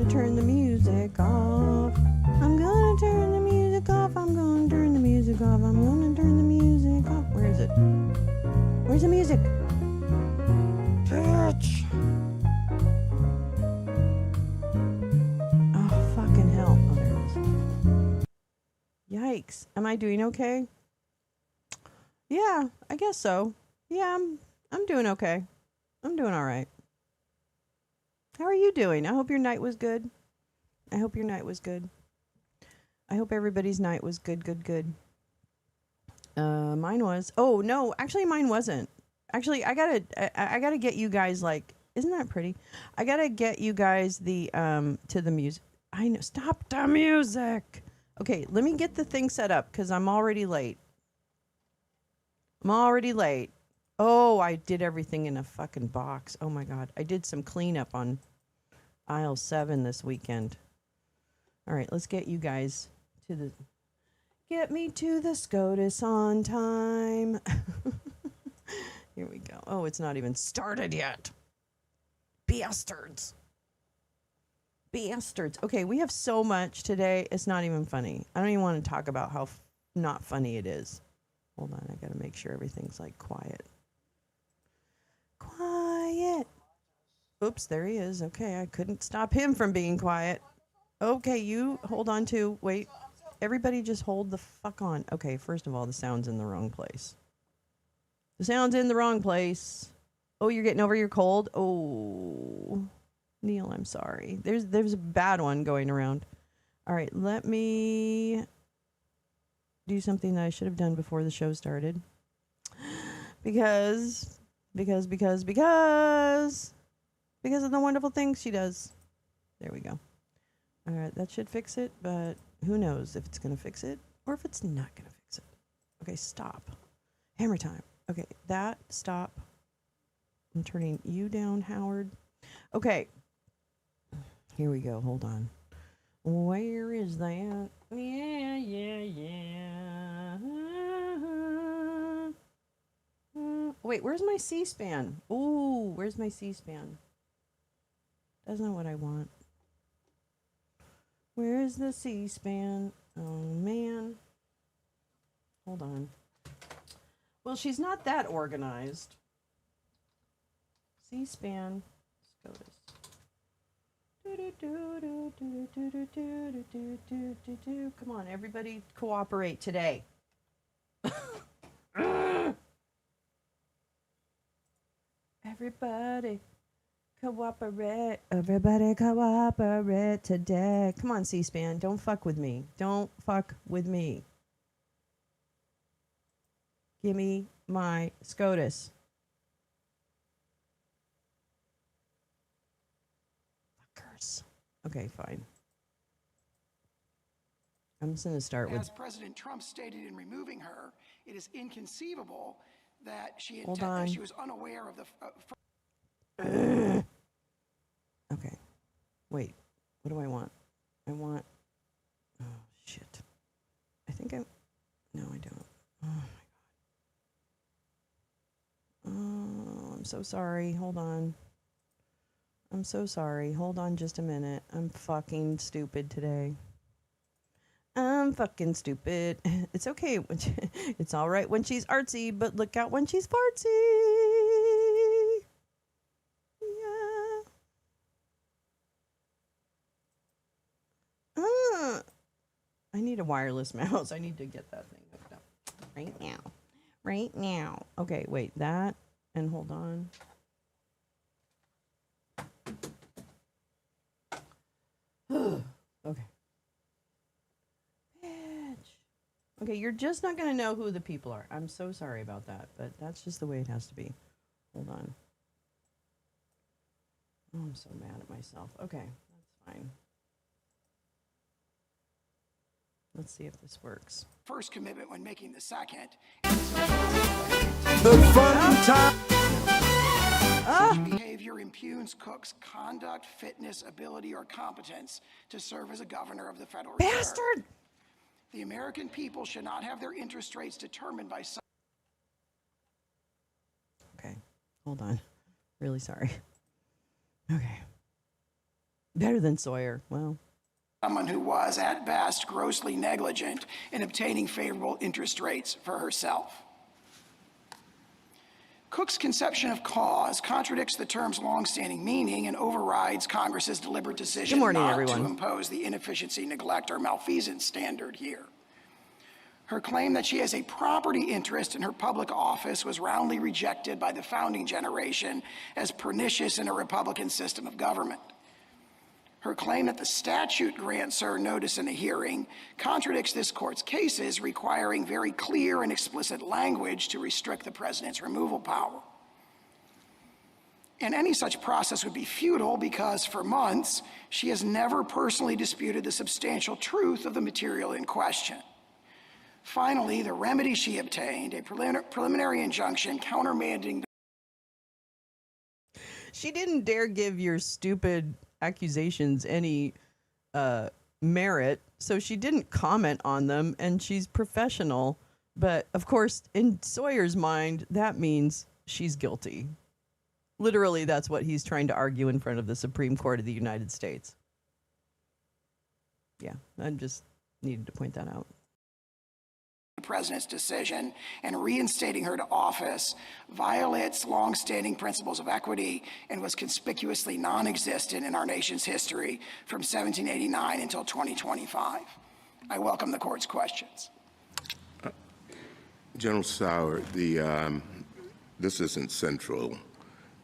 gonna turn the music off. I'm gonna turn the music off. I'm gonna turn the music off. I'm gonna turn the music off. Where is it? Where's the music? Bitch. Oh, fucking hell. Oh, there it is. Yikes. Am I doing okay? Yeah, I guess so. Yeah, I'm doing okay. I'm doing all right. How are you doing? I hope your night was good. I hope your night was good. I hope everybody's night was good. Mine was. Oh no, actually mine wasn't. Actually, I gotta get you guys like. Isn't that pretty? I gotta get you guys the to the music. I know. Stop the music. Okay, let me get the thing set up because I'm already late. Oh, I did everything in a fucking box. Oh my god, I did some cleanup on aisle 7 this weekend. All right, let's get you guys to the. Get me to the SCOTUS on time. Here we go. Oh, it's not even started yet. Bastards. Okay, we have so much today. It's not even funny. I don't even want to talk about how not funny it is. Hold on, I gotta make sure everything's like quiet. Quiet. Oops, there he is. Okay, I couldn't stop him from being quiet. Okay, you hold on too. Wait. Everybody just hold the fuck on. Okay, first of all, the sound's in the wrong place. Oh, you're getting over your cold? Oh, Neil, I'm sorry. There's a bad one going around. All right, let me do something that I should have done before the show started. Because of the wonderful things she does. There we go. All right, that should fix it, but who knows if it's going to fix it or if it's not going to fix it. Okay, stop. Hammer time. Okay, stop. I'm turning you down, Howard. Okay. Here we go. Hold on. Where is that? Yeah. Wait, where's my C-SPAN? Ooh, where's my C-SPAN? That's not what I want. Where's the C-SPAN? Oh, man. Hold on. Well, she's not that organized. C-SPAN. SCOTUS. Come on, everybody cooperate today. Everybody cooperate. Everybody cooperate today. Come on, C-SPAN. Don't fuck with me. Give me my SCOTUS. Fuckers. Okay, fine. I'm just going to start with... As President Trump stated in removing her, it is inconceivable that she was unaware of the... Okay. Wait. What do I want? I want... Oh, shit. I think I... No, I don't. Oh, my God. Oh, I'm so sorry. Hold on. I'm so sorry. Hold on just a minute. I'm fucking stupid today. I'm fucking stupid. It's okay. It's all right when she's artsy, but look out when she's fartsy. Yeah. I need a wireless mouse. I need to get that thing hooked up right now. Okay, wait, that, and hold on. Okay. Bitch. Okay, you're just not going to know who the people are. I'm so sorry about that, but that's just the way it has to be. Hold on. Oh, I'm so mad at myself. Okay, that's fine. Let's see if this works. First commitment when making the second. The fun time. Such behavior impugns Cook's conduct, fitness, ability, or competence to serve as a governor of the Federal Reserve. Bastard! The American people should not have their interest rates determined by some... Okay, hold on. Really sorry. Okay. Better than Sawyer. Well, someone who was, at best, grossly negligent in obtaining favorable interest rates for herself. Cook's conception of cause contradicts the term's longstanding meaning and overrides Congress's deliberate decision not to impose the inefficiency, neglect, or malfeasance standard here. Her claim that she has a property interest in her public office was roundly rejected by the founding generation as pernicious in a Republican system of government. Her claim that the statute grants her notice in a hearing contradicts this court's cases requiring very clear and explicit language to restrict the president's removal power. And any such process would be futile because for months she has never personally disputed the substantial truth of the material in question. Finally, the remedy she obtained, a preliminary injunction countermanding. She didn't dare give your stupid accusations any merit, so she didn't comment on them, and she's professional. But of course, in Sawyer's mind, that means she's guilty. Literally, that's what he's trying to argue in front of the Supreme Court of the United States. Yeah, I just needed to point that out. The president's decision and reinstating her to office violates longstanding principles of equity and was conspicuously non-existent in our nation's history from 1789 until 2025. I welcome the court's questions. General Sauer, this isn't central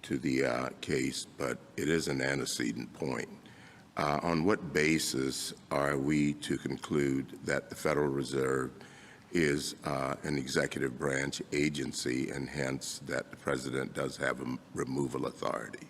to the case, but it is an antecedent point. On what basis are we to conclude that the Federal Reserve is an executive branch agency, and hence that the president does have a removal authority?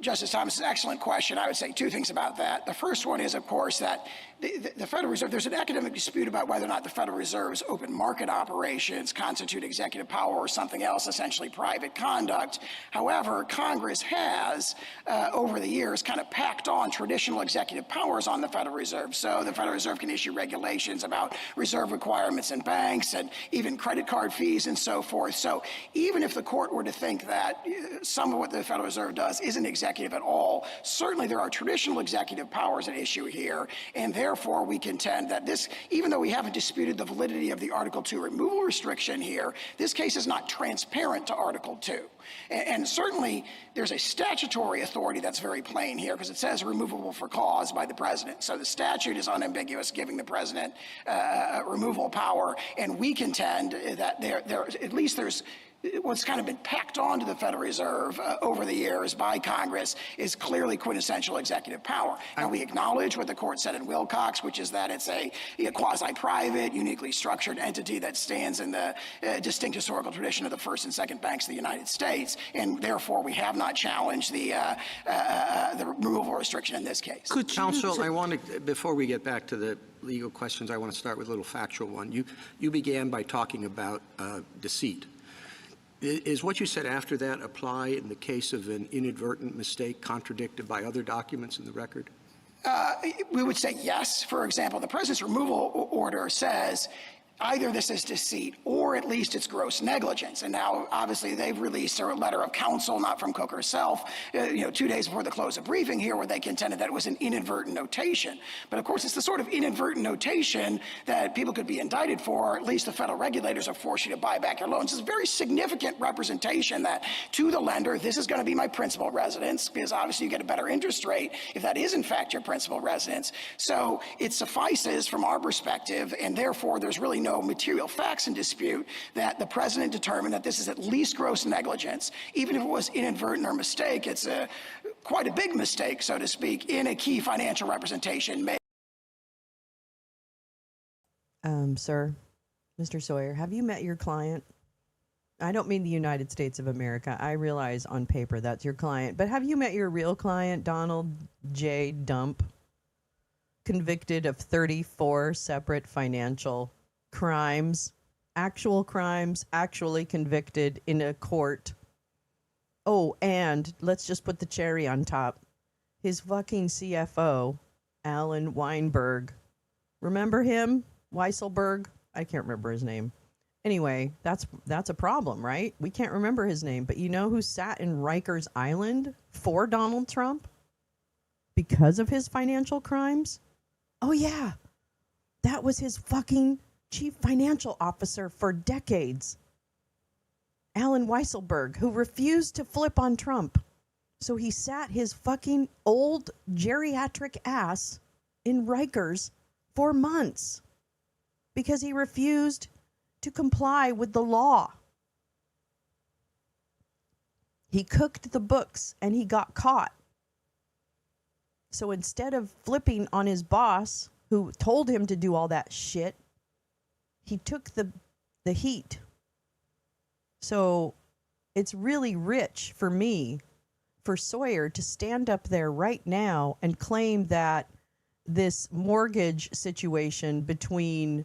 Justice Thomas, excellent question. I would say two things about that. The first one is, of course, that the Federal Reserve, there's an academic dispute about whether or not the Federal Reserve's open market operations constitute executive power or something else, essentially private conduct. However, Congress has, over the years, kind of packed on traditional executive powers on the Federal Reserve. So the Federal Reserve can issue regulations about reserve requirements in banks and even credit card fees and so forth. So even if the court were to think that some of what the Federal Reserve does isn't executive at all, certainly there are traditional executive powers at issue here, and therefore we contend that this, even though we haven't disputed the validity of the Article 2 removal restriction here, this case is not transparent to Article 2. And certainly there's a statutory authority that's very plain here because it says removable for cause by the president. So the statute is unambiguous, giving the president removal power, and we contend that at least there's what's kind of been packed onto the Federal Reserve over the years by Congress is clearly quintessential executive power. Now, we acknowledge what the court said in Wilcox, which is that it's a quasi-private, uniquely structured entity that stands in the distinct historical tradition of the first and second banks of the United States, and therefore we have not challenged the removal restriction in this case. Counsel, I want to, before we get back to the legal questions, I want to start with a little factual one. You began by talking about deceit. Is what you said after that apply in the case of an inadvertent mistake contradicted by other documents in the record? We would say yes. For example, the president's removal order says either this is deceit or at least it's gross negligence. And now, obviously, they've released a letter of counsel, not from Cook herself, 2 days before the close of briefing here, where they contended that it was an inadvertent notation. But of course, it's the sort of inadvertent notation that people could be indicted for, or at least the federal regulators have forced you to buy back your loans. It's a very significant representation that to the lender, this is going to be my principal residence, because obviously you get a better interest rate if that is in fact your principal residence. So it suffices from our perspective, and therefore there's really no material facts in dispute that the president determined that this is at least gross negligence. Even if it was inadvertent or mistake, it's quite a big mistake, so to speak, in a key financial representation made. Sir, Mr. Sawyer, have you met your client? I don't mean the United States of America. I realize on paper that's your client, but have you met your real client, Donald J. Dump, convicted of 34 separate financial crimes, actually convicted in a court? Oh, and let's just put the cherry on top. His fucking CFO, Alan Weinberg. Remember him? Weisselberg? I can't remember his name. Anyway, that's a problem, right? We can't remember his name, but you know who sat in Rikers Island for Donald Trump? because of his financial crimes? Oh, yeah. That was his fucking chief financial officer for decades. Alan Weisselberg, who refused to flip on Trump. So he sat his fucking old geriatric ass in Rikers for months because he refused to comply with the law. He cooked the books and he got caught. So instead of flipping on his boss, who told him to do all that shit, he took the heat. So it's really rich for me, for Sawyer to stand up there right now and claim that this mortgage situation between,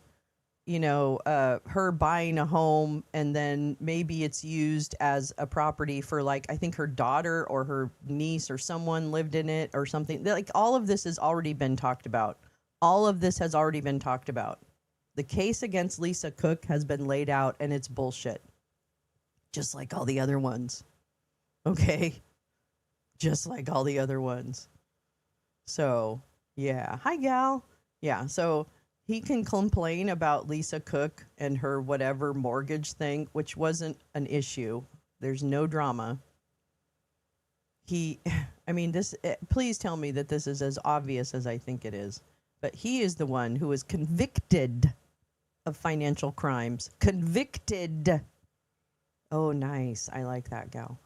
her buying a home and then maybe it's used as a property for, like, I think her daughter or her niece or someone lived in it or something. Like, all of this has already been talked about. All of this has already been talked about. The case against Lisa Cook has been laid out and it's bullshit. Just like all the other ones. Okay? Just like all the other ones. So, yeah. Hi, gal. Yeah, so he can complain about Lisa Cook and her whatever mortgage thing, which wasn't an issue. There's no drama. Please tell me that this is as obvious as I think it is. But he is the one who is convicted of financial crimes. Convicted. Oh, nice. I like that, gal.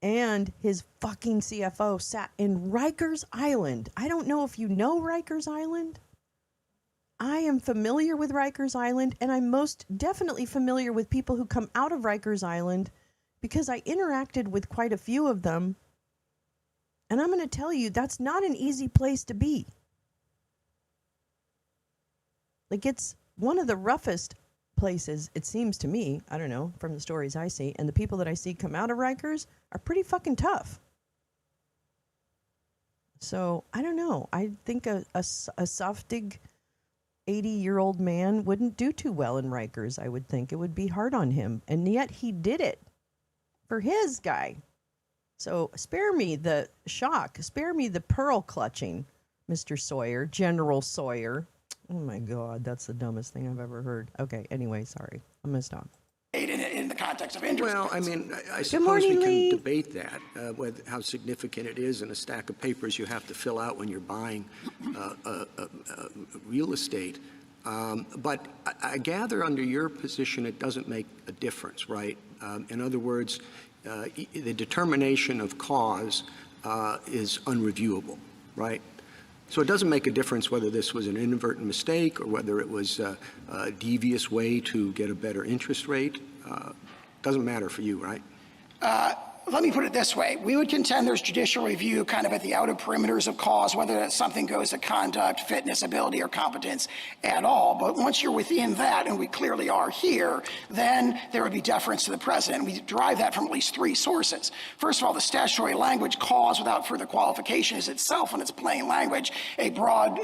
And his fucking CFO sat in Rikers Island. I don't know if you know Rikers Island. I am familiar with Rikers Island, and I'm most definitely familiar with people who come out of Rikers Island because I interacted with quite a few of them. And I'm going to tell you, that's not an easy place to be. Like, it's one of the roughest places, it seems to me, I don't know, from the stories I see, and the people that I see come out of Rikers are pretty fucking tough. So, I don't know. I think a softig 80-year-old man wouldn't do too well in Rikers, I would think. It would be hard on him. And yet he did it for his guy. So spare me the shock. Spare me the pearl clutching, Mr. Sawyer, General Sawyer. Oh, my God. That's the dumbest thing I've ever heard. Okay. Anyway, sorry. I'm going to stop. In the context of interest. Well, I mean, I suppose we can debate that, with how significant it is in a stack of papers you have to fill out when you're buying real estate. But I gather under your position it doesn't make a difference, right? In other words, the determination of cause is unreviewable, right? So it doesn't make a difference whether this was an inadvertent mistake or whether it was a devious way to get a better interest rate. Doesn't matter for you, right? Let me put it this way. We would contend there's judicial review kind of at the outer perimeters of cause, whether that something goes to conduct, fitness, ability, or competence at all. But once you're within that, and we clearly are here, then there would be deference to the president. We derive that from at least three sources. First of all, the statutory language, cause without further qualification, is itself, in its plain language, a broad,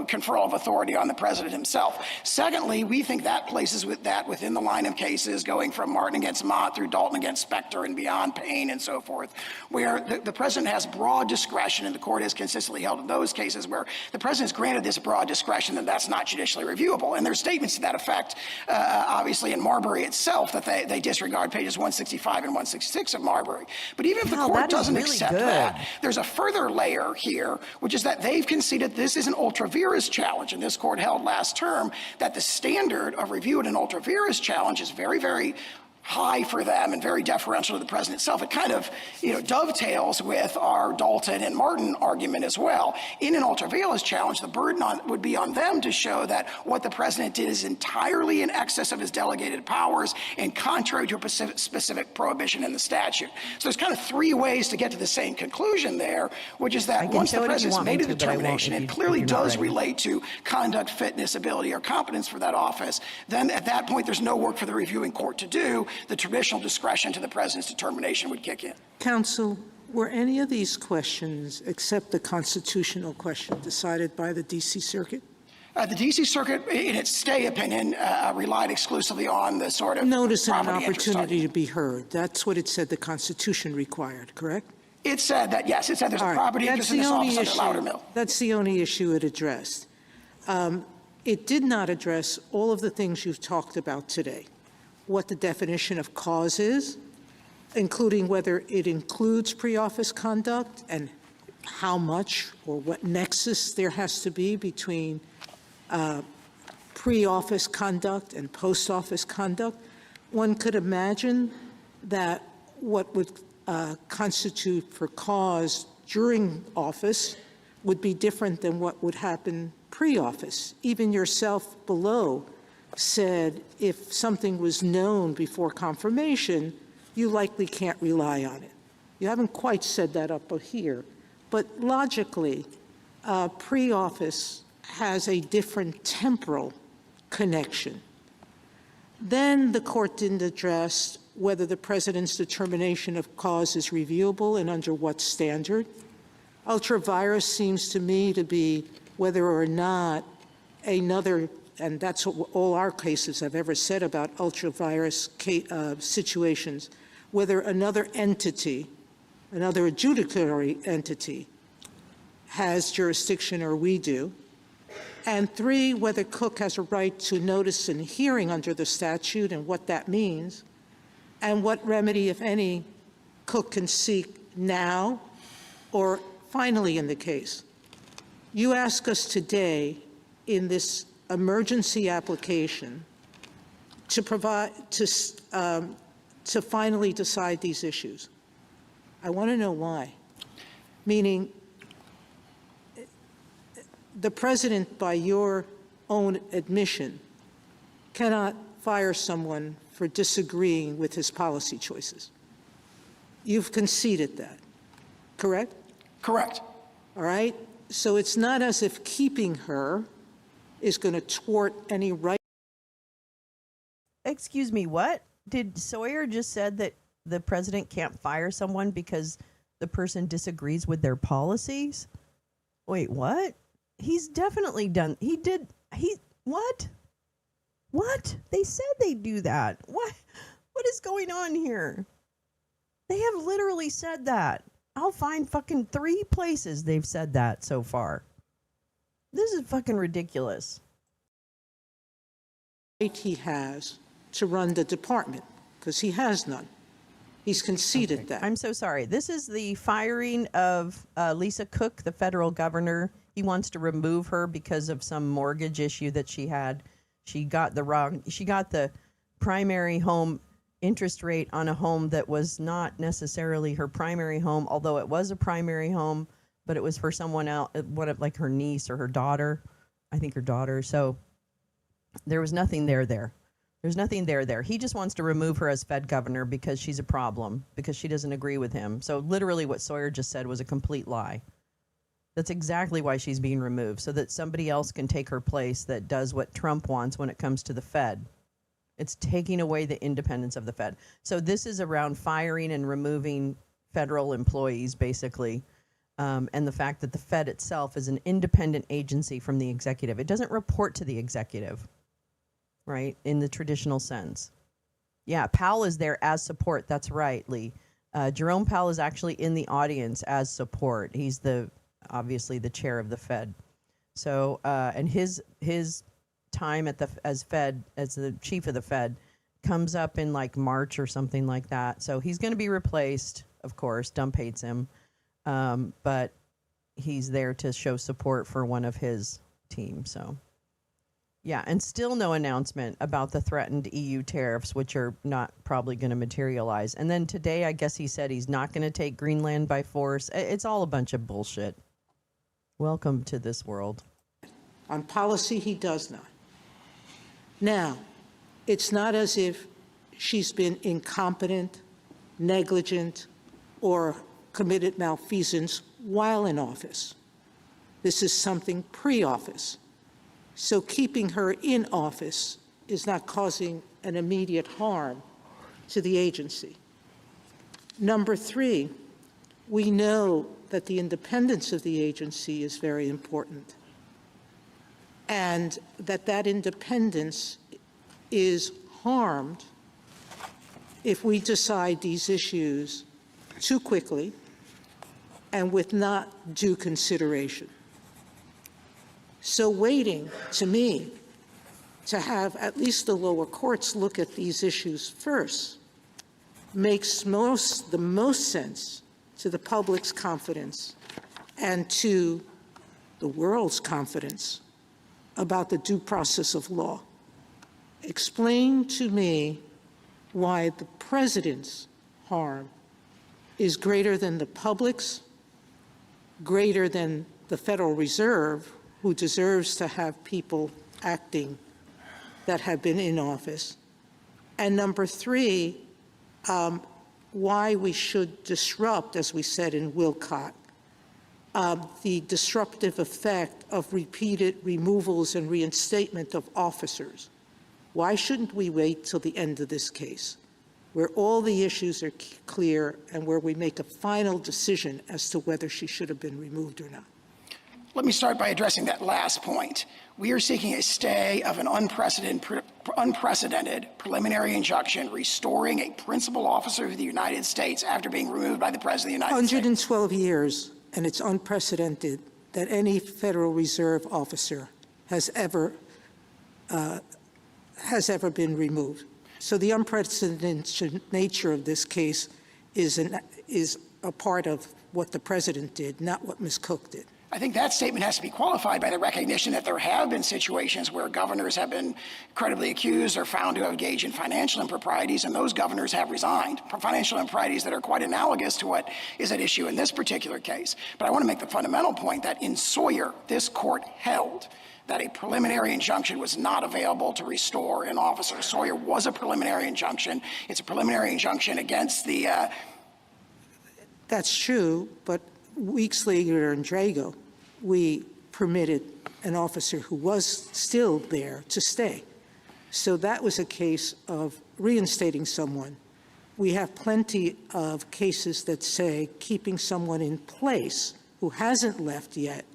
conferral of authority on the president himself. Secondly, we think that places that within the line of cases going from Martin against Mott through Dalton against Specter and beyond Payne and so forth, where the president has broad discretion, and the court has consistently held in those cases where the president's granted this broad discretion, then that's not judicially reviewable. And there's statements to that effect, obviously, in Marbury itself, that they disregard pages 165 and 166 of Marbury. But even if the court doesn't accept that, there's a further layer here, which is that they've conceded this is an ultra vires challenge, and this court held last term that the standard of review in an ultra vires challenge is very, very high for them and very deferential to the president itself. It kind of, dovetails with our Dalton and Martin argument as well. In an ultra vires challenge, the burden would be on them to show that what the president did is entirely in excess of his delegated powers and contrary to a specific prohibition in the statute. So there's kind of three ways to get to the same conclusion there, which is that once the president's made a determination, it clearly does relate to conduct, fitness, ability, or competence for that office, then at that point there's no work for the reviewing court to do. The traditional discretion to the president's determination would kick in. Counsel, were any of these questions, except the constitutional question, decided by the D.C. Circuit? The D.C. Circuit, in its stay opinion, relied exclusively on the sort of notice and an property interest opportunity to be heard. That's what it said the Constitution required, correct? It said that, yes, it said there's a All right, property that's interest in the this only office under issue. Loudermill. That's the only issue it addressed. It did not address all of the things you've talked about today. What the definition of cause is, including whether it includes pre-office conduct and how much or what nexus there has to be between pre-office conduct and post-office conduct. One could imagine that what would constitute for cause during office would be different than what would happen pre-office. Even yourself below said if something was known before confirmation, you likely can't rely on it. You haven't quite said that up here, but logically, pre-office has a different temporal connection. Then the court didn't address whether the president's determination of cause is reviewable and under what standard. Ultravirus seems to me to be whether or not another, and that's what all our cases have ever said about ultravirus situations, whether another entity, another adjudicatory entity, has jurisdiction or we do. And 3, whether Cook has a right to notice and hearing under the statute and what that means, and what remedy, if any, Cook can seek now or finally in the case. You ask us today in this emergency application to provide, to finally decide these issues. I want to know why. Meaning, the president, by your own admission, cannot fire someone for disagreeing with his policy choices. You've conceded that, correct? Correct. All right? So it's not as if keeping her is going to thwart any right. Excuse me, what? Did Sawyer just said that the president can't fire someone because the person disagrees with their policies? Wait, what? He's definitely done. What? What? They said they'd do that. What is going on here? They have literally said that. I'll find fucking 3 places they've said that so far. This is fucking ridiculous. He has to run the department, because he has none. He's conceded that. I'm so sorry. This is the firing of Lisa Cook, the federal governor. He wants to remove her because of some mortgage issue that she had. She got the primary home interest rate on a home that was not necessarily her primary home, although it was a primary home, but it was for someone else, like her niece or her daughter. I think her daughter. So there was nothing there. There's nothing there. He just wants to remove her as Fed governor because she's a problem, because she doesn't agree with him. So literally what Sawyer just said was a complete lie. That's exactly why she's being removed, so that somebody else can take her place that does what Trump wants when it comes to the Fed. It's taking away the independence of the Fed. So this is around firing and removing federal employees, basically, and the fact that the Fed itself is an independent agency from the executive. It doesn't report to the executive, right, in the traditional sense. Yeah, Powell is there as support. That's right, Lee. Jerome Powell is actually in the audience as support. He's obviously the chair of the Fed. So, and his time as the chief of the Fed comes up in like March or something like that. So he's going to be replaced, of course. Dump hates him. But he's there to show support for one of his team. So, yeah, and still no announcement about the threatened EU tariffs, which are not probably going to materialize. And then today, I guess he said he's not going to take Greenland by force. It's all a bunch of bullshit. Welcome to this world. On policy, he does not. Now, it's not as if she's been incompetent, negligent, or committed malfeasance while in office. This is something pre-office. So keeping her in office is not causing an immediate harm to the agency. Number 3, we know that the independence of the agency is very important, and that independence is harmed if we decide these issues too quickly and with not due consideration. So waiting, to me, to have at least the lower courts look at these issues first makes the most sense to the public's confidence and to the world's confidence about the due process of law. Explain to me why the president's harm is greater than the public's, greater than the Federal Reserve, who deserves to have people acting that have been in office. And number three, why we should disrupt, as we said in Wilcott, the disruptive effect of repeated removals and reinstatement of officers. Why shouldn't we wait till the end of this case, where all the issues are clear and where we make a final decision as to whether she should have been removed or not? Let me start by addressing that last point. We are seeking a stay of an unprecedented preliminary injunction restoring a principal officer of the United States after being removed by the President of the United States. 112 years, and it's unprecedented that any Federal Reserve officer has ever been removed. So the unprecedented nature of this case is a part of what the President did, not what Ms. Cook did. I think that statement has to be qualified by the recognition that there have been situations where governors have been credibly accused or found to have engaged in financial improprieties, and those governors have resigned. Financial improprieties that are quite analogous to what is at issue in this particular case. But I want to make the fundamental point that in Sawyer, this court held that a preliminary injunction was not available to restore an officer. Sawyer was a preliminary injunction. It's a preliminary injunction against the... That's true, but weeks later in Drago, we permitted an officer who was still there to stay. So that was a case of reinstating someone. We have plenty of cases that say keeping someone in place who hasn't left yet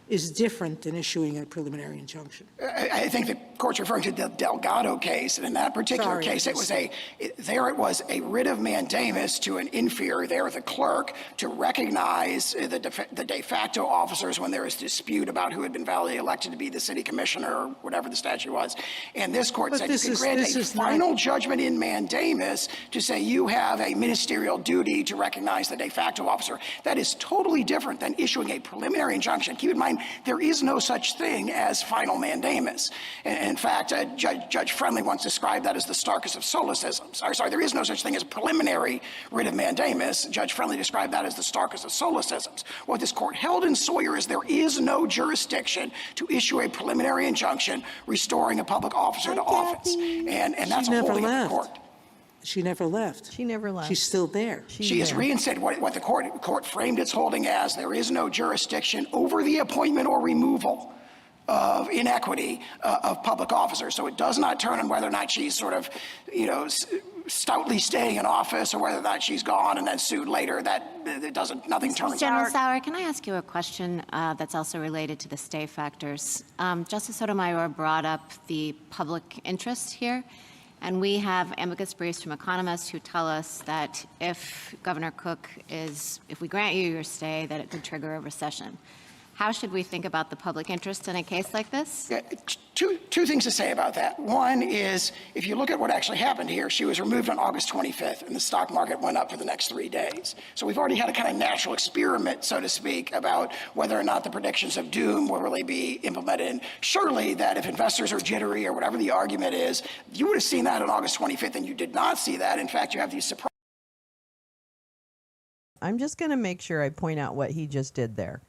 is different than issuing a preliminary injunction. I think the court's referring to the Delgado case, and in that particular case, it was a writ of mandamus to an inferior there, the clerk, to recognize the de facto officers when there was dispute about who had been validly elected to be the city commissioner or whatever the statute was. And this court said you could grant a final judgment in mandamus to say you have a ministerial duty to recognize the de facto officer. That is totally different than issuing a preliminary injunction. Keep in mind, there is no such thing as final mandamus. And in fact, Judge Friendly once described that as the starkest of solecisms. Sorry, there is no such thing as a preliminary writ of mandamus. Judge Friendly described that as the starkest of solecisms. What this court held in Sawyer is there is no jurisdiction to issue a preliminary injunction restoring a public officer to office. And that's a holding of the court. She never left. She never left. She's still there. She is reinstated. What the court framed its holding as, there is no jurisdiction over the appointment or removal of inequity of public officers. So it does not turn on whether or not she's sort of, stoutly staying in office or whether or not she's gone and then sued later. That it doesn't, nothing turns General out. Sauer, can I ask you a question that's also related to the stay factors? Justice Sotomayor brought up the public interest here. And we have amicus briefs from economists who tell us that if Governor Cook if we grant you your stay, that it could trigger a recession. How should we think about the public interest in a case like this? Yeah, two things to say about that. One is, if you look at what actually happened here, she was removed on August 25th, and the stock market went up for the next 3 days. So we've already had a kind of natural experiment, so to speak, about whether or not the predictions of doom will really be implemented. And surely that if investors are jittery or whatever the argument is, you would have seen that on August 25th, and you did not see that. In fact, you have these surprises. I'm just going to make sure I point out what he just did there.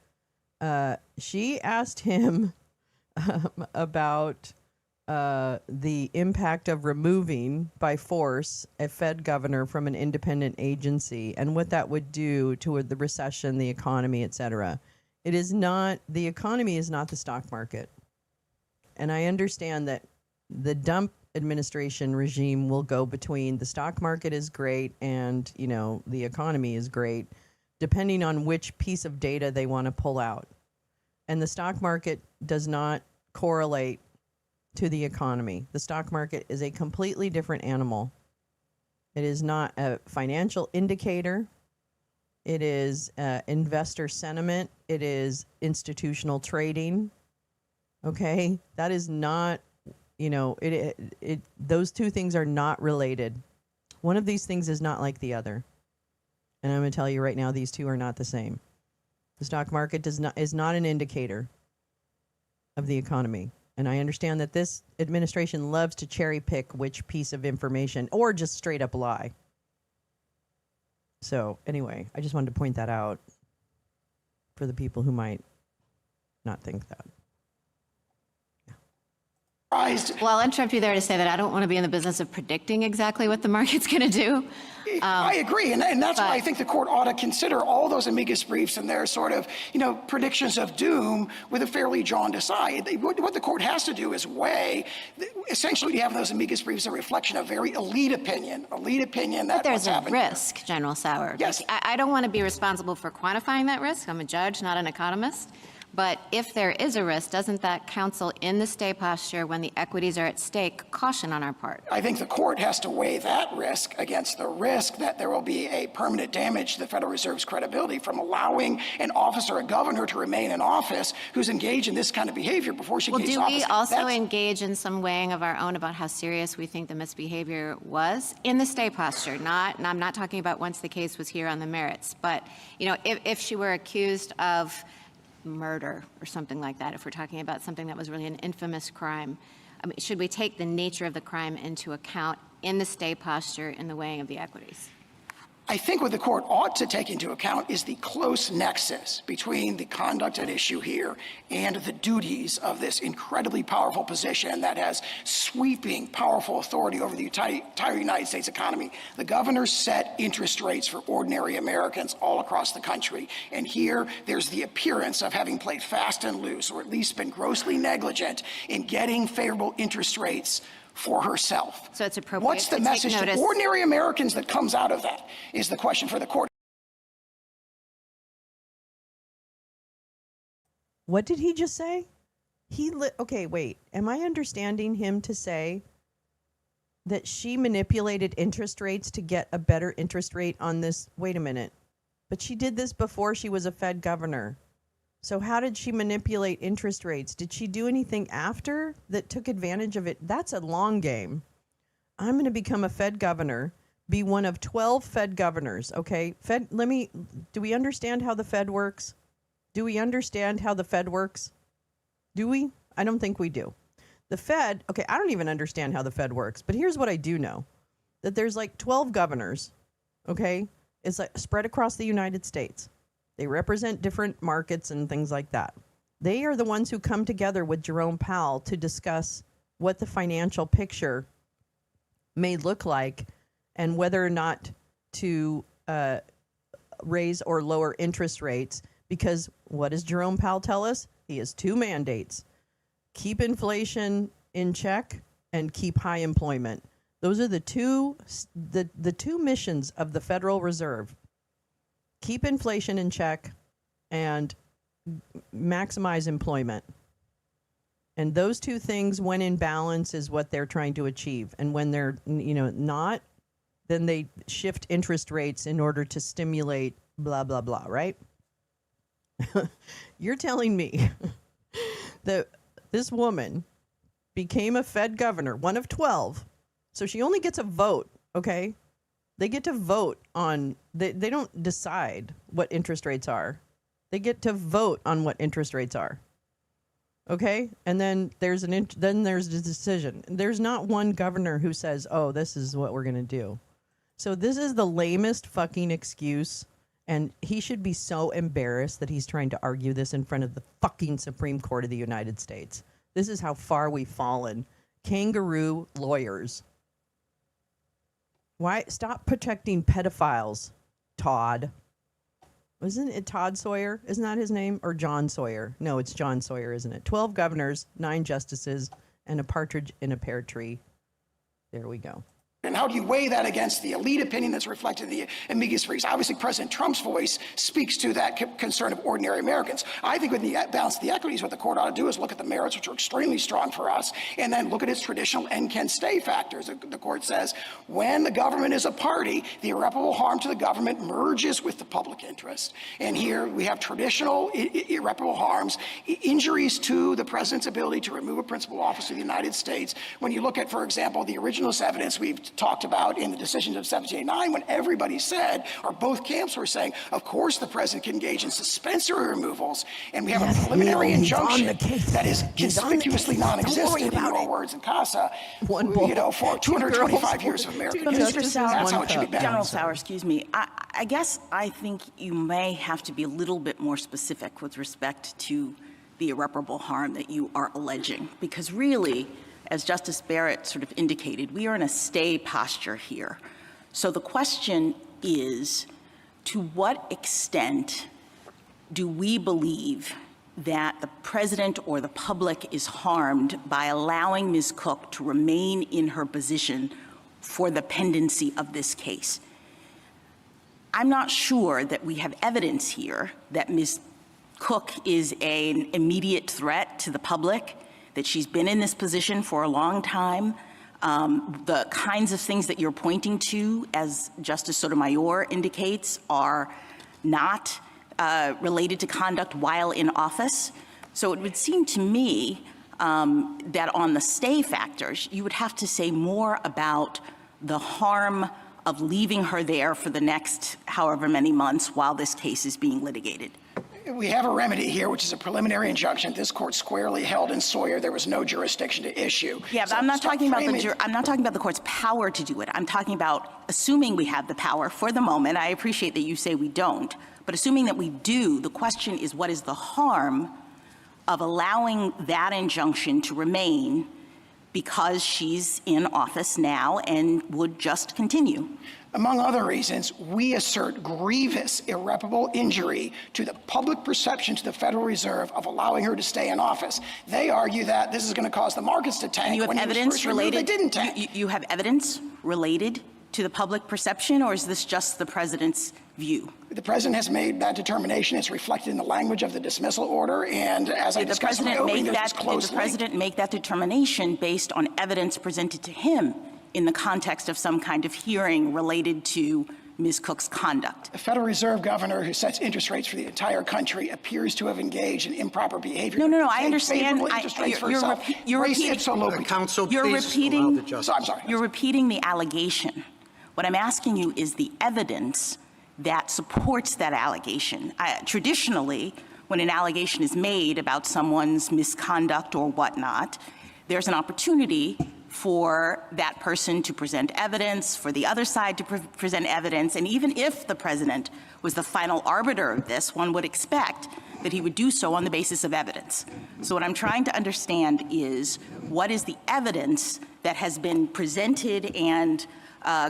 She asked him about the impact of removing by force a Fed governor from an independent agency and what that would do to the recession, the economy, et cetera. The economy is not the stock market. And I understand that the dump administration regime will go between the stock market is great and, the economy is great, depending on which piece of data they want to pull out. And the stock market does not correlate to the economy. The stock market is a completely different animal. It is not a financial indicator. It is investor sentiment. It is institutional trading. Okay, that is not, those two things are not related. One of these things is not like the other. And I'm going to tell you right now, these two are not the same. The stock market is not an indicator of the economy. And I understand that this administration loves to cherry pick which piece of information or just straight up lie. So anyway, I just wanted to point that out for the people who might not think that. Well, I'll interrupt you there to say that I don't want to be in the business of predicting exactly what the market's going to do. I agree, and that's why I think the court ought to consider all those amicus briefs and their sort of, predictions of doom with a fairly jaundiced eye. What the court has to do is weigh, essentially you have those amicus briefs a reflection of very elite opinion that But there's what's a happening risk, General Sauer. Yes. I don't want to be responsible for quantifying that risk. I'm a judge, not an economist. But if there is a risk, doesn't that counsel in the stay posture when the equities are at stake caution on our part? I think the court has to weigh that risk against the risk that there will be a permanent damage to the Federal Reserve's credibility from allowing an officer, a governor, to remain in office who's engaged in this kind of behavior before she gains Do office. we also engage in some weighing of our own about how serious we think the misbehavior was in the stay posture? And I'm not talking about once the case was here on the merits, but if she were accused of murder or something like that, if we're talking about something that was really an infamous crime, should we take the nature of the crime into account in the stay posture in the weighing of the equities? I think what the court ought to take into account is the close nexus between the conduct at issue here and the duties of this incredibly powerful position that has sweeping, powerful authority over the entire United States economy. The governor set interest rates for ordinary Americans all across the country. And here, there's the appearance of having played fast and loose, or at least been grossly negligent in getting favorable interest rates for herself. So it's appropriate What's the to message take to notice. ordinary Americans that comes out of that is the question for the court. What did he just say? Okay, wait. Am I understanding him to say that she manipulated interest rates to get a better interest rate on this? Wait a minute. But she did this before she was a Fed governor. So how did she manipulate interest rates? Did she do anything after that took advantage of it? That's a long game. I'm going to become a Fed governor, be one of 12 Fed governors, okay? Do we understand how the Fed works? Do we understand how the Fed works? Do we? I don't think we do. The Fed, okay, I don't even understand how the Fed works, but here's what I do know. That there's like 12 governors, okay? It's like spread across the United States. They represent different markets and things like that. They are the ones who come together with Jerome Powell to discuss what the financial picture may look like and whether or not to raise or lower interest rates. Because what does Jerome Powell tell us? He has two mandates. Keep inflation in check and keep high employment. Those are the two missions of the Federal Reserve. Keep inflation in check and maximize employment. And those two things, when in balance, is what they're trying to achieve. And when they're, not, then they shift interest rates in order to stimulate blah, blah, blah, right? You're telling me that this woman became a Fed governor, one of 12. So she only gets a vote, okay? They get to vote on, they don't decide what interest rates are. They get to vote on what interest rates are. Okay? And then there's the decision. There's not one governor who says, "Oh, this is what we're going to do." So this is the lamest fucking excuse, and he should be so embarrassed that he's trying to argue this in front of the fucking Supreme Court of the United States. This is how far we've fallen. Kangaroo lawyers. Why stop protecting pedophiles, Todd? Wasn't it Todd Sawyer? Isn't that his name? Or John Sawyer? No, it's John Sawyer, isn't it? 12 governors, 9 justices, and a partridge in a pear tree. There we go. And how do you weigh that against the elite opinion that's reflected in the amicus briefs? Obviously, President Trump's voice speaks to that concern of ordinary Americans. I think with the balance of the equities, what the court ought to do is look at the merits, which are extremely strong for us, and then look at its traditional and can stay factors. The court says when the government is a party, the irreparable harm to the government merges with the public interest. And here we have traditional irreparable harms, injuries to the president's ability to remove a principal officer of the United States. When you look at, for example, the original evidence we've talked about in the decisions of 1789, when everybody said, or both camps were saying, of course the president can engage in suspensory removals, and we have a preliminary injunction that is conspicuously non-existent, in your words, in CASA, for 225 years of American history. That's how it should be balanced. General Sauer, excuse me. I guess I think you may have to be a little bit more specific with respect to the irreparable harm that you are alleging, because really, as Justice Barrett sort of indicated, we are in a stay posture here. So the question is, to what extent do we believe that the president or the public is harmed by allowing Ms. Cook to remain in her position for the pendency of this case? I'm not sure that we have evidence here that Ms. Cook is an immediate threat to the public, that she's been in this position for a long time. The kinds of things that you're pointing to, as Justice Sotomayor indicates, are not related to conduct while in office. So it would seem to me that on the stay factors, you would have to say more about the harm of leaving her there for the next however many months while this case is being litigated. We have a remedy here, which is a preliminary injunction. This court squarely held in Sawyer there was no jurisdiction to issue. Yeah, but I'm not talking about the court's power to do it. I'm talking about assuming we have the power for the moment. I appreciate that you say we don't, but assuming that we do, the question is, what is the harm of allowing that injunction to remain because she's in office now and would just continue? Among other reasons, we assert grievous, irreparable injury to the public perception to the Federal Reserve of allowing her to stay in office. They argue that this is going to cause the markets to tank. And you have evidence related? They didn't tank. You have evidence related to the public perception, or is this just the president's view? The president has made that determination. It's reflected in the language of the dismissal order, and as I discussed in my opening, there's this close link. Did the president make that determination based on evidence presented to him in the context of some kind of hearing related to Ms. Cook's conduct? The Federal Reserve governor who sets interest rates for the entire country appears to have engaged in improper behavior. No, I understand. You're repeating the allegation. What I'm asking you is the evidence that supports that allegation. Traditionally, when an allegation is made about someone's misconduct or whatnot, there's an opportunity for that person to present evidence, for the other side to present evidence, and even if the president was the final arbiter of this, one would expect that he would do so on the basis of evidence. So what I'm trying to understand is, what is the evidence that has been presented and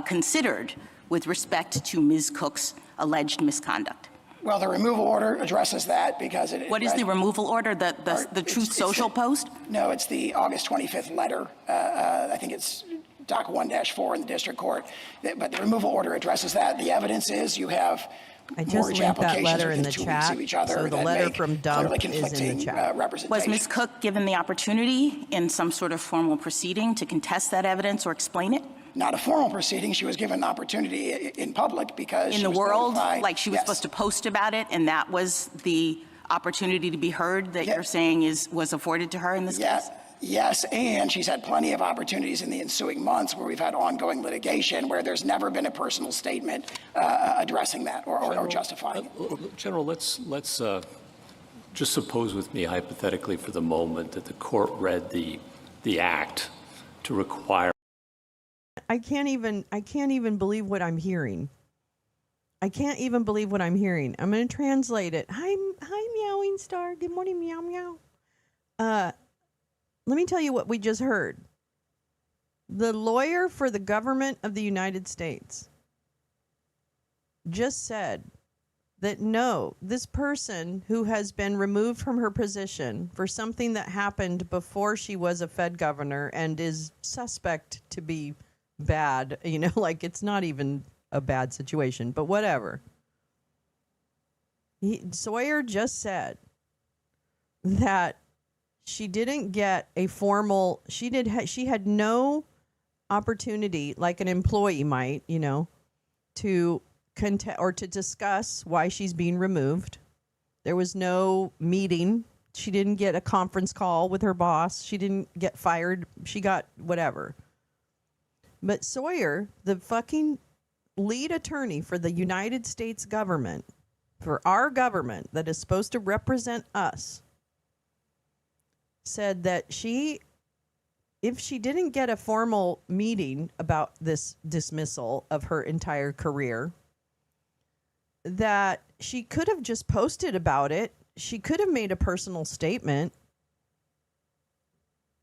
considered with respect to Ms. Cook's alleged misconduct? Well, the removal order addresses that because it— What is the removal order? The Truth Social post? No, it's the August 25th letter. I think it's Doc 1-4 in the district court. But the removal order addresses that. The evidence is you have I just mortgage linked that applications letter in within the 2 chat, weeks of each other so the that letter make from Dump clearly is in the conflicting chat. representation. Was Ms. Cook given the opportunity in some sort of formal proceeding to contest that evidence or explain it? Not a formal proceeding. She was given an opportunity in public because in she the was world, notified. like she was supposed to post about it, and that was the opportunity to be heard that you're saying was afforded to her in this case? Yes, and she's had plenty of opportunities in the ensuing months where we've had ongoing litigation where there's never been a personal statement addressing that or justifying it. General, let's just suppose with me hypothetically for the moment that the court read the act to require. I can't even believe what I'm hearing. I can't even believe what I'm hearing. I'm going to translate it. Hi, meowing star. Good morning, meow meow. Let me tell you what we just heard. The lawyer for the government of the United States just said that no, this person who has been removed from her position for something that happened before she was a Fed governor and is suspect to be bad, like it's not even a bad situation, but whatever. Sawyer just said that she didn't get a formal, she had no opportunity, like an employee might, to or to discuss why she's being removed. There was no meeting. She didn't get a conference call with her boss. She didn't get fired. She got whatever. But Sawyer, the fucking lead attorney for the United States government, for our government that is supposed to represent us, said that if she didn't get a formal meeting about this dismissal of her entire career, that she could have just posted about it. She could have made a personal statement.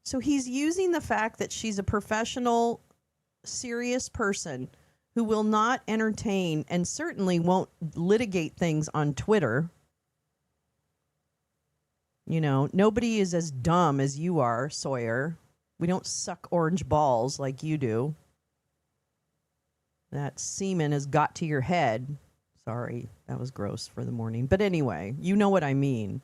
So he's using the fact that she's a professional, serious person who will not entertain and certainly won't litigate things on Twitter. Nobody is as dumb as you are, Sawyer. We don't suck orange balls like you do. That semen has got to your head. Sorry, that was gross for the morning. But anyway, you know what I mean.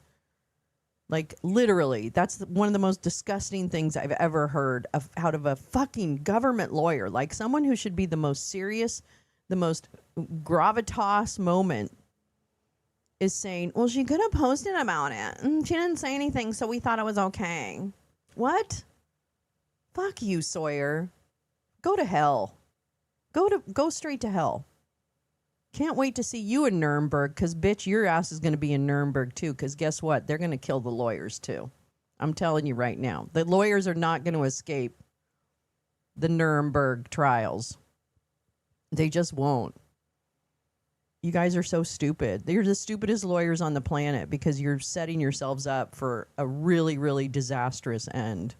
Like, literally, that's one of the most disgusting things I've ever heard out of a fucking government lawyer. Like, someone who should be the most serious, the most gravitas moment is saying, well, she could have posted about it. She didn't say anything, so we thought it was okay. What? Fuck you, Sawyer. Go to hell. Go straight to hell. Can't wait to see you in Nuremberg, because, bitch, your ass is going to be in Nuremberg, too, because guess what? They're going to kill the lawyers, too. I'm telling you right now. The lawyers are not going to escape the Nuremberg trials. They just won't. You guys are so stupid. You're the stupidest lawyers on the planet because you're setting yourselves up for a really, really disastrous end.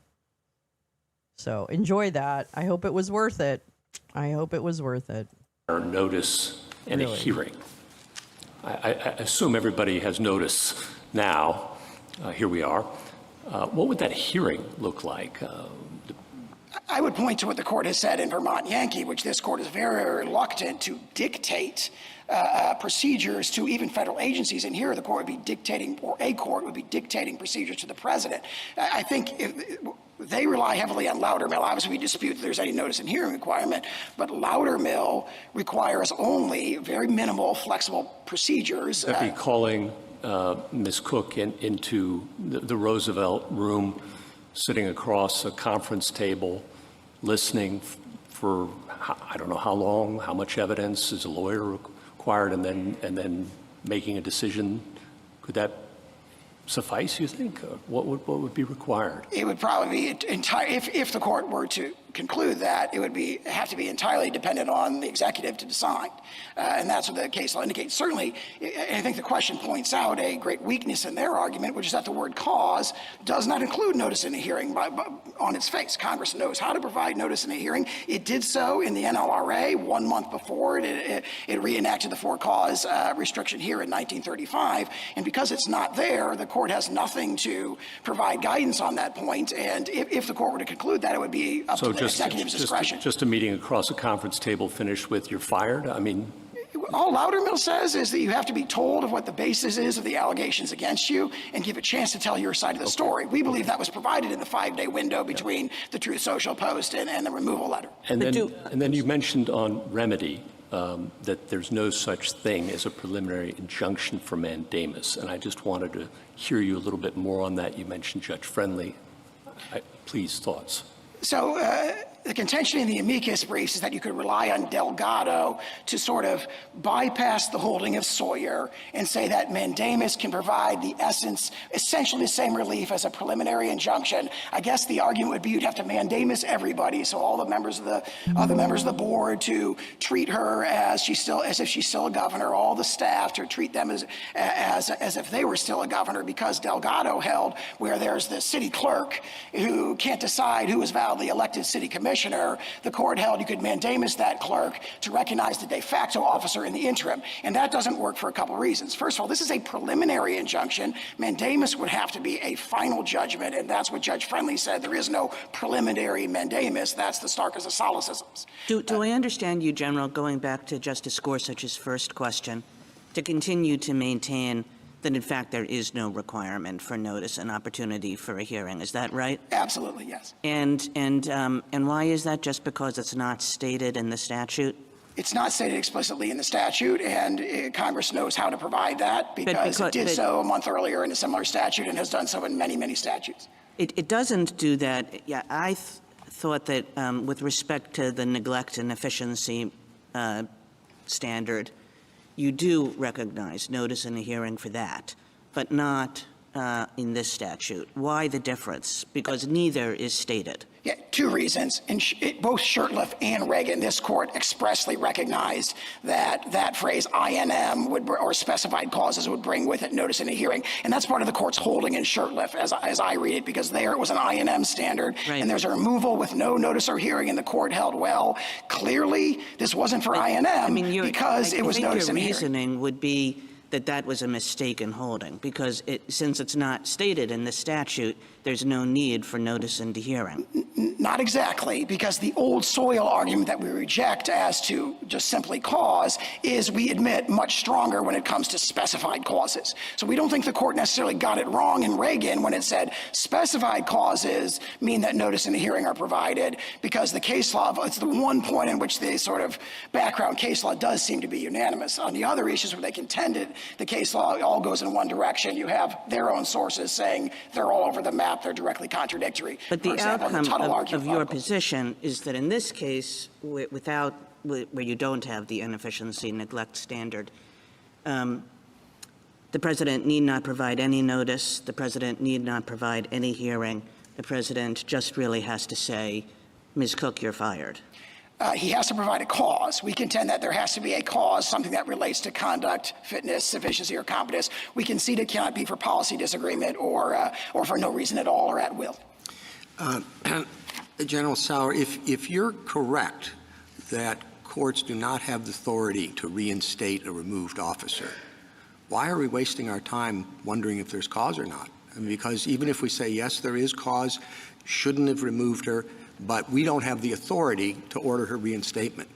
So enjoy that. I hope it was worth it. Our notice and a hearing. I assume everybody has notice now. Here we are. What would that hearing look like? I would point to what the court has said in Vermont Yankee, which this court is very reluctant to dictate procedures to even federal agencies. And here the court would be dictating, or a court would be dictating procedures to the president. I think they rely heavily on Loudermill. Obviously, we dispute that there's any notice and hearing requirement, but Loudermill requires only very minimal, flexible procedures. Would that be calling Ms. Cook into the Roosevelt room, sitting across a conference table, listening for I don't know how long, how much evidence is a lawyer required, and then making a decision? Could that suffice, you think? What would be required? It would probably be if the court were to conclude that, it would have to be entirely dependent on the executive to decide, and that's what the case law indicates. Certainly, I think the question points out a great weakness in their argument, which is that the word cause does not include notice in a hearing on its face. Congress knows how to provide notice in a hearing. It did so in the NLRA 1 month before it reenacted the for-cause restriction here in 1935, and because it's not there, the court has nothing to provide guidance on that point, and if the court were to conclude that, it would be up to the executive's discretion. Just a meeting across a conference table finished with you're fired? I mean, all Loudermill says is that you have to be told of what the basis is of the allegations against you and give a chance to tell your side of the story. We believe that was provided in the 5-day window between the Truth Social post and the removal letter. And then you mentioned on remedy that there's no such thing as a preliminary injunction for mandamus, and I just wanted to hear you a little bit more on that. You mentioned Judge Friendly. Please, thoughts. So the contention in the amicus briefs is that you could rely on Delgado to sort of bypass the holding of Sawyer and say that mandamus can provide essentially the same relief as a preliminary injunction. I guess the argument would be you'd have to mandamus everybody, so all the members of the board to treat her as if she's still a governor, all the staff to treat them as if they were still a governor, because Delgado held where there's the city clerk who can't decide who is validly elected city commissioner. commissioner, the court held you could mandamus that clerk to recognize the de facto officer in the interim. And that doesn't work for a couple of reasons. First of all, this is a preliminary injunction. Mandamus would have to be a final judgment, and that's what Judge Friendly said. There is no preliminary mandamus. That's the starkest of solecisms. Do I understand you, General, going back to Justice Gorsuch's first question, to continue to maintain that, in fact, there is no requirement for notice and opportunity for a hearing? Is that right? Absolutely, yes. And why is that? Just because it's not stated in the statute? It's not stated explicitly in the statute, and Congress knows how to provide that because it did so a month earlier in a similar statute and has done so in many, many statutes. It doesn't do that. Yeah, I thought that with respect to the neglect and efficiency standard, you do recognize notice and a hearing for that, but not in this statute. Why the difference? Because neither is stated. Yeah, two reasons. In both Shurtleff and Reagan, this court expressly recognized that that phrase INM or specified causes would bring with it notice and a hearing. And that's part of the court's holding in Shurtleff, as I read it, because there it was an INM standard, right. And there's a removal with no notice or hearing, and the court held, well, clearly this wasn't for INM because it was notice and hearing. Your reasoning would be that that was a mistaken holding, because since it's not stated in the statute, there's no need for notice and hearing. Not exactly, because the old soil argument that we reject as to just simply cause is, we admit, much stronger when it comes to specified causes. So we don't think the court necessarily got it wrong in Reagan when it said specified causes mean that notice and hearing are provided, because the case law, it's the one point in which the sort of background case law does seem to be unanimous. On the other issues where they contended, the case law all goes in one direction. You have their own sources saying they're all over the map, they're directly contradictory. But the example, outcome of your position is that in this case, where you don't have the inefficiency neglect standard, the president need not provide any notice, the president need not provide any hearing, the president just really has to say, Ms. Cook, you're fired. He has to provide a cause. We contend that there has to be a cause, something that relates to conduct, fitness, sufficiency, or competence. We concede it cannot be for policy disagreement or for no reason at all or at will. General Sauer, if you're correct that courts do not have the authority to reinstate a removed officer, why are we wasting our time wondering if there's cause or not? I mean, because even if we say, yes, there is cause, shouldn't have removed her, but we don't have the authority to order her reinstatement.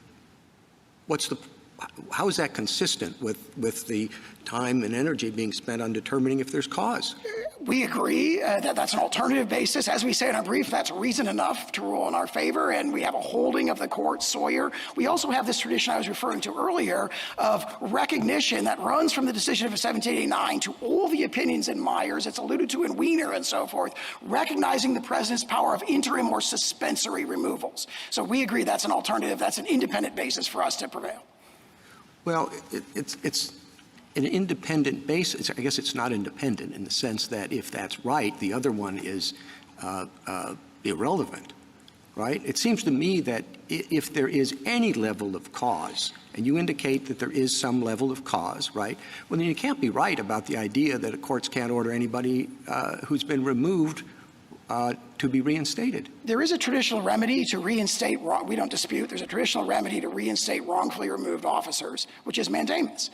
How is that consistent with the time and energy being spent on determining if there's cause? We agree that that's an alternative basis. As we say in our brief, that's reason enough to rule in our favor, and we have a holding of the court, Sawyer. We also have this tradition I was referring to earlier of recognition that runs from the decision of 1789 to all the opinions in Myers, it's alluded to in Wiener and so forth, recognizing the president's power of interim or suspensory removals. So we agree that's an alternative, that's an independent basis for us to prevail. Well, it's an independent basis. I guess it's not independent in the sense that if that's right, the other one is irrelevant, right? It seems to me that if there is any level of cause, and you indicate that there is some level of cause, right, well, then you can't be right about the idea that courts can't order anybody who's been removed to be reinstated. There is a traditional remedy to reinstate, we don't dispute, there's a traditional remedy to reinstate wrongfully removed officers, which is mandamus.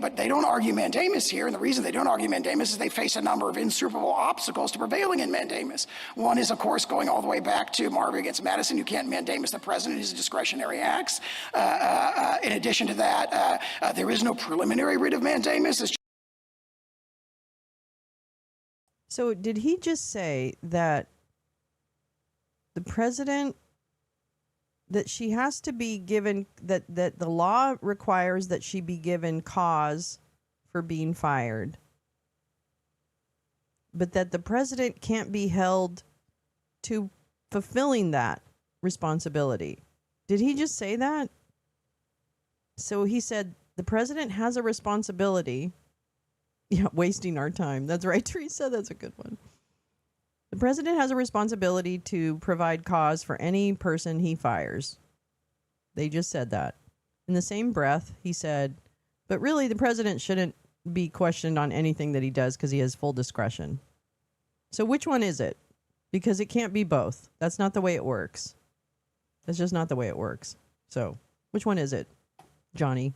But they don't argue mandamus here, and the reason they don't argue mandamus is they face a number of insuperable obstacles to prevailing in mandamus. One is, of course, going all the way back to Marbury against Madison. You can't mandamus the president, his discretionary acts. In addition to that, there is no preliminary writ of mandamus. So did he just say that the president, that she has to be given, that the law requires that she be given cause for being fired, but that the president can't be held to fulfilling that responsibility? Did he just say that? So he said the president has a responsibility. Yeah, wasting our time. That's right, Teresa. That's a good one. The president has a responsibility to provide cause for any person he fires. They just said that. In the same breath, he said, but really the president shouldn't be questioned on anything that he does because he has full discretion. So which one is it? Because it can't be both. That's not the way it works. That's just not the way it works. So, which one is it? Johnny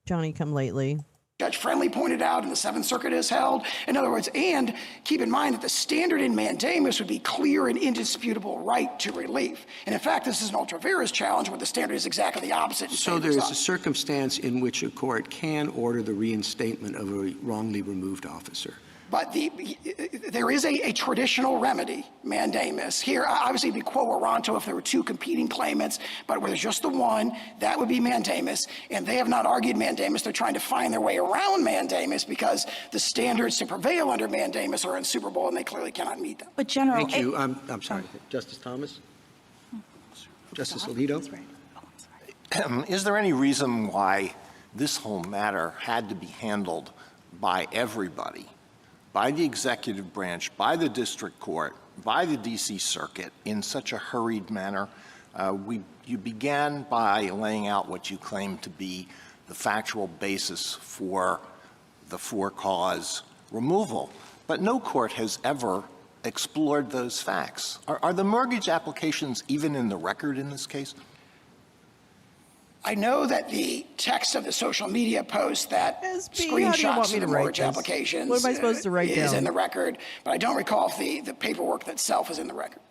come lately. Judge Friendly pointed out and the Seventh Circuit has held. In other words, and keep in mind that the standard in mandamus would be clear and indisputable right to relief. And in fact, this is an ultra vires challenge where the standard is exactly the opposite. So there is a circumstance in which a court can order the reinstatement of a wrongly removed officer. But there is a traditional remedy, mandamus. Here, obviously, it'd be quo warranto if there were two competing claimants, but where there's just the one, that would be mandamus. And they have not argued mandamus. They're trying to find their way around mandamus because the standards to prevail under mandamus are insuperable, and they clearly cannot meet them. But General, Thank you. I'm sorry. Justice Thomas? Justice Alito? Is there any reason why this whole matter had to be handled by everybody, by the executive branch, by the district court, by the D.C. Circuit in such a hurried manner? You began by laying out what you claim to be the factual basis for the for-cause removal, but no court has ever explored those facts. Are the mortgage applications even in the record in this case? I know that the text of the social media post that SB, how do you want screenshots me of to the write mortgage this? applications What am I supposed to write is down? in the record, but I don't recall if the paperwork itself is in the record,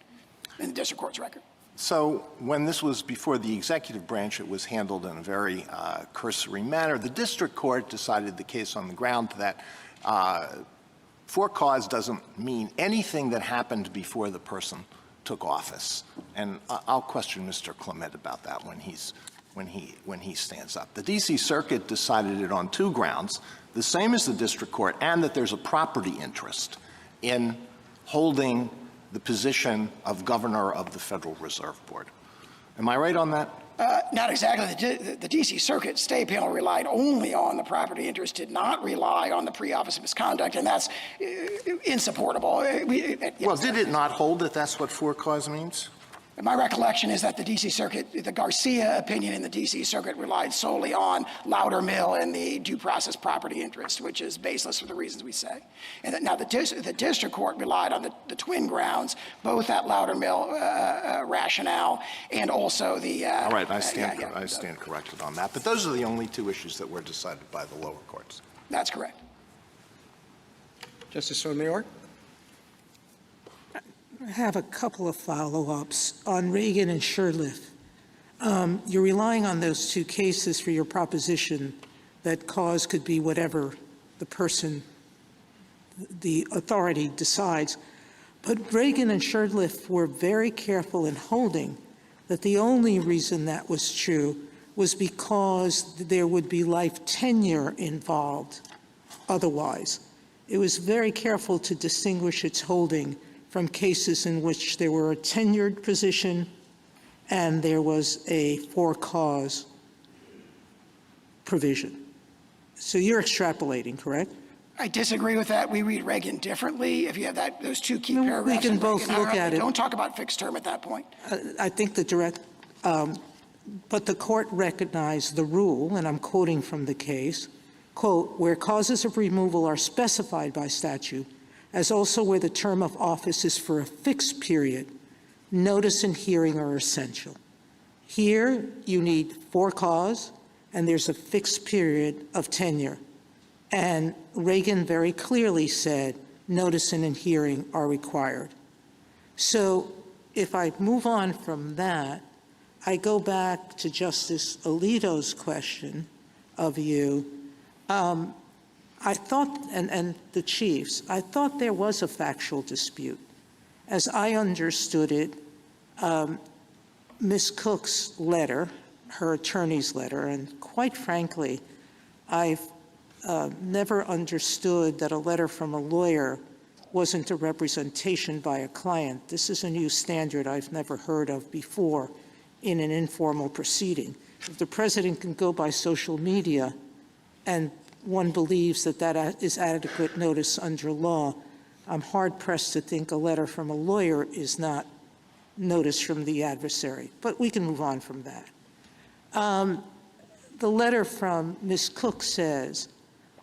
in the district court's record. So when this was before the executive branch, it was handled in a very cursory manner. The district court decided the case on the ground that for cause doesn't mean anything that happened before the person took office. And I'll question Mr. Clement about that when he stands up. The D.C. Circuit decided it on two grounds, the same as the district court, and that there's a property interest in holding the position of governor of the Federal Reserve Board. Am I right on that? Not exactly. The D.C. Circuit Stay Panel relied only on the property interest, did not rely on the pre-office misconduct, and that's insupportable. Well, did it not hold that that's what for cause means? My recollection is that the D.C. Circuit, the Garcia opinion in the D.C. Circuit relied solely on Loudermill and the due process property interest, which is baseless for the reasons we say. And that now the district court relied on the twin grounds, both that Loudermill rationale and also the. All right, I stand corrected on that. But those are the only two issues that were decided by the lower courts. That's correct. Justice Sotomayor? I have a couple of follow-ups on Reagan and Shurtleff. You're relying on those two cases for your proposition that cause could be whatever the person, the authority decides. But Reagan and Shurtleff were very careful in holding that the only reason that was true was because there would be life tenure involved otherwise. It was very careful to distinguish its holding from cases in which there were a tenured position and there was a for-cause provision. So you're extrapolating, correct? I disagree with that. We read Reagan differently. If you have those two key paragraphs, we can in both Reagan, look at it. Don't talk about fixed term at that point. I think but the court recognized the rule, and I'm quoting from the case, quote, where causes of removal are specified by statute, as also where the term of office is for a fixed period, notice and hearing are essential. Here, you need for cause, and there's a fixed period of tenure. And Reagan very clearly said notice and hearing are required. So if I move on from that, I go back to Justice Alito's question of you. I thought, and the Chiefs, I thought there was a factual dispute. As I understood it, Ms. Cook's letter, her attorney's letter, and quite frankly, I've never understood that a letter from a lawyer wasn't a representation by a client. This is a new standard I've never heard of before in an informal proceeding. If the president can go by social media and one believes that that is adequate notice under law, I'm hard-pressed to think a letter from a lawyer is not notice from the adversary. But we can move on from that. The letter from Ms. Cook says,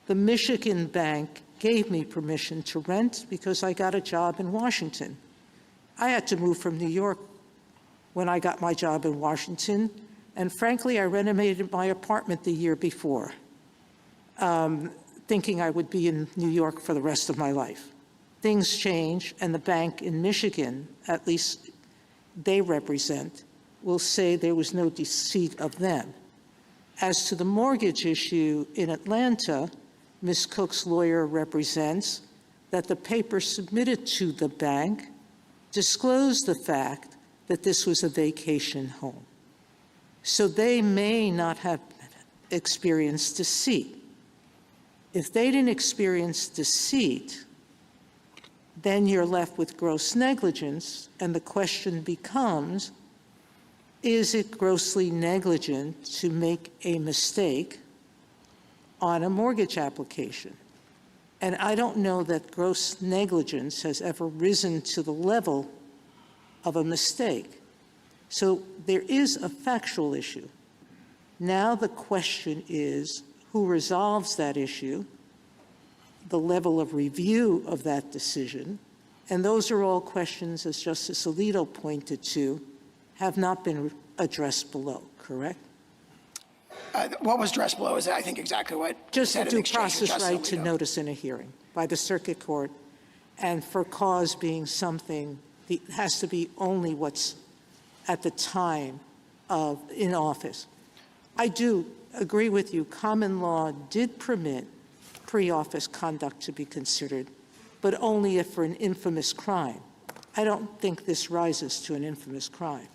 the Michigan bank gave me permission to rent because I got a job in Washington. I had to move from New York when I got my job in Washington. And frankly, I renovated my apartment the year before, thinking I would be in New York for the rest of my life. Things change, and the bank in Michigan, at least they represent, will say there was no deceit of them. As to the mortgage issue in Atlanta, Ms. Cook's lawyer represents that the paper submitted to the bank disclosed the fact that this was a vacation home. So they may not have experienced deceit. If they didn't experience deceit, then you're left with gross negligence, and the question becomes, is it grossly negligent to make a mistake on a mortgage application? And I don't know that gross negligence has ever risen to the level of a mistake. So there is a factual issue. Now the question is, who resolves that issue, the level of review of that decision, and those are all questions, as Justice Alito pointed to, have not been addressed below, correct? What was addressed below is, I think, exactly what Just said a in due exchange with process Justice right to Alito. notice in a hearing by the circuit court, and for cause being something that has to be only what's at the time of in office. I do agree with you. Common law did permit pre-office conduct to be considered, but only if for an infamous crime. I don't think this rises to an infamous crime.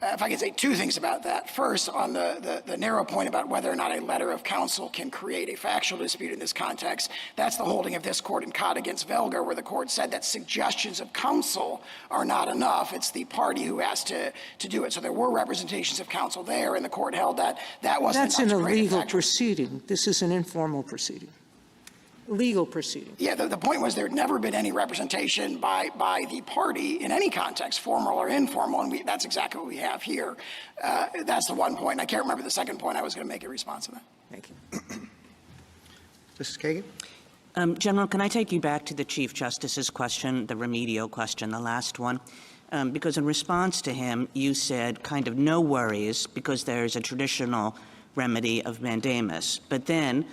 If I could say two things about that. First, on the narrow point about whether or not a letter of counsel can create a factual dispute in this context, that's the holding of this court in Codd against Velger, where the court said that suggestions of counsel are not enough. It's the party who has to do it. So there were representations of counsel there, and the court held that that wasn't That's enough in to a create legal factual. proceeding. This is an informal proceeding. Legal proceeding. Yeah, the point was there had never been any representation by the party in any context, formal or informal, and that's exactly what we have here. That's the one point. I can't remember the second point I was going to make in response to that. Thank you. Justice Kagan? General, can I take you back to the Chief Justice's question, the remedial question, the last one? Because in response to him, you said kind of no worries because there's a traditional remedy of mandamus. But then,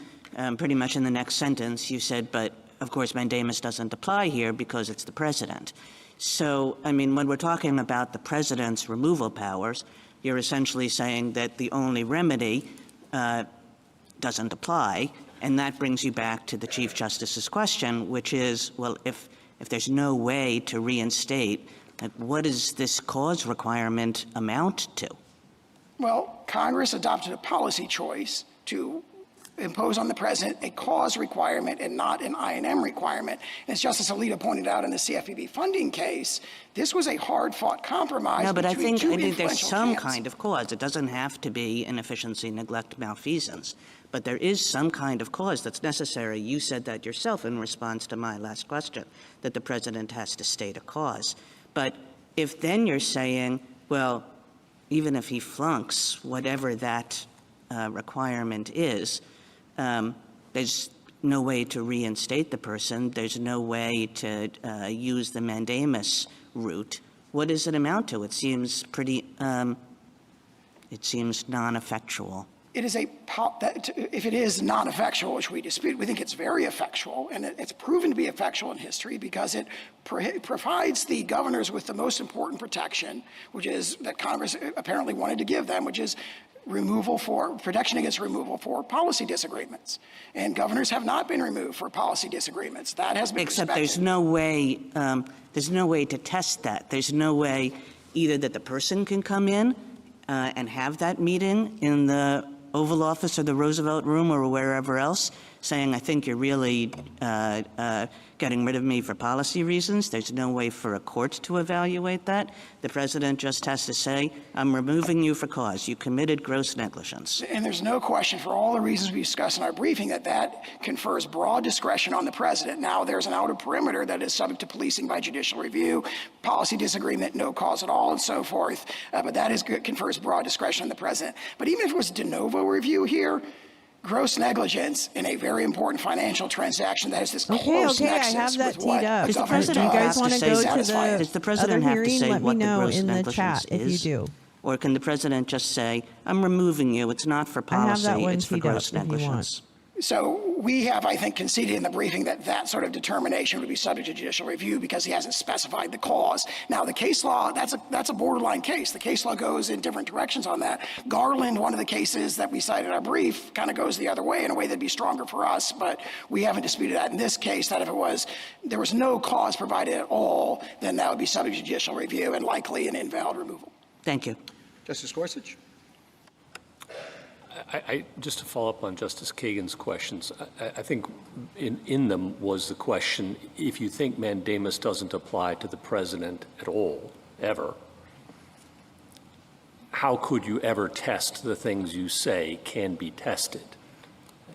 pretty much in the next sentence, you said, but of course mandamus doesn't apply here because it's the president. So, I mean, when we're talking about the president's removal powers, you're essentially saying that the only remedy doesn't apply, and that brings you back to the Chief Justice's question, which is, well, if there's no way to reinstate, what does this cause requirement amount to? Well, Congress adopted a policy choice to impose on the president a cause requirement and not an I&M requirement. And as Justice Alito pointed out in the CFPB funding case, this was a hard-fought compromise. No, but I between think two there's influential some camps. kind of cause. It doesn't have to be inefficiency, neglect, malfeasance. But there is some kind of cause that's necessary. You said that yourself in response to my last question, that the president has to state a cause. But if then you're saying, well, even if he flunks whatever that requirement is, there's no way to reinstate the person. There's no way to use the mandamus route. What does it amount to? It seems pretty, it seems non-effectual. It is if it is non-effectual, which we dispute, we think it's very effectual, and it's proven to be effectual in history because it provides the governors with the most important protection, which is that Congress apparently wanted to give them, which is protection against removal for policy disagreements. And governors have not been removed for policy disagreements. That has been Except respected. there's no way to test that. There's no way either that the person can come in and have that meeting in the Oval Office or the Roosevelt Room or wherever else, saying, I think you're really getting rid of me for policy reasons. There's no way for a court to evaluate that. The president just has to say, I'm removing you for cause. You committed gross negligence. And there's no question, for all the reasons we discussed in our briefing, that confers broad discretion on the president. Now, there's an outer perimeter that is subject to policing by judicial review, policy disagreement, no cause at all, and so forth. But that confers broad discretion on the president. But even if it was de novo review here, gross negligence in a very important financial transaction that has this Okay, close okay, I nexus have that with what teed up. the Does the governor president Do you have guys to want to say- go to satisfying. Does the the president other have to hearing? say Let me what the know gross in the negligence chat if you is? do. Or can the president just say, I'm removing you, it's not for I have policy, that one it's for teed up gross if you want. negligence? So we have, I think, conceded in the briefing that that sort of determination would be subject to judicial review because he hasn't specified the cause. Now, the case law, that's a borderline case. The case law goes in different directions on that. Garland, one of the cases that we cited in our brief, kind of goes the other way in a way that'd be stronger for us, but we haven't disputed that in this case, that if there was no cause provided at all, then that would be subject to judicial review and likely an invalid removal. Thank you. Justice Gorsuch? Just to follow up on Justice Kagan's questions, I think in them was the question, if you think mandamus doesn't apply to the president at all, ever, how could you ever test the things you say can be tested?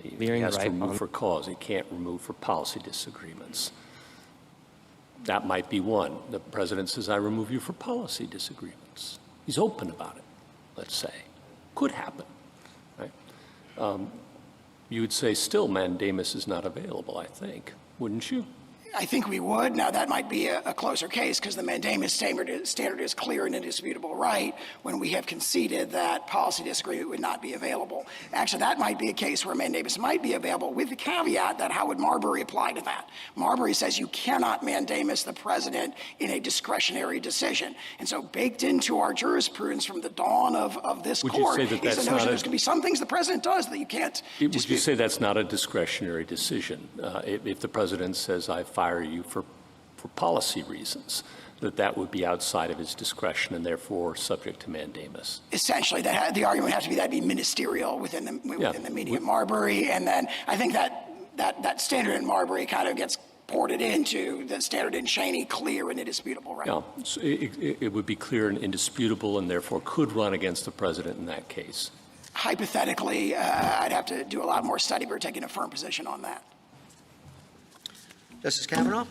He has to remove for cause. He can't remove for policy disagreements. That might be one. The president says, I remove you for policy disagreements. He's open about it, let's say. Could happen. You would say still mandamus is not available, I think, wouldn't you? I think we would. Now, that might be a closer case because the mandamus standard is clear and indisputable right when we have conceded that policy disagreement would not be available. Actually, that might be a case where mandamus might be available with the caveat that how would Marbury apply to that? Marbury says you cannot mandamus the president in a discretionary decision. And so baked into our jurisprudence from the dawn of this court is the notion there's going to be some things the president does that you can't dispute. Would you say that's not a discretionary decision? If the president says, I fire you for policy reasons, that would be outside of his discretion and therefore subject to mandamus. Essentially, the argument would have to be that'd be ministerial within the meaning of Marbury, and then I think that standard in Marbury kind of gets ported into the standard in Cheney, clear and indisputable, right? Yeah, so it would be clear and indisputable and therefore could run against the president in that case. Hypothetically, I'd have to do a lot more study. We're taking a firm position on that. Justice Kavanaugh?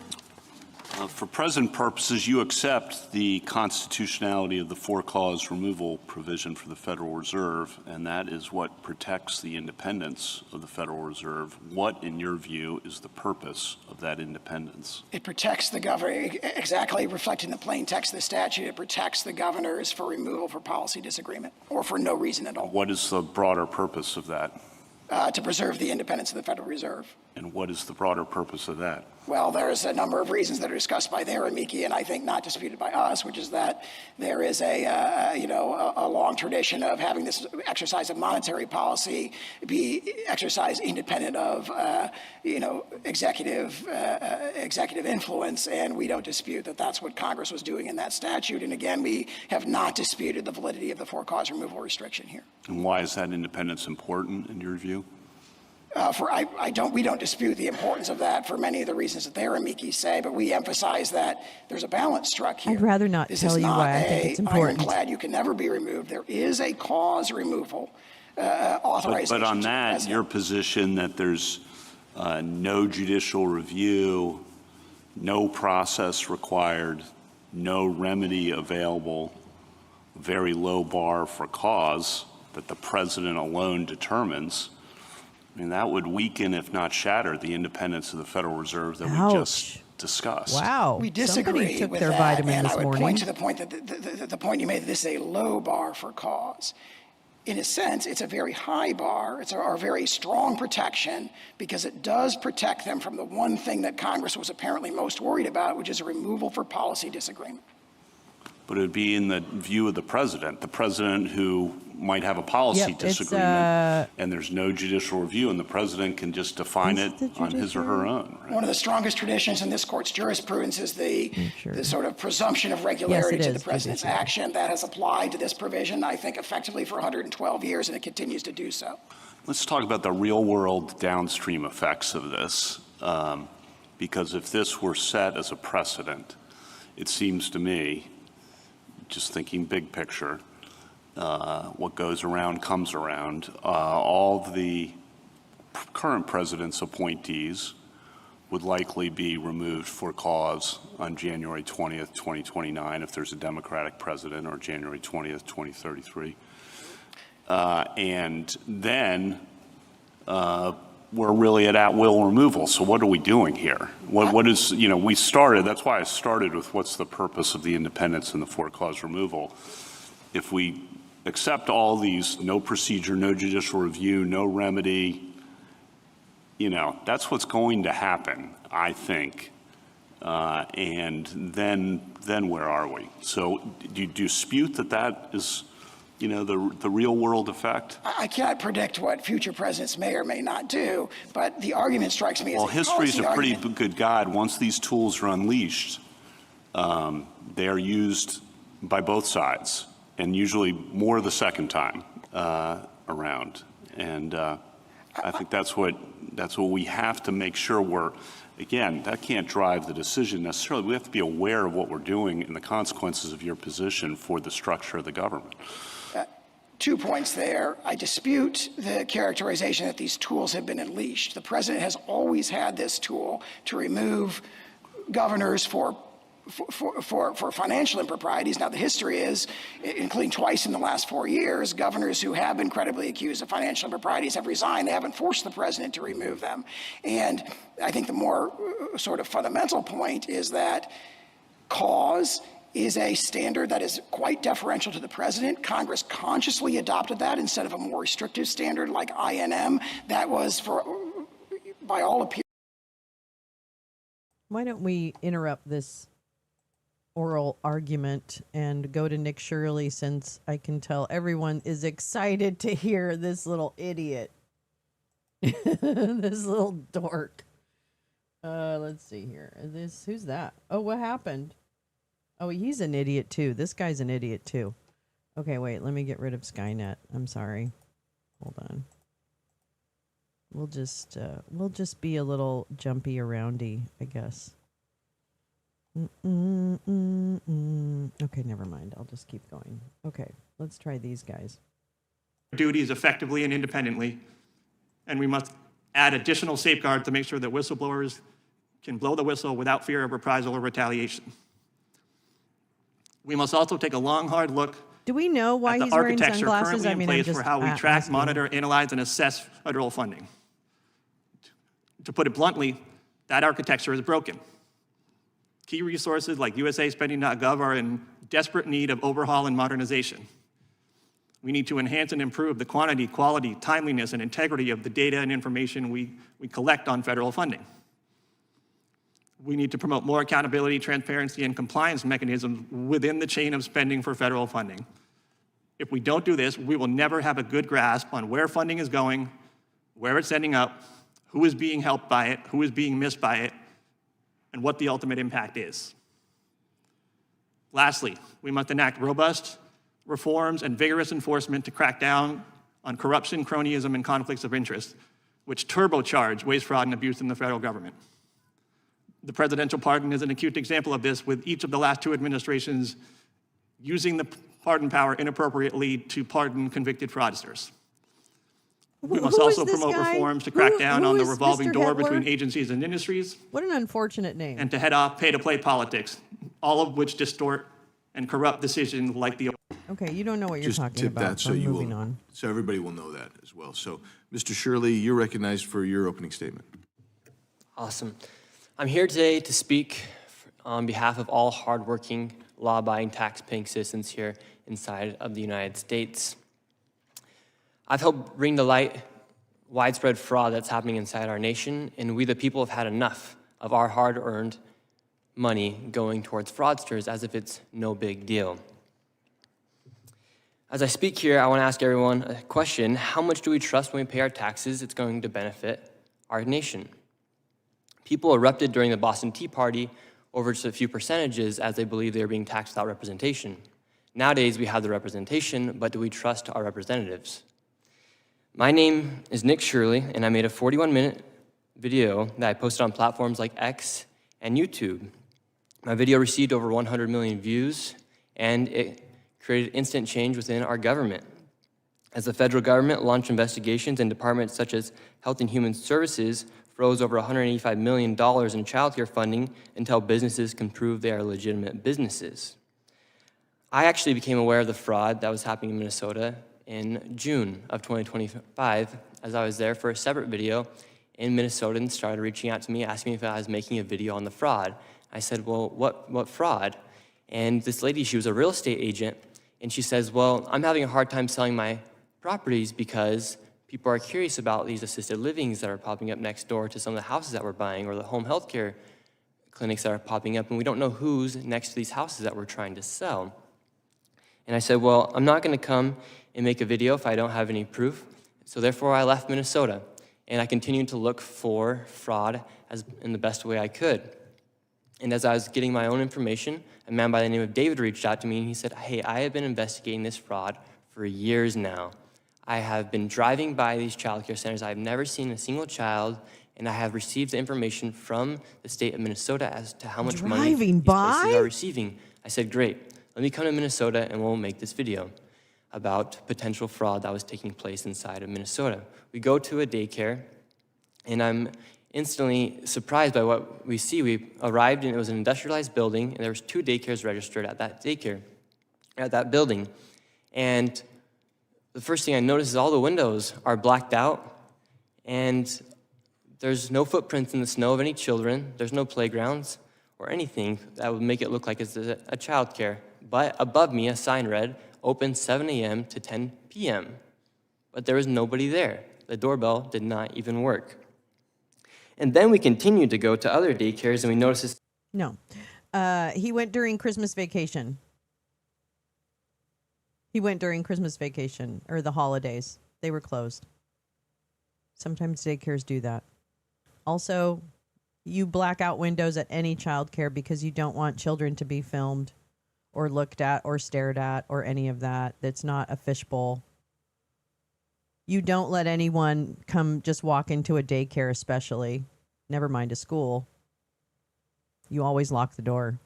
For present purposes, you accept the constitutionality of the for-cause removal provision for the Federal Reserve, and that is what protects the independence of the Federal Reserve. What, in your view, is the purpose of that independence? It protects the governor, exactly reflecting the plain text of the statute. It protects the governors for removal for policy disagreement or for no reason at all. What is the broader purpose of that? To preserve the independence of the Federal Reserve. And what is the broader purpose of that? Well, there's a number of reasons that are discussed by their amici, and I think not disputed by us, which is that there is a long tradition of having this exercise of monetary policy be exercised independent of executive influence, and we don't dispute that that's what Congress was doing in that statute. And again, we have not disputed the validity of the for-cause removal restriction here. And why is that independence important in your view? We don't dispute the importance of that for many of the reasons that their amici say, but we emphasize that there's a balance struck here. I'd rather not tell you why I think it's important. Ironclad, you can never be removed. There is a cause removal authorization. But on that, your position that there's no judicial review, no process required, no remedy available, very low bar for cause that the president alone determines, I mean, that would weaken, if not shatter, the independence of the Federal Reserve that we just discussed. Wow. We disagree Somebody took with their that, vitamin and this I would morning. point to the point that the point you made that this is a low bar for cause. In a sense, it's a very high bar. It's a very strong protection because it does protect them from the one thing that Congress was apparently most worried about, which is a removal for policy disagreement. But it would be in the view of the president who might have a policy disagreement, and there's no judicial review, and the president can just define it on his or her own. Right? One of the strongest traditions in this court's jurisprudence is the sort of presumption of regularity to the president's action that has applied to this provision, I think, effectively for 112 years, and it continues to do so. Let's talk about the real-world downstream effects of this, because if this were set as a precedent, it seems to me, just thinking big picture, what goes around comes around. All the current president's appointees would likely be removed for cause on January 20th, 2029, if there's a Democratic president, or January 20th, 2033. And then we're really at will removal. So what are we doing here? What is, we started, that's why I started with what's the purpose of the independence and the for-cause removal. If we accept all these, no procedure, no judicial review, no remedy, that's what's going to happen, I think. And then where are we? So do you dispute that is, the real world effect? I cannot predict what future presidents may or may not do, but the argument strikes me as well, a history is a pretty argument. good guide. Once these tools are unleashed, they are used by both sides, and usually more the second time around. And I think that's what we have to make sure we're. Again, that can't drive the decision necessarily. We have to be aware of what we're doing and the consequences of your position for the structure of the government. 2 points there. I dispute the characterization that these tools have been unleashed. The president has always had this tool to remove governors for financial improprieties. Now, the history is, including twice in the last 4 years, governors who have been credibly accused of financial improprieties have resigned. They haven't forced the president to remove them. And I think the more sort of fundamental point is that cause is a standard that is quite deferential to the president. Congress consciously adopted that instead of a more restrictive standard like INM that was, by all appearances. Why don't we interrupt this oral argument and go to Nick Shirley, since I can tell everyone is excited to hear this little idiot. This little dork. Let's see here. Who's that? Oh, what happened? Oh, he's an idiot too. This guy's an idiot too. Okay, wait, let me get rid of Skynet. I'm sorry. Hold on. We'll just be a little jumpy aroundy, I guess. Okay, never mind. I'll just keep going. Okay, let's try these guys. Duties effectively and independently, and we must add additional safeguards to make sure that whistleblowers can blow the whistle without fear of reprisal or retaliation. We must also take a long, hard look Do we know why at the he's wearing architecture sunglasses? currently I in mean, place I'm just for how we track, asking. monitor, analyze, and assess federal funding. To put it bluntly, that architecture is broken. Key resources like USAspending.gov are in desperate need of overhaul and modernization. We need to enhance and improve the quantity, quality, timeliness, and integrity of the data and information we collect on federal funding. We need to promote more accountability, transparency, and compliance mechanisms within the chain of spending for federal funding. If we don't do this, we will never have a good grasp on where funding is going, where it's ending up, who is being helped by it, who is being missed by it, and what the ultimate impact is. Lastly, we must enact robust reforms and vigorous enforcement to crack down on corruption, cronyism, and conflicts of interest, which turbocharge waste, fraud, and abuse in the federal government. The presidential pardon is an acute example of this, with each of the last two administrations using the pardon power inappropriately to pardon convicted fraudsters. We must also promote reforms to crack down on the revolving door between agencies and industries. What an unfortunate name. And to head off pay-to-play politics, all of which distort and corrupt decisions like the. Okay, you don't know what you're Just talking tip about. that So I'm moving on. so everybody will know that as well. So, Mr. Shirley, you're recognized for your opening statement. Awesome. I'm here today to speak on behalf of all hardworking, law-abiding, tax-paying citizens here inside of the United States. I've helped bring to light widespread fraud that's happening inside our nation, and we the people have had enough of our hard-earned money going towards fraudsters as if it's no big deal. As I speak here, I want to ask everyone a question. How much do we trust when we pay our taxes it's going to benefit our nation? People erupted during the Boston Tea Party over just a few percentages as they believed they were being taxed without representation. Nowadays, we have the representation, but do we trust our representatives? My name is Nick Shirley, and I made a 41-minute video that I posted on platforms like X and YouTube. My video received over 100 million views, and it created instant change within our government. As the federal government launched investigations in departments such as Health and Human Services froze over $185 million in child care funding until businesses can prove they are legitimate businesses. I actually became aware of the fraud that was happening in Minnesota in June of 2025 as I was there for a separate video in Minnesota and started reaching out to me, asking me if I was making a video on the fraud. I said, well, what fraud? And this lady, she was a real estate agent, and she says, well, I'm having a hard time selling my properties because people are curious about these assisted livings that are popping up next door to some of the houses that we're buying, or the home health care clinics that are popping up, and we don't know who's next to these houses that we're trying to sell. And I said, well, I'm not going to come and make a video if I don't have any proof. So therefore, I left Minnesota, and I continued to look for fraud in the best way I could. And as I was getting my own information, a man by the name of David reached out to me, and he said, hey, I have been investigating this fraud for years now. I have been driving by these child care centers. I have never seen a single child, and I have received the information from the state of Minnesota as to how much money these places are receiving. I said, great, let me come to Minnesota and we'll make this video about potential fraud that was taking place inside of Minnesota. We go to a daycare, and I'm instantly surprised by what we see. We arrived, and it was an industrialized building, and there was 2 daycares registered at that building. And the first thing I noticed is all the windows are blacked out, and there's no footprints in the snow of any children. There's no playgrounds or anything that would make it look like it's a child care. But above me, a sign read, open 7 a.m. to 10 p.m. But there was nobody there. The doorbell did not even work. And then we continued to go to other daycares, and we noticed this. No. He went during Christmas vacation. He went during Christmas vacation, or the holidays. They were closed. Sometimes daycares do that. Also, you black out windows at any childcare because you don't want children to be filmed or looked at or stared at or any of that. That's not a fishbowl. You don't let anyone come just walk into a daycare, especially, never mind a school. You always lock the door.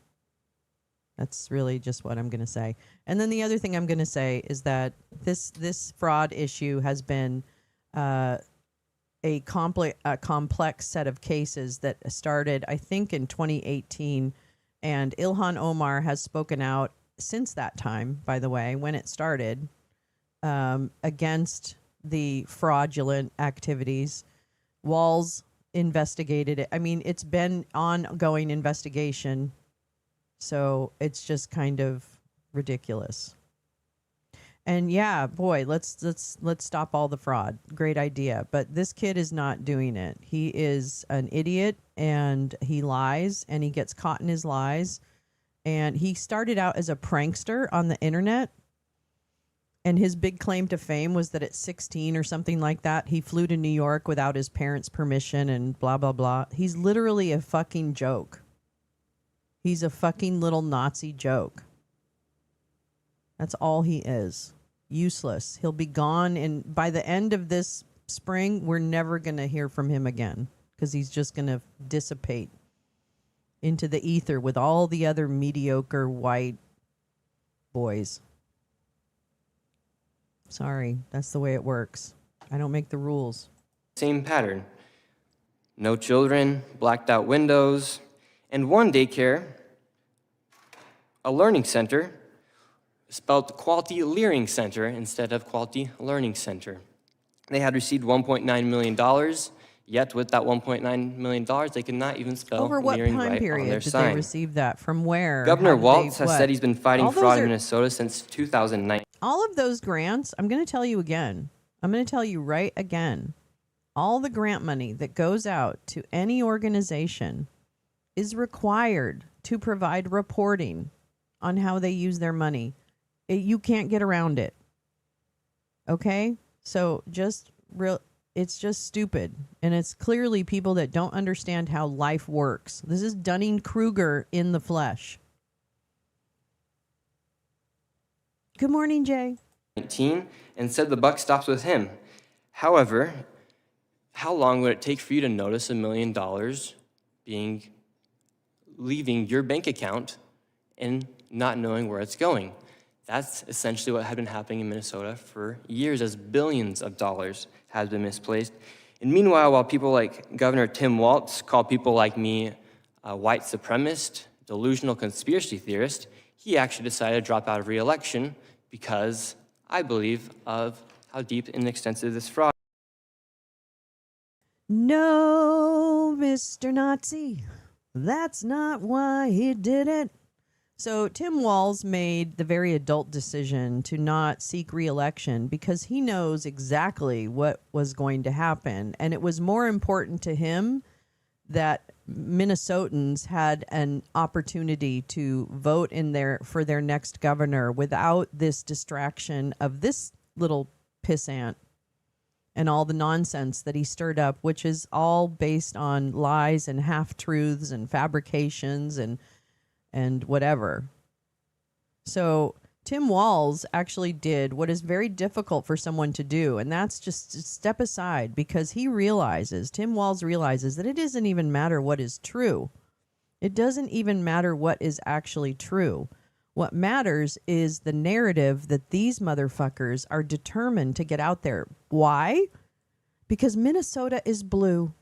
That's really just what I'm going to say. And then the other thing I'm going to say is that this fraud issue has been a complex set of cases that started, I think, in 2018. And Ilhan Omar has spoken out since that time, by the way, when it started, against the fraudulent activities. Walls investigated it. I mean, it's been ongoing investigation. So it's just kind of ridiculous. And yeah, boy, let's stop all the fraud. Great idea. But this kid is not doing it. He is an idiot, and he lies, and he gets caught in his lies. And he started out as a prankster on the internet. And his big claim to fame was that at 16 or something like that, he flew to New York without his parents' permission and blah, blah, blah. He's literally a fucking joke. He's a fucking little Nazi joke. That's all he is. Useless. He'll be gone, and by the end of this spring, we're never going to hear from him again because he's just going to dissipate into the ether with all the other mediocre white boys. Sorry, that's the way it works. I don't make the rules. Same pattern. No children, blacked out windows, and one daycare, a learning center, spelled Quality Learning Center instead of Quality Learning Center. They had received $1.9 million, yet with that $1.9 million, they could not even spell Over what learning time right on period their did sign. they receive that? From where? Governor How did Walz they, has what? said he's been fighting All those fraud in are- Minnesota since 2009. All of those grants, I'm going to tell you again. I'm going to tell you right again. All the grant money that goes out to any organization is required to provide reporting on how they use their money. You can't get around it. Okay? So it's just stupid. And it's clearly people that don't understand how life works. This is Dunning-Kruger in the flesh. Good morning, Jay. 19 and said the buck stops with him. However, how long would it take for you to notice $1 million leaving your bank account and not knowing where it's going? That's essentially what had been happening in Minnesota for years, as billions of dollars had been misplaced. And meanwhile, while people like Governor Tim Walz call people like me a white supremacist, delusional conspiracy theorist, he actually decided to drop out of re-election because I believe of how deep and extensive this fraud No, Mr. Nazi, that's not why he did it. So Tim Walz made the very adult decision to not seek re-election because he knows exactly what was going to happen. And it was more important to him that Minnesotans had an opportunity to vote for their next governor without this distraction of this little pissant and all the nonsense that he stirred up, which is all based on lies and half-truths and fabrications and whatever. So Tim Walz actually did what is very difficult for someone to do, and that's just to step aside because Tim Walz realizes that it doesn't even matter what is true. It doesn't even matter what is actually true. What matters is the narrative that these motherfuckers are determined to get out there. Why? Because Minnesota is blue.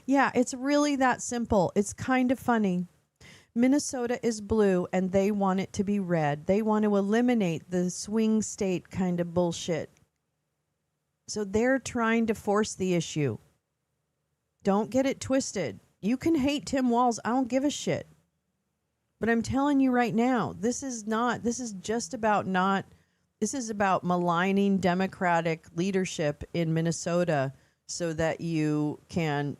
Yeah, it's really that simple. It's kind of funny. Minnesota is blue and they want it to be red. They want to eliminate the swing state kind of bullshit. So they're trying to force the issue. Don't get it twisted. You can hate Tim Walz. I don't give a shit. But I'm telling you right now, this is about maligning Democratic leadership in Minnesota so that you can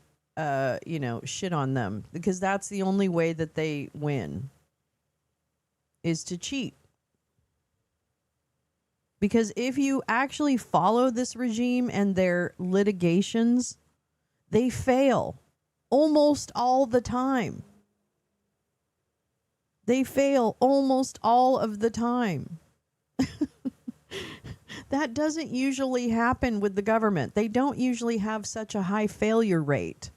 shit on them, because that's the only way that they win, is to cheat. Because if you actually follow this regime and their litigations, they fail almost all the time. They fail almost all of the time. That doesn't usually happen with the government. They don't usually have such a high failure rate.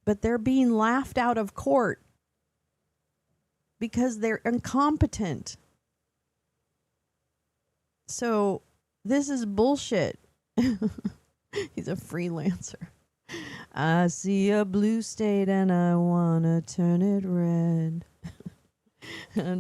But they're being laughed out of court because they're incompetent. So this is bullshit. He's a freelancer. I see a blue state and I want to turn it red. Oh,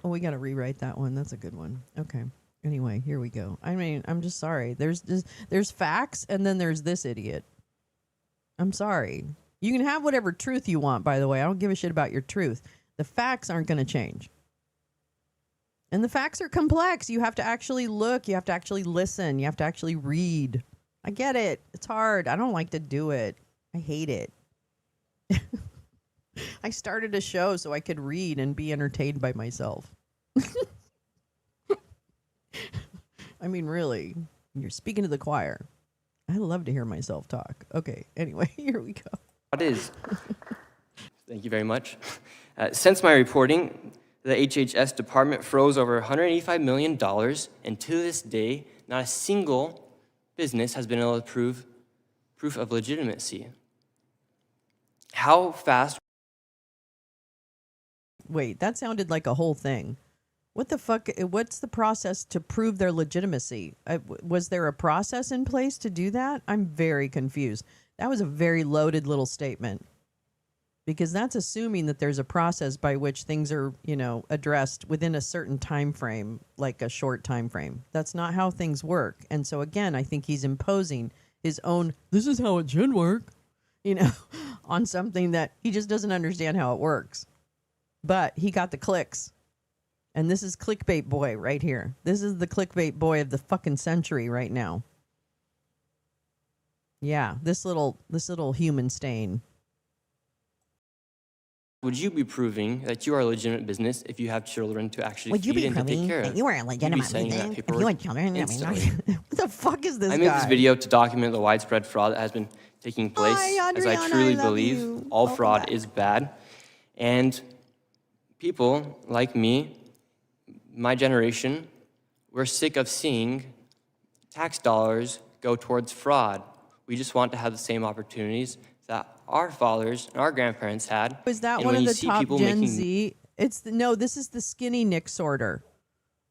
we got to rewrite that one. That's a good one. Okay. Anyway, here we go. I mean, I'm just sorry. There's facts, and then there's this idiot. I'm sorry. You can have whatever truth you want, by the way. I don't give a shit about your truth. The facts aren't going to change. And the facts are complex. You have to actually look. You have to actually listen. You have to actually read. I get it. It's hard. I don't like to do it. I hate it. I started a show so I could read and be entertained by myself. I mean, really, you're speaking to the choir. I love to hear myself talk. Okay, anyway, here we go. Thank you very much. Since my reporting, the HHS department froze over $185 million, and to this day, not a single business has been able to prove proof of legitimacy. How fast? Wait, that sounded like a whole thing. What the fuck? What's the process to prove their legitimacy? Was there a process in place to do that? I'm very confused. That was a very loaded little statement. Because that's assuming that there's a process by which things are, addressed within a certain time frame, like a short time frame. That's not how things work. And so, again, I think he's imposing his own, this is how it should work, on something that he just doesn't understand how it works. But he got the clicks. And this is clickbait boy right here. This is the clickbait boy of the fucking century right now. Yeah, this little human stain. Would you be proving that you are a legitimate business if you have children to actually Would you feed be and to take proving care that of? you are a legitimate signing that business if paperwork you had children? instantly. What the fuck is this I guy? made this video to document the widespread fraud that has been taking place, Hi, as I Adriana, truly I love believe you. all Welcome fraud back. is bad. And people like me, my generation, we're sick of seeing tax dollars go towards fraud. We just want to have the same opportunities that our fathers and our grandparents had. Is that And one when of you the see top people Gen making Z? No, this is the skinny Nick Sorter,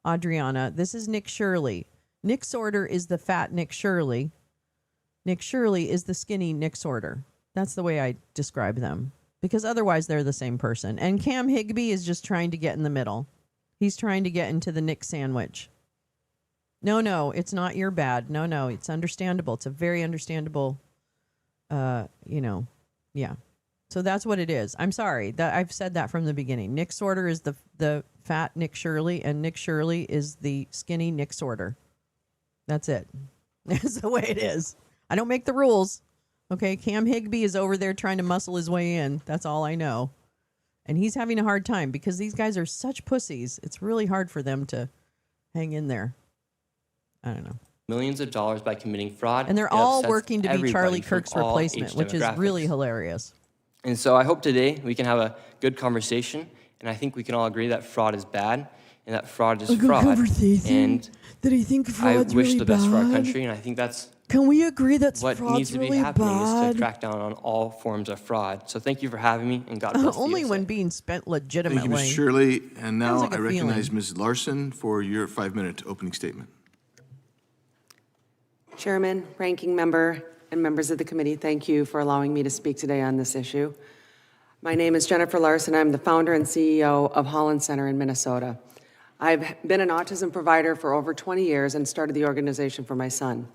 Adriana. This is Nick Shirley. Nick Sorter is the fat Nick Shirley. Nick Shirley is the skinny Nick Sorter. That's the way I describe them. Because otherwise they're the same person. And Cam Higbee is just trying to get in the middle. He's trying to get into the Nick sandwich. No, it's not your bad. No, it's understandable. It's a very understandable, yeah. So that's what it is. I'm sorry that I've said that from the beginning. Nick Sorter is the fat Nick Shirley, and Nick Shirley is the skinny Nick Sorter. That's it. That's the way it is. I don't make the rules. Okay, Cam Higbee is over there trying to muscle his way in. That's all I know. And he's having a hard time because these guys are such pussies. It's really hard for them to hang in there. I don't know. Millions of dollars by committing fraud. And they're It all upsets working to be everybody Charlie from Kirk's all replacement, age which is really demographics. hilarious. And so I hope today we can have a good conversation, and I think we can all agree that fraud is bad, and that fraud is fraud. And that I think I fraud's wish really the best for our bad. country, and I think that's Can we agree that what fraud's needs to be really happening bad? is to crack down on all forms of fraud. So thank you for having me, and God bless the Only USA. when being spent Thank legitimately. you, Ms. Shirley. And now Sounds like I a recognize feeling. Ms. Larson for your 5-minute opening statement. Chairman, Ranking Member, and members of the committee, thank you for allowing me to speak today on this issue. My name is Jennifer Larson. I'm the founder and CEO of Holland Center in Minnesota. I've been an autism provider for over 20 years and started the organization for my son.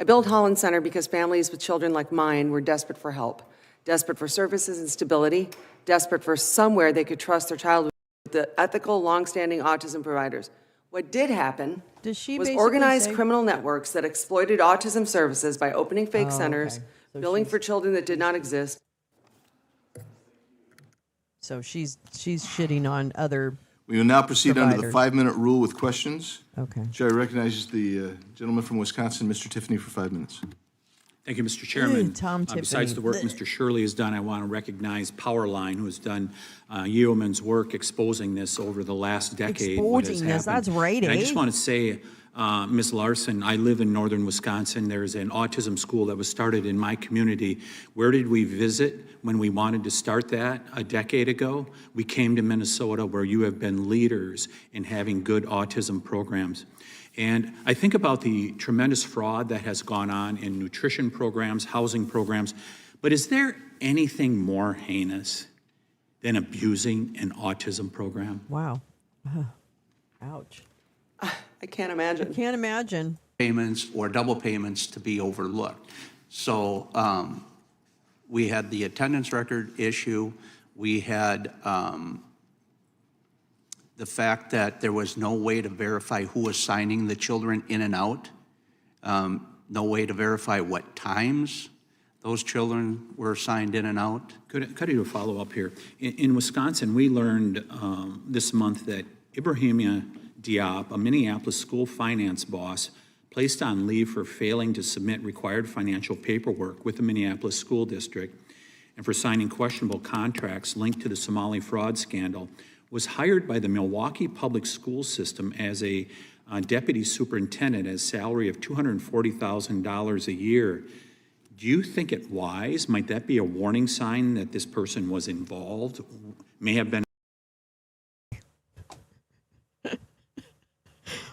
I built Holland Center because families with children like mine were desperate for help, desperate for services and stability, desperate for somewhere they could trust their child with the ethical, longstanding autism providers. What did happen Does she was basically organized say- criminal networks that exploited autism services by opening fake Oh, centers, okay. So billing she's- for children that did not exist. So she's shitting on other. We will now proceed under the Providers. 5-minute rule with questions. Okay. Chair recognizes the gentleman from Wisconsin, Mr. Tiffany, for 5 minutes. Thank you, Mr. Chairman. Tom Besides the Tiffany. work Mr. Shirley has done, I want to recognize Powerline, who has done yeoman's work exposing this over the last decade. what has Exposing this, happened. that's right, And I eh? just want to say, Ms. Larson, I live in northern Wisconsin. There's an autism school that was started in my community. Where did we visit when we wanted to start that a decade ago? We came to Minnesota, where you have been leaders in having good autism programs. And I think about the tremendous fraud that has gone on in nutrition programs, housing programs, but is there anything more heinous than abusing an autism program? Wow. Ouch. I can't imagine. Can't imagine. Payments or double payments to be overlooked. So we had the attendance record issue. We had the fact that there was no way to verify who was signing the children in and out, no way to verify what times those children were signed in and out. Could I do a follow-up here? In Wisconsin, we learned this month that Ibrahimia Diop, a Minneapolis school finance boss, placed on leave for failing to submit required financial paperwork with the Minneapolis School District and for signing questionable contracts linked to the Somali fraud scandal, was hired by the Milwaukee Public School System as a deputy superintendent at a salary of $240,000 a year. Do you think it wise? Might that be a warning sign that this person was involved, may have been?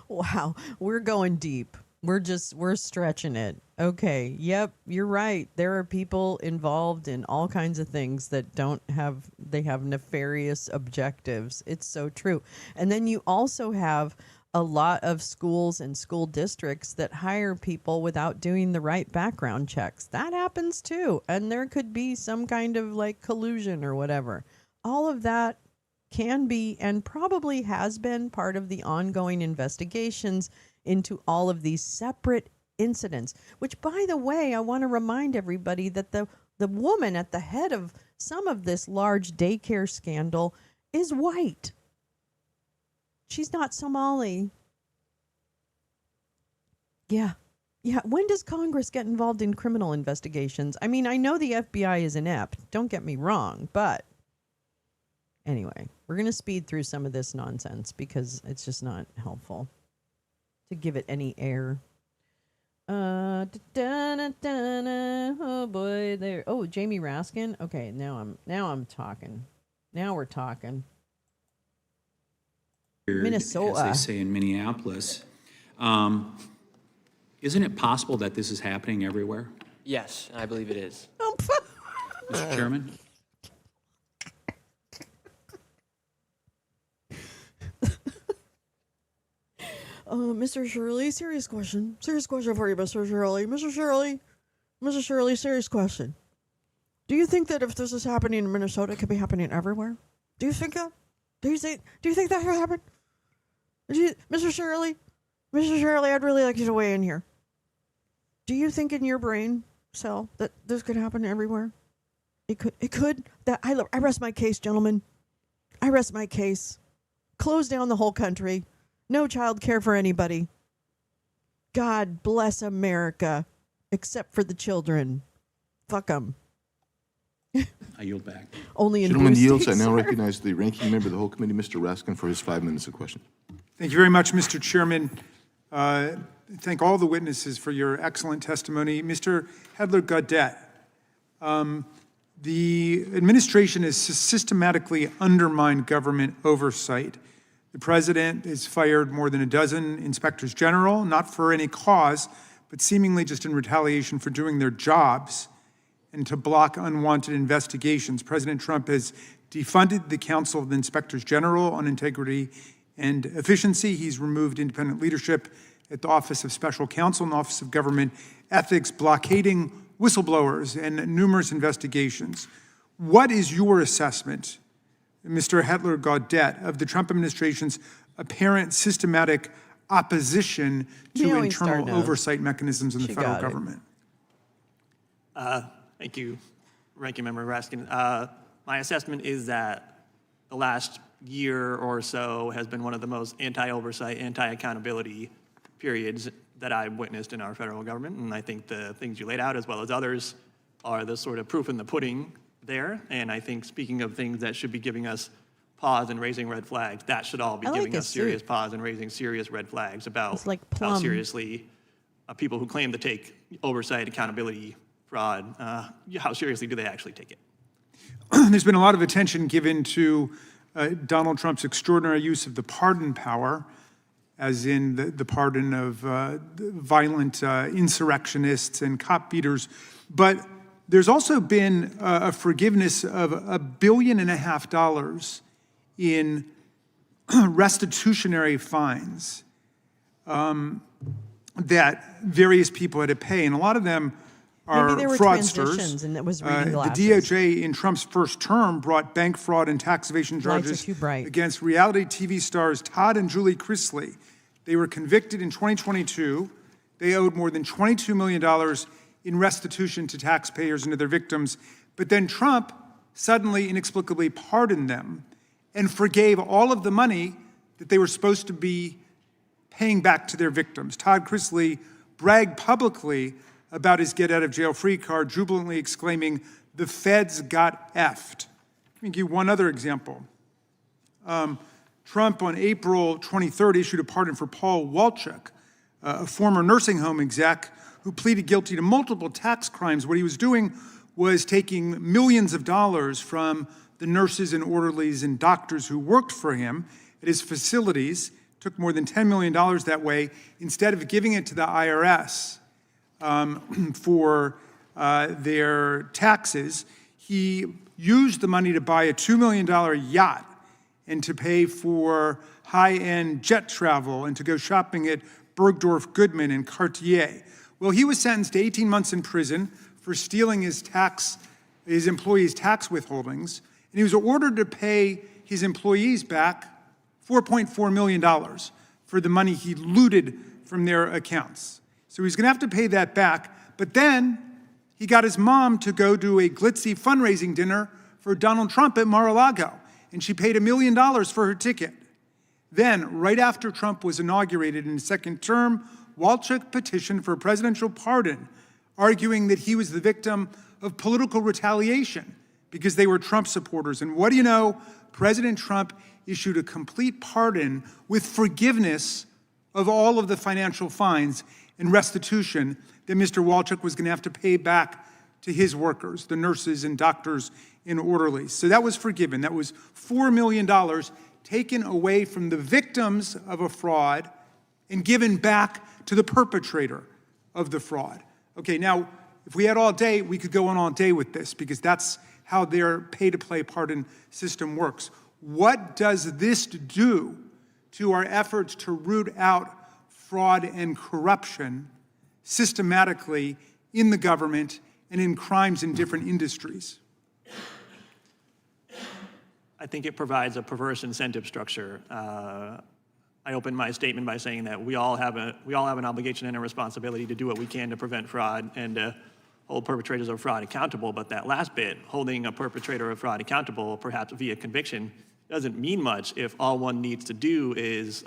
Wow, we're going deep. We're stretching it. Okay, yep, you're right. There are people involved in all kinds of things that they have nefarious objectives. It's so true. And then you also have a lot of schools and school districts that hire people without doing the right background checks. That happens too. And there could be some kind of like collusion or whatever. All of that can be and probably has been part of the ongoing investigations into all of these separate incidents, which, by the way, I want to remind everybody that the woman at the head of some of this large daycare scandal is white. She's not Somali. Yeah. When does Congress get involved in criminal investigations? I mean, I know the FBI is inept. Don't get me wrong, but anyway, we're going to speed through some of this nonsense because it's just not helpful to give it any air. Oh boy, there. Oh, Jamie Raskin. Okay, now I'm talking. Now we're talking. Minnesota. As they say in Minneapolis. Isn't it possible that this is happening everywhere, Yes, I believe it is. Mr. Chairman? Mr. Shirley, serious question for you, Mr. Shirley. Mr. Shirley, serious question. Do you think that if this is happening in Minnesota, it could be happening everywhere? Do you think that? Do you think that could happen? Mr. Shirley, I'd really like you to weigh in here. Do you think in your brain cell that this could happen everywhere? It could. I rest my case, gentlemen. I rest my case. Close down the whole country. No child care for anybody. God bless America, except for the children. Fuck them. I yield back. Only in Gentleman blue yields. I states, now sir. recognize the ranking member of the whole committee, Mr. Raskin, for his 5 minutes of question. Thank you very much, Mr. Chairman. Thank all the witnesses for your excellent testimony. Mr. Hedler-Gaudet, the administration has systematically undermined government oversight. The president has fired more than a dozen inspectors general, not for any cause, but seemingly just in retaliation for doing their jobs and to block unwanted investigations. President Trump has defunded the Council of the Inspectors General on Integrity and Efficiency. He's removed independent leadership at the Office of Special Counsel and Office of Government Ethics, blockading whistleblowers and numerous investigations. What is your assessment, Mr. Hedler-Gaudet, of the Trump administration's apparent systematic opposition to internal oversight mechanisms in the federal government? Thank you, Ranking Member Raskin. My assessment is that the last year or so has been one of the most anti-oversight, anti-accountability periods that I've witnessed in our federal government. And I think the things you laid out, as well as others, are the sort of proof in the pudding there. And I think, speaking of things that should be giving us pause and raising red flags, that should all be giving us serious pause and raising serious red flags about how seriously people who claim to take oversight, accountability, fraud, how seriously do they actually take it? There's been a lot of attention given to Donald Trump's extraordinary use of the pardon power, as in the pardon of violent insurrectionists and cop beaters. But there's also been a forgiveness of $1.5 billion in restitutionary fines that various people had to pay. And a lot of them are Maybe there were fraudsters. transitions and it was reading glasses. The DOJ in Trump's first term brought bank fraud and tax evasion charges against reality TV stars Todd and Julie Chrisley. They were convicted in 2022. They owed more than $22 million in restitution to taxpayers and to their victims. But then Trump suddenly, inexplicably pardoned them and forgave all of the money that they were supposed to be paying back to their victims. Todd Chrisley bragged publicly about his get-out-of-jail-free card, jubilantly exclaiming, "The feds got effed." Let me give you one other example. Trump, on April 23rd, issued a pardon for Paul Walchuk, a former nursing home exec who pleaded guilty to multiple tax crimes. What he was doing was taking millions of dollars from the nurses and orderlies and doctors who worked for him at his facilities, took more than $10 million that way, instead of giving it to the IRS for their taxes. He used the money to buy a $2 million yacht and to pay for high-end jet travel and to go shopping at Bergdorf Goodman and Cartier. Well, he was sentenced to 18 months in prison for stealing his employees' tax withholdings, and he was ordered to pay his employees back $4.4 million for the money he looted from their accounts. So he's going to have to pay that back. But then he got his mom to go to a glitzy fundraising dinner for Donald Trump at Mar-a-Lago, and she paid $1 million for her ticket. Then, right after Trump was inaugurated in his second term, Walchuk petitioned for a presidential pardon, arguing that he was the victim of political retaliation because they were Trump supporters. And what do you know? President Trump issued a complete pardon with forgiveness of all of the financial fines and restitution that Mr. Walchuk was going to have to pay back to his workers, the nurses and doctors and orderlies. So that was forgiven. That was $4 million taken away from the victims of a fraud and given back to the perpetrator of the fraud. Okay, now, if we had all day, we could go on all day with this because that's how their pay-to-play pardon system works. What does this do to our efforts to root out fraud and corruption systematically in the government and in crimes in different industries? I think it provides a perverse incentive structure. I opened my statement by saying that we all have an obligation and a responsibility to do what we can to prevent fraud and to hold perpetrators of fraud accountable. But that last bit, holding a perpetrator of fraud accountable, perhaps via conviction, doesn't mean much if all one needs to do is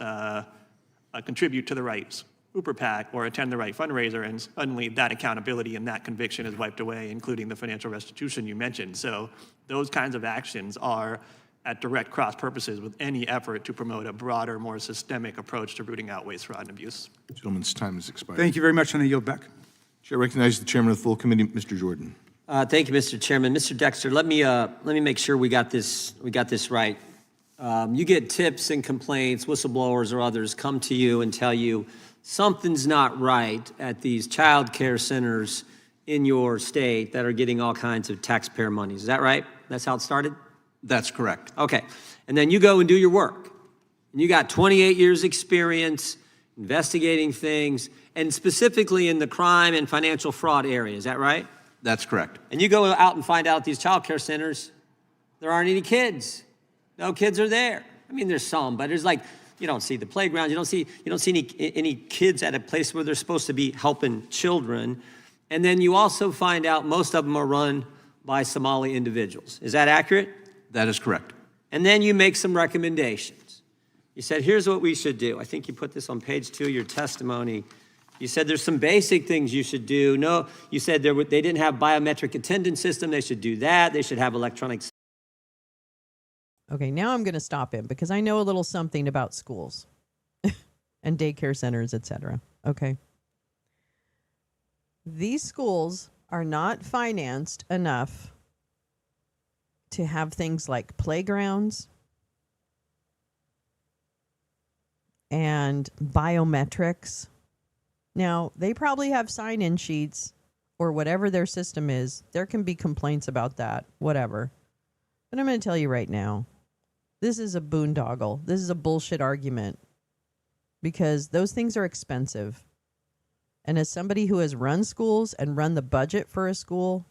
contribute to the right super PAC or attend the right fundraiser, and suddenly that accountability and that conviction is wiped away, including the financial restitution you mentioned. So those kinds of actions are at direct cross purposes with any effort to promote a broader, more systemic approach to rooting out waste, fraud, and abuse. Gentleman's time has expired. Thank you very much, and I yield back. Chair recognizes the chairman of the full committee, Mr. Jordan. Thank you, Mr. Chairman. Mr. Dexter, let me make sure we got this right. You get tips and complaints, whistleblowers or others come to you and tell you something's not right at these child care centers in your state that are getting all kinds of taxpayer monies. Is that right? That's how it started? That's correct. Okay. And then you go and do your work. And you got 28 years experience investigating things, and specifically in the crime and financial fraud area. Is that right? That's correct. And you go out and find out these child care centers, there aren't any kids. No kids are there. I mean, there's some, but there's like, you don't see the playgrounds. You don't see any kids at a place where they're supposed to be helping children. And then you also find out most of them are run by Somali individuals. Is that accurate? That is correct. And then you make some recommendations. You said, here's what we should do. I think you put this on page 2 of your testimony. You said there's some basic things you should do. No, you said they didn't have biometric attendance system. They should do that. They should have electronic. Okay, now I'm going to stop him because I know a little something about schools and daycare centers, etc. Okay. These schools are not financed enough to have things like playgrounds and biometrics. Now, they probably have sign-in sheets or whatever their system is. There can be complaints about that, whatever. But I'm going to tell you right now, this is a boondoggle. This is a bullshit argument because those things are expensive. And as somebody who has run schools and run the budget for a school,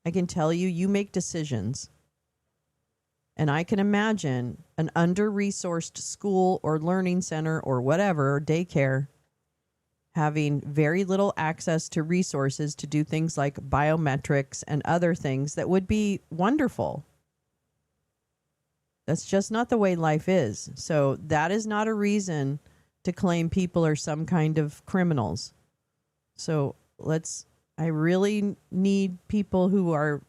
I can tell you, you make decisions. And I can imagine an under-resourced school or learning center or whatever, or daycare, having very little access to resources to do things like biometrics and other things that would be wonderful. That's just not the way life is. So that is not a reason to claim people are some kind of criminals. So I really need people who are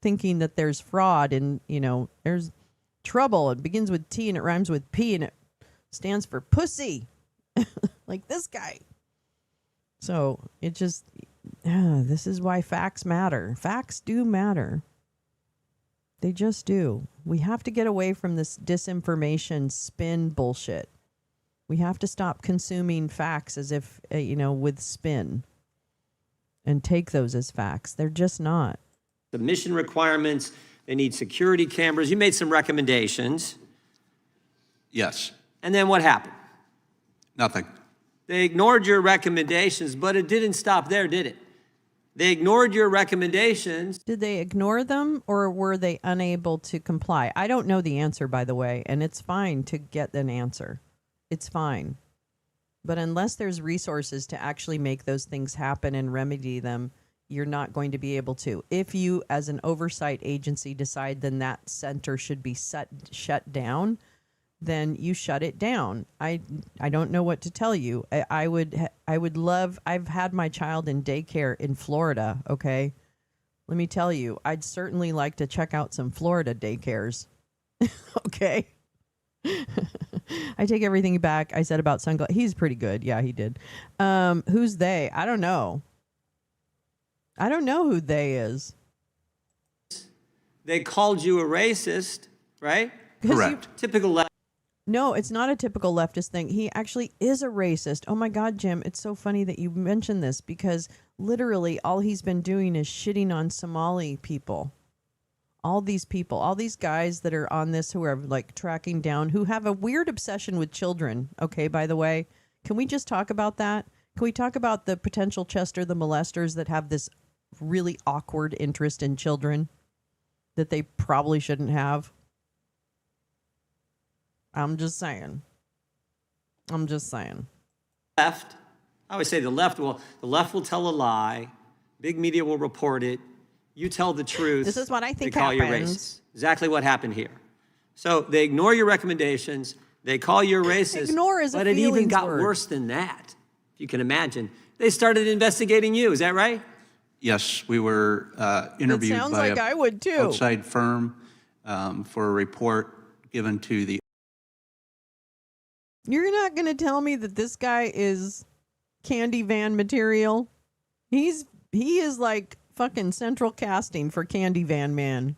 thinking that there's fraud and, there's trouble. It begins with T and it rhymes with P and it stands for pussy, like this guy. So it just, this is why facts matter. Facts do matter. They just do. We have to get away from this disinformation spin bullshit. We have to stop consuming facts as if, with spin and take those as facts. They're just not. The mission requirements, they need security cameras. You made some recommendations. Yes. And then what happened? Nothing. They ignored your recommendations, but it didn't stop there, did it? They ignored your recommendations. Did they ignore them or were they unable to comply? I don't know the answer, by the way, and it's fine to get an answer. It's fine. But unless there's resources to actually make those things happen and remedy them, you're not going to be able to. If you, as an oversight agency, decide then that center should be shut down, then you shut it down. I don't know what to tell you. I would love, I've had my child in daycare in Florida, okay? Let me tell you, I'd certainly like to check out some Florida daycares, okay? I take everything back I said about sunglasses. He's pretty good. Yeah, he did. Who's they? I don't know. I don't know who they is. They called you a racist, right? Correct. Typical. No, it's not a typical leftist thing. He actually is a racist. Oh my God, Jim, it's so funny that you mentioned this because literally all he's been doing is shitting on Somali people. All these people, all these guys that are on this who are like tracking down, who have a weird obsession with children. Okay, by the way, Can we just talk about that? Can we talk about the potential Chester the molesters that have this really awkward interest in children that they probably shouldn't have? I'm just saying. Left, I always say the left will tell a lie. Big media will report it. You tell the truth. This is what I think they call you happens. racist. Exactly what happened here. So they ignore your recommendations. They call you a racist. Ignore is a but it even feelings got word. worse than that, if you can imagine. They started investigating you. Is that right? Yes, we were interviewed sounds by like I an would too. outside firm for a report given to the. You're not going to tell me that this guy is Candy Van material? He is like fucking central casting for Candy Van Man.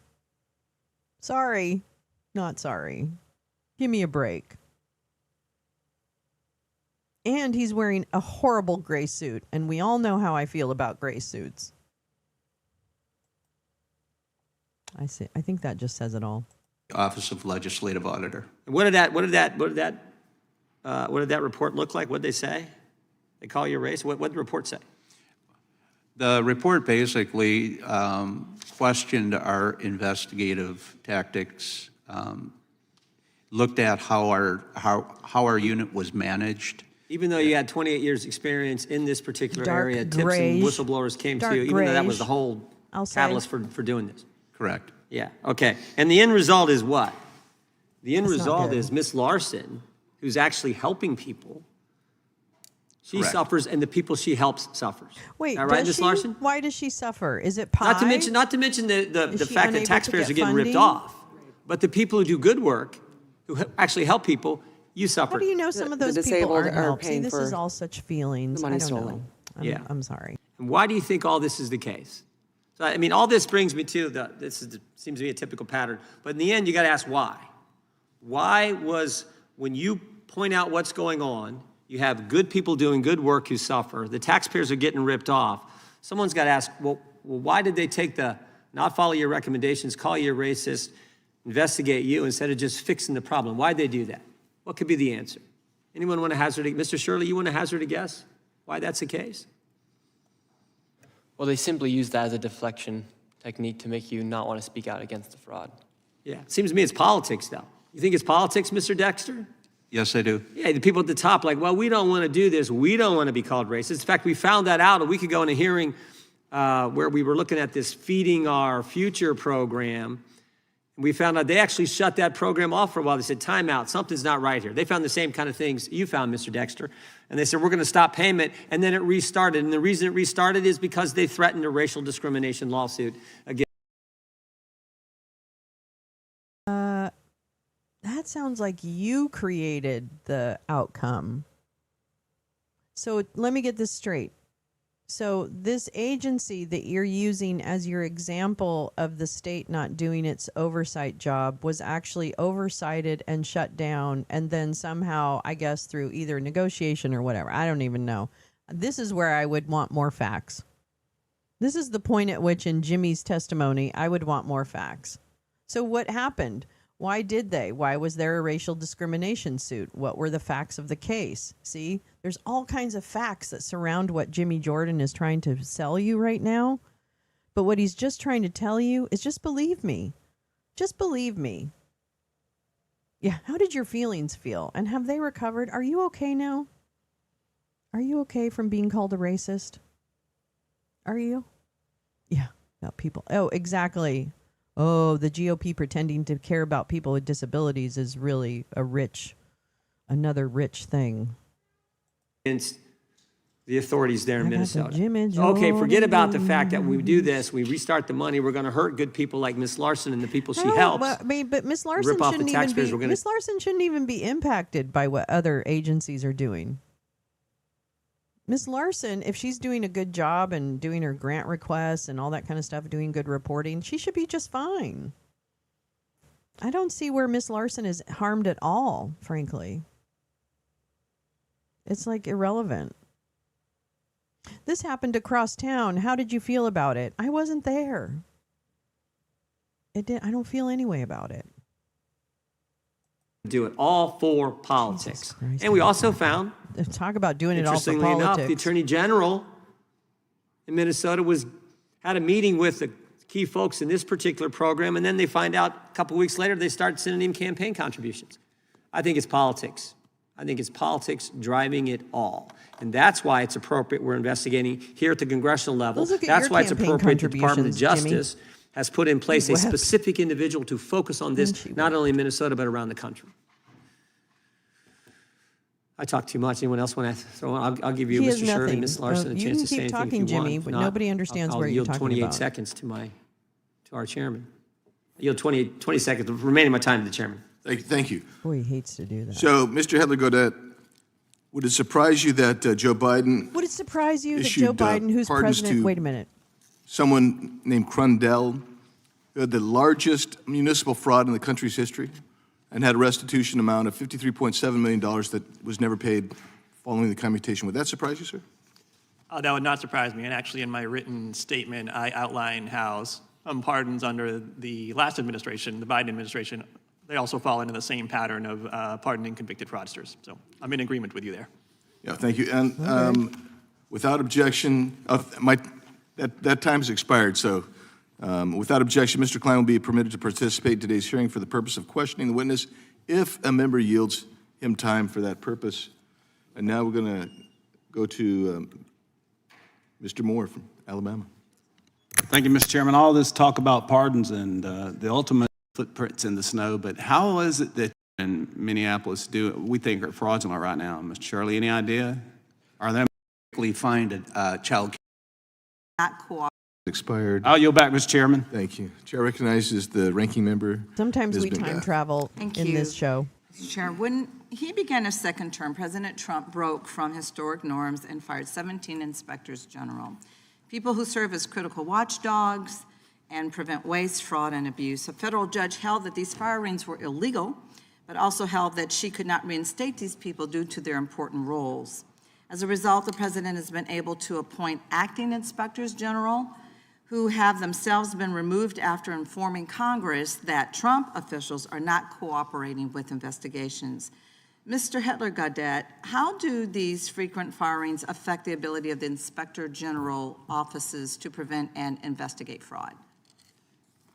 Sorry. Not sorry. Give me a break. And he's wearing a horrible gray suit, and we all know how I feel about gray suits. I think that just says it all. Office of Legislative Auditor. What did that report look like? What did they say? They call you a racist? What did the report say? The report basically questioned our investigative tactics, looked at how our unit was managed. Even though you had 28 years experience in this particular Dark area, tips and grayish. whistleblowers came to Dark you, even though that was grayish, the whole I'll say. catalyst for doing this. Correct. Yeah, okay. And the end result is what? The end That's not result good. is Miss Larson, who's actually helping people, she Correct. suffers and the people she helps suffers. Wait, Is that right, does Miss she? Larson? Why does she suffer? Is it pie? Not to mention the Is she fact unable that to taxpayers get are getting ripped funding? off. But the people who do good work, who actually help people, you suffer. How do you know some of The those people disabled aren't are helped? See, paying this for is all such feelings. the money I don't stolen. know. Yeah. I'm sorry. And why do you think all this is the case? So, I mean, all this brings me to seems to be a typical pattern. But in the end, you got to ask why. Why was, when you point out what's going on, you have good people doing good work who suffer, the taxpayers are getting ripped off, someone's got to ask, well, why did they take not follow your recommendations, call you a racist, investigate you instead of just fixing the problem? Why'd they do that? What could be the answer? Anyone want to hazard Mr. Shirley, you want to hazard a guess why that's the case? Well, they simply use that as a deflection technique to make you not want to speak out against the fraud. Yeah, it seems to me it's politics, though. You think it's politics, Mr. Dexter? Yes, I do. Yeah, the people at the top, like, well, we don't want to do this. We don't want to be called racist. In fact, we found that out a week ago in a hearing where we were looking at this Feeding Our Future program. We found out they actually shut that program off for a while. They said, time out, something's not right here. They found the same kind of things you found, Mr. Dexter. And they said, we're going to stop payment. And then it restarted. And the reason it restarted is because they threatened a racial discrimination lawsuit against. That sounds like you created the outcome. So let me get this straight. So this agency that you're using as your example of the state not doing its oversight job was actually oversighted and shut down, and then somehow, I guess, through either negotiation or whatever. I don't even know. This is where I would want more facts. This is the point at which in Jimmy's testimony, I would want more facts. So what happened? Why did they? Why was there a racial discrimination suit? What were the facts of the case? See, there's all kinds of facts that surround what Jimmy Jordan is trying to sell you right now. But what he's just trying to tell you is just believe me. Just believe me. Yeah, how did your feelings feel? And have they recovered? Are you okay now? Are you okay from being called a racist? Are you? Yeah, about people. Oh, exactly. Oh, the GOP pretending to care about people with disabilities is really another rich thing. Against the authorities there in I got the Minnesota. Jimmy Okay, forget about the Jordan. fact that when we do this, we restart the money, we're going to hurt good people like Miss Larson and the people she helps. Well, I mean, but Miss Larson rip off the shouldn't even taxpayers, be. we're gonna- Miss Larson shouldn't even be impacted by what other agencies are doing. Miss Larson, if she's doing a good job and doing her grant requests and all that kind of stuff, doing good reporting, she should be just fine. I don't see where Miss Larson is harmed at all, frankly. It's like irrelevant. This happened across town. How did you feel about it? I wasn't there. I don't feel any way about it. Do it all for politics. And we also found talk about doing it all for Interestingly enough, the politics. Attorney General in Minnesota had a meeting with the key folks in this particular program, and then they find out a couple weeks later they start sending him campaign contributions. I think it's politics. I think it's politics driving it all. And that's why it's appropriate we're investigating here at the congressional level. Let's look at That's your why it's campaign appropriate the Department of contributions, Jimmy. Justice has put in place a Wept. specific individual to focus on this, not only in Minnesota, but around the country. I talk too much. Anyone else want to? So I'll give you, He has Mr. Shirley, nothing. Ms. Larson, a You chance can to say keep anything talking, if you want. Jimmy, If but not, nobody understands I'll what you're yield talking 28 about. seconds to our chairman. I yield 20 seconds, remaining my time to the chairman. Thank you. Boy, he hates to do that. So, Mr. Hedler-Gaudette, would it surprise you that Joe Biden Would it surprise you that issued, Joe Biden, who's pardons president, to wait a minute, someone named Crundell, who had the largest municipal fraud in the country's history and had a restitution amount of $53.7 million that was never paid following the commutation? Would that surprise you, sir? That would not surprise me. And actually, in my written statement, I outline how pardons under the last administration, the Biden administration, they also fall into the same pattern of pardoning convicted fraudsters. So I'm in agreement with you there. Yeah, thank you. And without objection, that time's expired, so without objection, Mr. Klein will be permitted to participate in today's hearing for the purpose of questioning the witness if a member yields him time for that purpose. And now we're going to go to Mr. Moore from Alabama. Thank you, Mr. Chairman. All this talk about pardons and the ultimate footprints in the snow, but how is it that in Minneapolis we think are fraudulent right now? Mr. Shirley, any idea? Are they find a child Not cooperative. Expired. I'll yield back, Mr. Chairman. Thank you. Chair recognizes the ranking member. sometimes Ms. we time Bengath. travel Thank in you. this show. Mr. Chair, when he began his second term, President Trump broke from historic norms and fired 17 inspectors general, people who serve as critical watchdogs and prevent waste, fraud, and abuse. A federal judge held that these firings were illegal, but also held that she could not reinstate these people due to their important roles. As a result, the president has been able to appoint acting inspectors general who have themselves been removed after informing Congress that Trump officials are not cooperating with investigations. Mr. Hedler-Gaudette, how do these frequent firings affect the ability of the Inspector General offices to prevent and investigate fraud?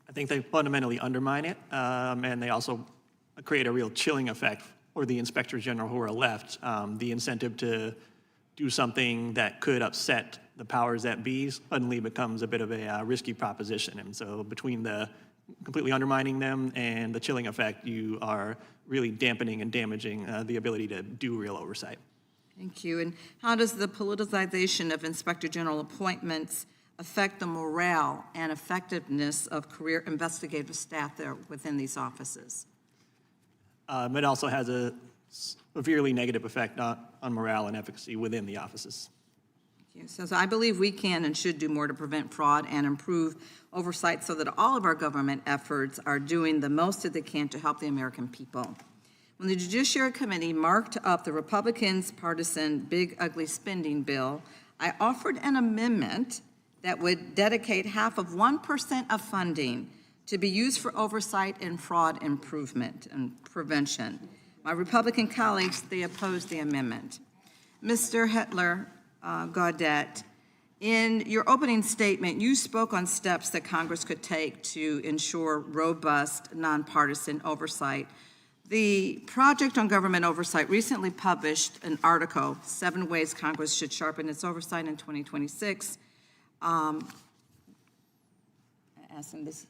I think they fundamentally undermine it, and they also create a real chilling effect for the inspectors general who are left. The incentive to do something that could upset the powers that be suddenly becomes a bit of a risky proposition. And so between the completely undermining them and the chilling effect, you are really dampening and damaging the ability to do real oversight. Thank you. And how does the politicization of Inspector General appointments affect the morale and effectiveness of career investigative staff there within these offices? It also has a severely negative effect on morale and efficacy within the offices. So I believe we can and should do more to prevent fraud and improve oversight so that all of our government efforts are doing the most that they can to help the American people. When the Judiciary Committee marked up the Republicans' partisan big ugly spending bill, I offered an amendment that would dedicate half of 1% of funding to be used for oversight and fraud improvement and prevention. My Republican colleagues, they opposed the amendment. Mr. Hedler-Gaudette, in your opening statement, you spoke on steps that Congress could take to ensure robust, nonpartisan oversight. The Project on Government Oversight recently published an article, 7 Ways Congress Should Sharpen Its Oversight in 2026. Asking this.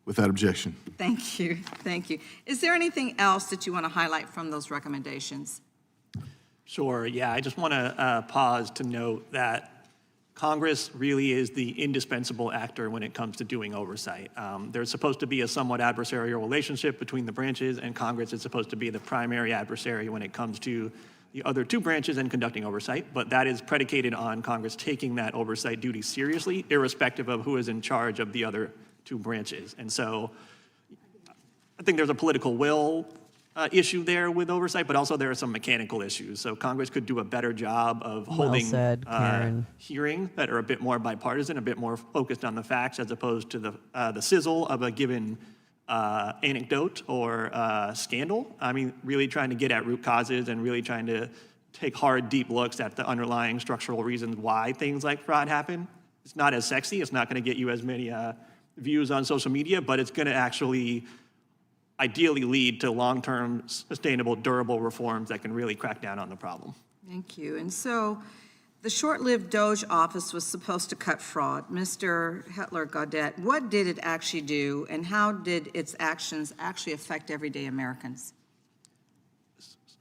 Without objection. Thank you, thank you. Is there anything else that you want to highlight from those recommendations? Sure, yeah, I just want to pause to note that Congress really is the indispensable actor when it comes to doing oversight. There's supposed to be a somewhat adversarial relationship between the branches, and Congress is supposed to be the primary adversary when it comes to the other 2 branches and conducting oversight, but that is predicated on Congress taking that oversight duty seriously, irrespective of who is in charge of the other 2 branches. And so I think there's a political will issue there with oversight, but also there are some mechanical issues. So Congress could do a better job of holding hearings that are a bit more bipartisan, a bit more focused on the facts, as opposed to the sizzle of a given anecdote or scandal. I mean, really trying to get at root causes and really trying to take hard, deep looks at the underlying structural reasons why things like fraud happen. It's not as sexy. It's not going to get you as many views on social media, but it's going to actually ideally lead to long-term, sustainable, durable reforms that can really crack down on the problem. Thank you. And so the short-lived Doge office was supposed to cut fraud. Mr. Hetler-Gaudet, what did it actually do, and how did its actions actually affect everyday Americans?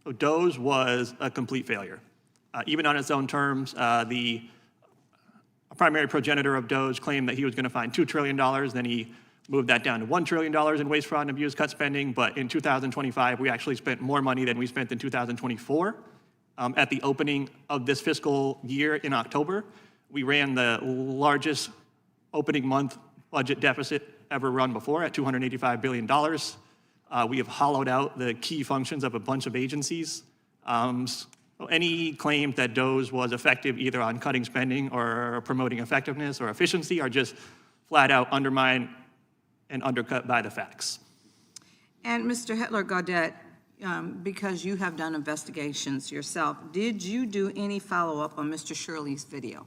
So Doge was a complete failure. Even on its own terms, the primary progenitor of Doge claimed that he was going to find $2 trillion. Then he moved that down to $1 trillion in waste, fraud, and abuse, cut spending. But in 2025, we actually spent more money than we spent in 2024. At the opening of this fiscal year in October, we ran the largest opening month budget deficit ever run before at $285 billion. We have hollowed out the key functions of a bunch of agencies. So any claims that DOGE was effective either on cutting spending or promoting effectiveness or efficiency are just flat out undermined and undercut by the facts. And Mr. Hetler-Gaudet, because you have done investigations yourself, did you do any follow-up on Mr. Shirley's video?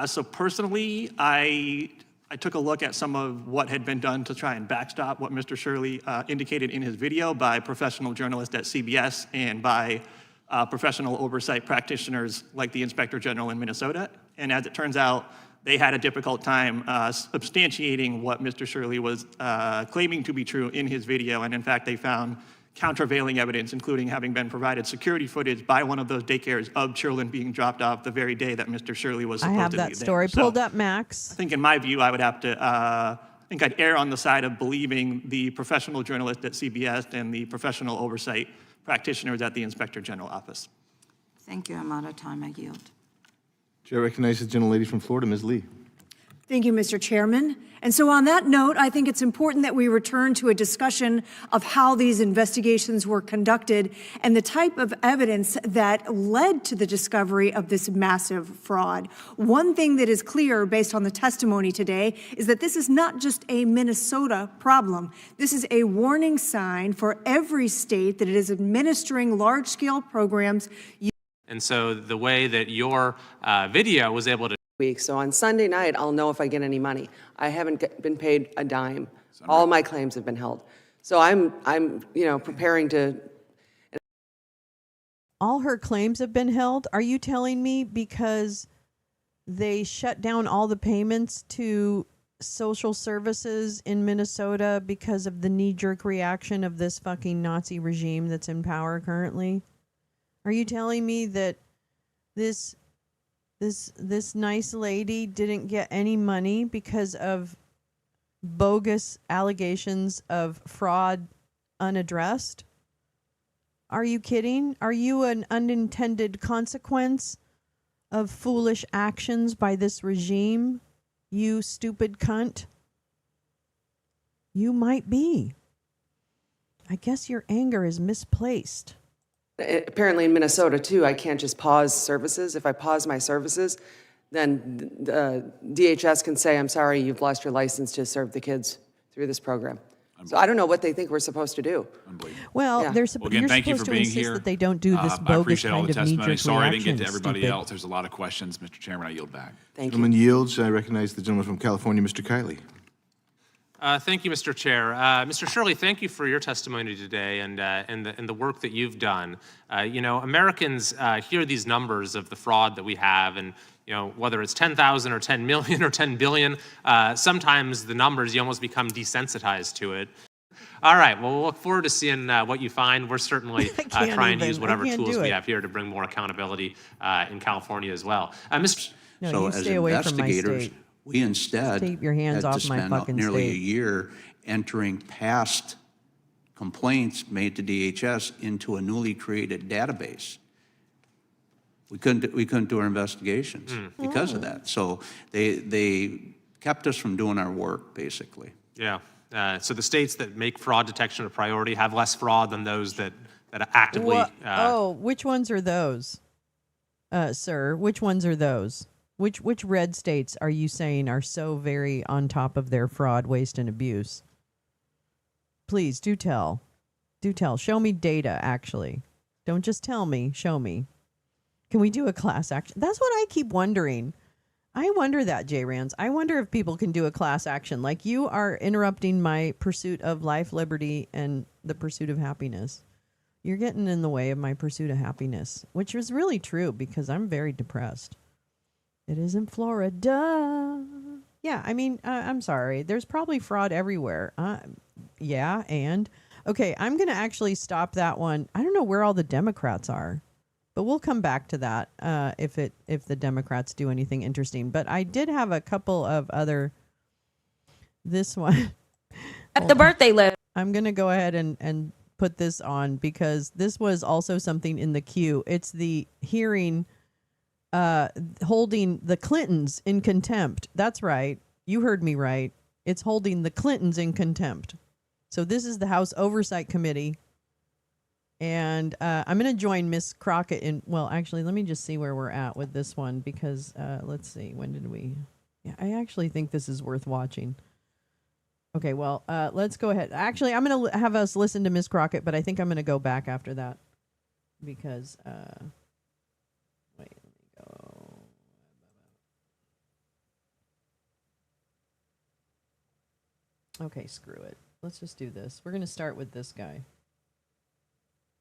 So personally, I took a look at some of what had been done to try and backstop what Mr. Shirley indicated in his video by professional journalists at CBS and by professional oversight practitioners like the Inspector General in Minnesota. And as it turns out, they had a difficult time substantiating what Mr. Shirley was claiming to be true in his video. And in fact, they found countervailing evidence, including having been provided security footage by one of those daycares of children being dropped off the very day that Mr. Shirley was supposedly there. I have that story pulled up, Max. I think in my view, I would have to, I think I'd err on the side of believing the professional journalist at CBS and the professional oversight practitioners at the Inspector General office. Thank you. I'm out of time. I yield. Chair recognizes the gentlelady from Florida, Ms. Lee. Thank you, Mr. Chairman. And so on that note, I think it's important that we return to a discussion of how these investigations were conducted and the type of evidence that led to the discovery of this massive fraud. One thing that is clear based on the testimony today is that this is not just a Minnesota problem. This is a warning sign for every state that it is administering large-scale programs. And so the way that your video was able to Week. So on Sunday night, I'll know if I get any money. I haven't been paid a dime. All my claims have been held. So I'm preparing to. All her claims have been held? Are you telling me because they shut down all the payments to social services in Minnesota because of the knee-jerk reaction of this fucking Nazi regime that's in power currently? Are you telling me that this nice lady didn't get any money because of bogus allegations of fraud unaddressed? Are you kidding? Are you an unintended consequence of foolish actions by this regime, you stupid cunt? You might be. I guess your anger is misplaced. Apparently in Minnesota, too, I can't just pause services. If I pause my services, then DHS can say, I'm sorry, you've lost your license to serve the kids through this program. So I don't know what they think we're supposed to do. Well, Yeah. they're Again, you're thank you supposed for to being insist here. that they don't do this I bogus appreciate all kind the of testimony. knee-jerk Sorry I didn't get to reaction, everybody stupid. else. There's a lot of questions, Mr. Chairman. I yield back. Thank Gentleman yields. I recognize the gentleman from California, Mr. Kiley. Thank you, Mr. Chair. Mr. Shirley, thank you for your testimony today and the work that you've done. Americans hear these numbers of the fraud that we have, and whether it's 10,000 or 10 million or 10 billion, sometimes the numbers, you almost become desensitized to it. All right, well, we'll look forward to seeing what you find. We're certainly trying to use whatever tools we have here to bring more accountability in California as well. Mr. No, So you as stay away from my investigators, state. we instead Keep your hands had off to my spend fucking nearly state. a year entering past complaints made to DHS into a newly created database. We couldn't do our investigations because of that. So they kept us from doing our work, basically. Yeah. So the states that make fraud detection a priority have less fraud than those that actively. Which ones are those, sir? Which ones are those? Which red states are you saying are so very on top of their fraud, waste, and abuse? Please do tell. Do tell. Show me data, actually. Don't just tell me. Show me. Can we do a class action? That's what I keep wondering. I wonder that, J. Rance. I wonder if people can do a class action. Like, you are interrupting my pursuit of life, liberty, and the pursuit of happiness. You're getting in the way of my pursuit of happiness, which is really true because I'm very depressed. It is in Florida. Yeah, I mean, I'm sorry. There's probably fraud everywhere. Yeah, and... Okay, I'm going to actually stop that one. I don't know where all the Democrats are, but we'll come back to that if the Democrats do anything interesting. But I did have a couple of other... This one... At the birthday list. I'm going to go ahead and put this on because this was also something in the queue. It's the hearing holding the Clintons in contempt. That's right. You heard me right. It's holding the Clintons in contempt. So this is the House Oversight Committee. And I'm going to join Miss Crockett in... Well, actually, let me just see where we're at with this one because, let's see, when did we... Yeah, I actually think this is worth watching. Okay, well, let's go ahead. Actually, I'm going to have us listen to Miss Crockett, but I think I'm going to go back after that because... wait, let me go... Okay, screw it. Let's just do this. We're going to start with this guy.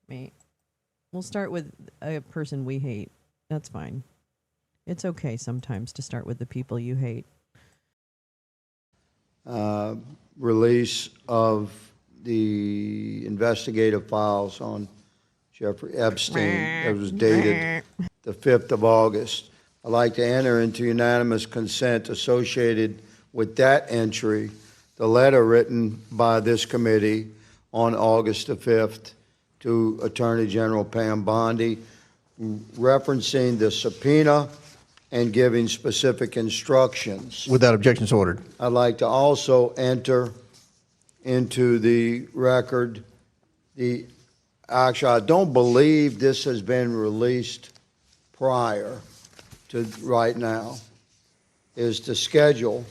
Me. We'll start with a person we hate. That's fine. It's okay sometimes to start with the people you hate. Release of the investigative files on Jeffrey Epstein. It was dated the 5th of August. I'd like to enter into unanimous consent associated with that entry the letter written by this committee on August the 5th to Attorney General Pam Bondi, referencing the subpoena and giving specific instructions. Without objections ordered. I'd like to also enter into the record actually, I don't believe this has been released prior to right now, is the schedule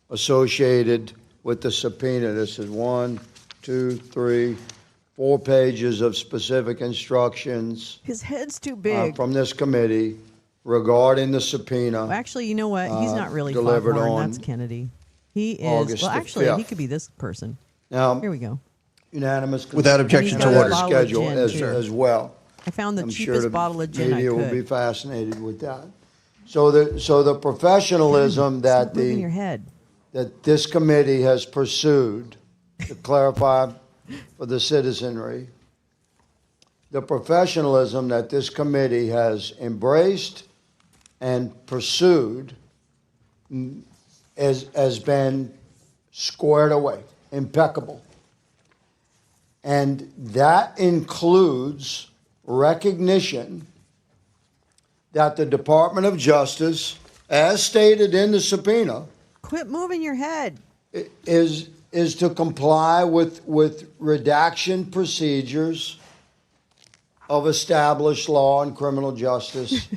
associated with the subpoena. This is 1, 2, 3, 4 pages of specific instructions. His head's too big. From this committee regarding the subpoena. Well, actually, you know what? He's not really delivered Foghorn. on That's Kennedy. He is. August well, the actually, 5th. he could be this person. Now, here we go. Unanimous consent. Without objection to to order. Schedule as well. I found the I'm cheapest sure the bottle of gin I media will could. be fascinated with that. So the professionalism that moving your head. that this committee has pursued, to clarify for the citizenry, the professionalism that this committee has embraced and pursued has been squared away, impeccable. And that includes recognition that the Department of Justice, as stated in the subpoena, Quit moving your head. is to comply with redaction procedures of established law and criminal justice,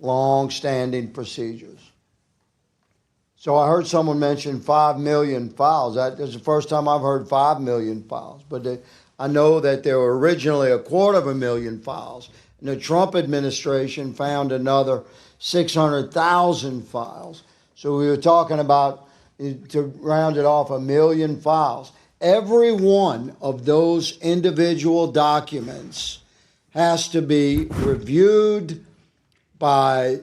long-standing procedures. So I heard someone mention 5 million files. That is the first time I've heard 5 million files. But I know that there were originally 250,000 files. And the Trump administration found another 600,000 files. So we were talking about, to round it off, 1 million files. Every one of those individual documents has to be reviewed by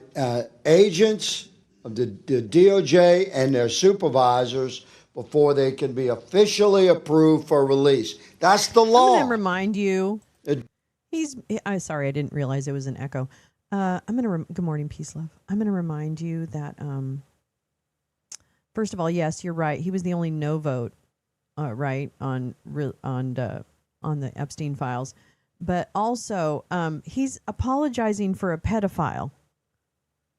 agents of the DOJ and their supervisors before they can be officially approved for release. That's the law. I'm going to remind you. I'm sorry, I didn't realize it was an echo. Good morning, peace, love. I'm going to remind you that, first of all, yes, you're right. He was the only no vote, right, on the Epstein files. But also, he's apologizing for a pedophile.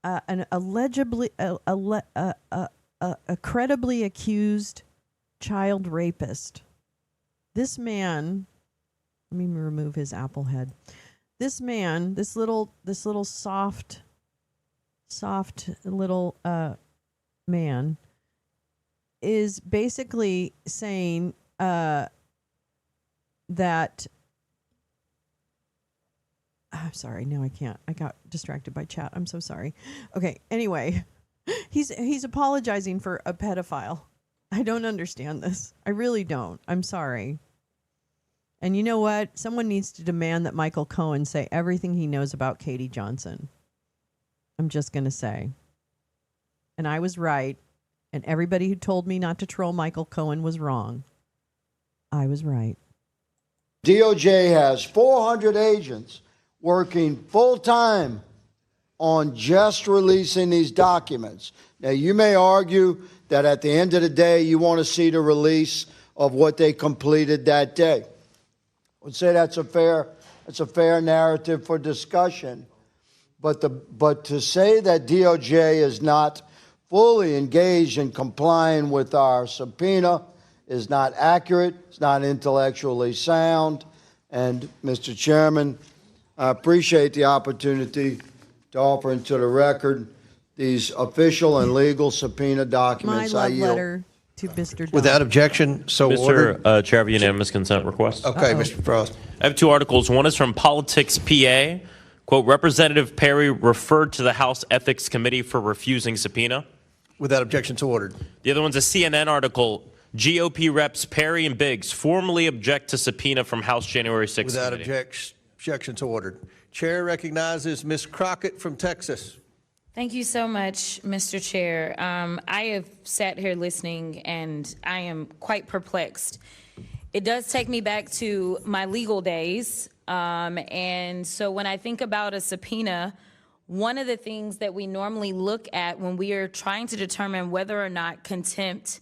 An allegedly a credibly accused child rapist. This man, let me remove his apple head. This man, this little soft little man, is basically saying that I'm sorry, no, I can't. I got distracted by chat. I'm so sorry. Okay, anyway, he's apologizing for a pedophile. I don't understand this. I really don't. I'm sorry. And you know what? Someone needs to demand that Michael Cohen say everything he knows about Katie Johnson. I'm just going to say. And I was right. And everybody who told me not to troll Michael Cohen was wrong. I was right. DOJ has 400 agents working full-time on just releasing these documents. Now, you may argue that at the end of the day, you want to see the release of what they completed that day. I would say that's a fair narrative for discussion. But to say that DOJ is not fully engaged in complying with our subpoena is not accurate. It's not intellectually sound. And, Mr. Chairman, I appreciate the opportunity to offer into the record these official and legal subpoena documents. My love letter to Mr. Dunn. Without objection, so ordered. Mr. Chair, I have unanimous consent request. Okay, Mr. Frost. I have two articles. One is from Politics PA. Quote, Representative Perry referred to the House Ethics Committee for refusing subpoena. Without objection, so ordered. The other one's a CNN article. GOP reps Perry and Biggs formally object to subpoena from House January 6th Without committee. objection, so ordered. Chair recognizes Ms. Crockett from Texas. Thank you so much, Mr. Chair. I have sat here listening, and I am quite perplexed. It does take me back to my legal days. And so when I think about a subpoena, one of the things that we normally look at when we are trying to determine whether or not contempt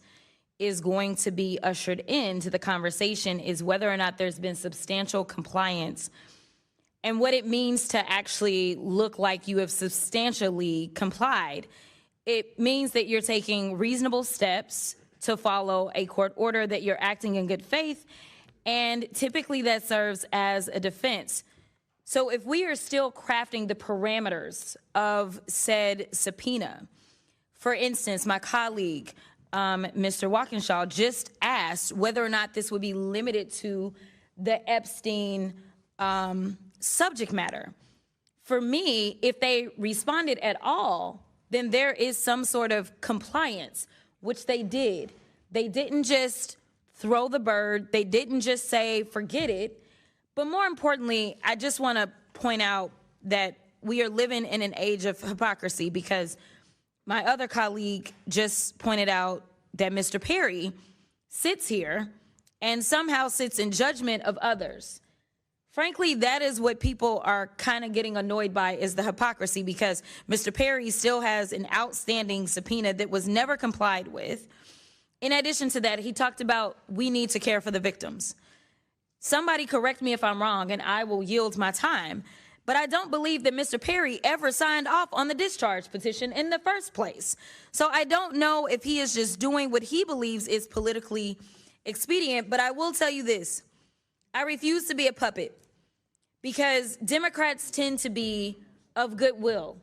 is going to be ushered into the conversation is whether or not there's been substantial compliance and what it means to actually look like you have substantially complied. It means that you're taking reasonable steps to follow a court order, that you're acting in good faith, and typically that serves as a defense. So if we are still crafting the parameters of said subpoena, for instance, my colleague, Mr. Walkinshaw, just asked whether or not this would be limited to the Epstein subject matter. For me, if they responded at all, then there is some sort of compliance, which they did. They didn't just throw the bird. They didn't just say, forget it. But more importantly, I just want to point out that we are living in an age of hypocrisy, because my other colleague just pointed out that Mr. Perry sits here and somehow sits in judgment of others. Frankly, that is what people are kind of getting annoyed by, is the hypocrisy, because Mr. Perry still has an outstanding subpoena that was never complied with. In addition to that, he talked about we need to care for the victims. Somebody correct me if I'm wrong, and I will yield my time. But I don't believe that Mr. Perry ever signed off on the discharge petition in the first place. So I don't know if he is just doing what he believes is politically expedient. But I will tell you this. I refuse to be a puppet, because Democrats tend to be of goodwill.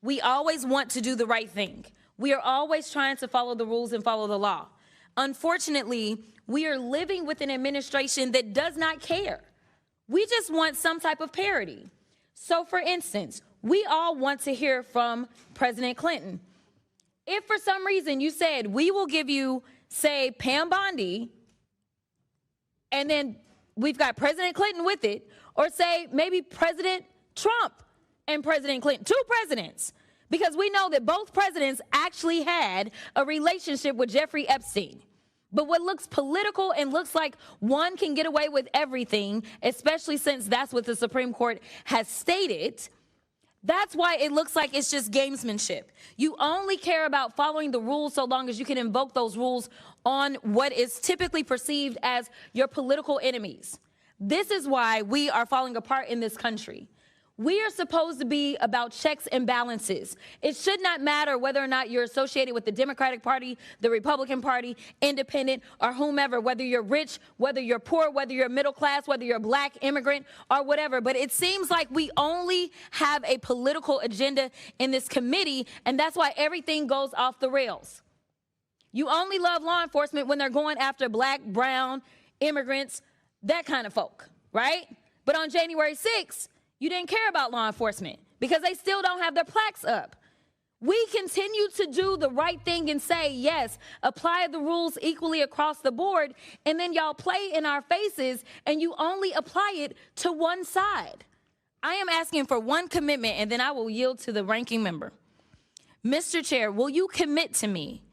We always want to do the right thing. We are always trying to follow the rules and follow the law. Unfortunately, we are living with an administration that does not care. We just want some type of parity. So, for instance, we all want to hear from President Clinton. If for some reason you said, we will give you, say, Pam Bondi, and then we've got President Clinton with it, or say maybe President Trump and President Clinton, two presidents, because we know that both presidents actually had a relationship with Jeffrey Epstein. But what looks political and looks like one can get away with everything, especially since that's what the Supreme Court has stated, that's why it looks like it's just gamesmanship. You only care about following the rules so long as you can invoke those rules on what is typically perceived as your political enemies. This is why we are falling apart in this country. We are supposed to be about checks and balances. It should not matter whether or not you're associated with the Democratic Party, the Republican Party, independent, or whomever, whether you're rich, whether you're poor, whether you're middle class, whether you're a black immigrant or whatever. But it seems like we only have a political agenda in this committee, and that's why everything goes off the rails. You only love law enforcement when they're going after black, brown, immigrants, that kind of folk, right? But on January 6th, you didn't care about law enforcement because they still don't have their plaques up. We continue to do the right thing and say, yes, apply the rules equally across the board, and then y'all play in our faces and you only apply it to one side. I am asking for one commitment, and then I will yield to the ranking member. Mr. Chair, will you commit to me,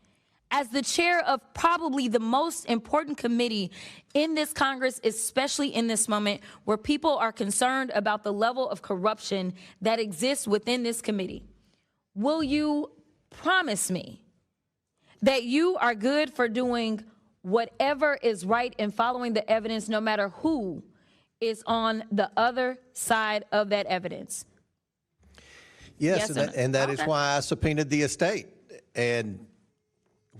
as the chair of probably the most important committee in this Congress, especially in this moment where people are concerned about the level of corruption that exists within this committee, will you promise me that you are good for doing whatever is right and following the evidence, no matter who is on the other side of that evidence? Yes, and that is Okay. why I subpoenaed the estate. And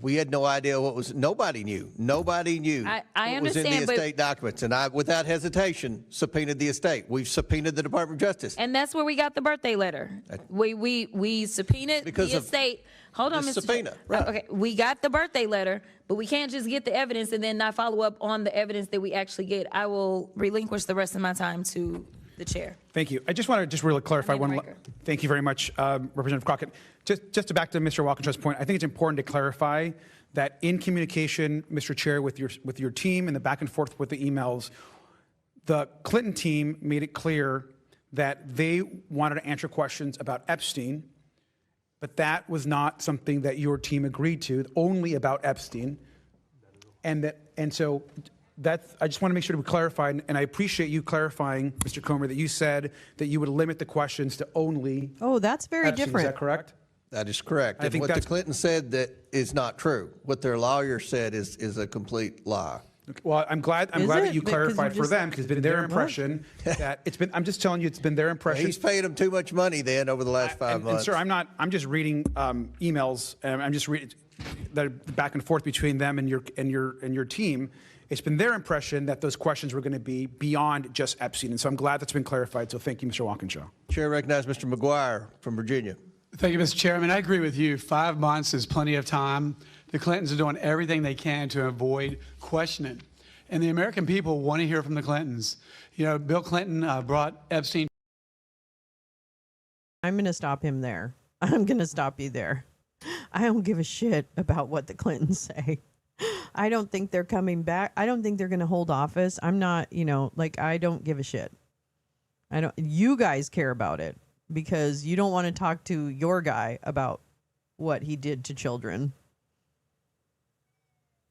we had no idea what was, nobody knew. Nobody knew I what was in the understand, but- estate documents. And I, without hesitation, subpoenaed the estate. We've subpoenaed the Department of Justice. And that's where we got the birthday letter. We subpoenaed Because the of estate. Hold on, this Mr. subpoena, Chair. right. Okay, we got the birthday letter, but we can't just get the evidence and then not follow up on the evidence that we actually get. I will relinquish the rest of my time to the chair. Thank you. I just want to just really clarify I mean, one. Riker. Thank you very much, Representative Crockett. Just to back to Mr. Walkinshaw's point, I think it's important to clarify that in communication, Mr. Chair, with your team and the back and forth with the emails, the Clinton team made it clear that they wanted to answer questions about Epstein, but that was not something that your team agreed to, only about Epstein. And so that's, I just want to make sure to be clarified, and I appreciate you clarifying, Mr. Comer, that you said that you would limit the questions to only Oh, that's very Epstein. different. Is that correct? That is correct. I And think what the that's- Clinton said that is not true. What their lawyer said is a complete lie. Well, I'm glad Is that it? you Because you clarified for just- them, because it's been their impression that it's been, I'm just telling you, it's been their impression. He's paid them too much money then over the last 5 And months. sir, I'm just reading emails, and I'm just reading the back and forth between them and your team. It's been their impression that those questions were going to be beyond just Epstein, and so I'm glad that's been clarified. So thank you, Mr. Walkinshaw. Chair recognizes Mr. McGuire from Virginia. Thank you, Mr. Chairman. I agree with you. 5 months is plenty of time. The Clintons are doing everything they can to avoid questioning. And the American people want to hear from the Clintons. You know, Bill Clinton brought Epstein. I'm going to stop him there. I'm going to stop you there. I don't give a shit about what the Clintons say. I don't think they're coming back. I don't think they're going to hold office. I'm not, I don't give a shit. You guys care about it because you don't want to talk to your guy about what he did to children.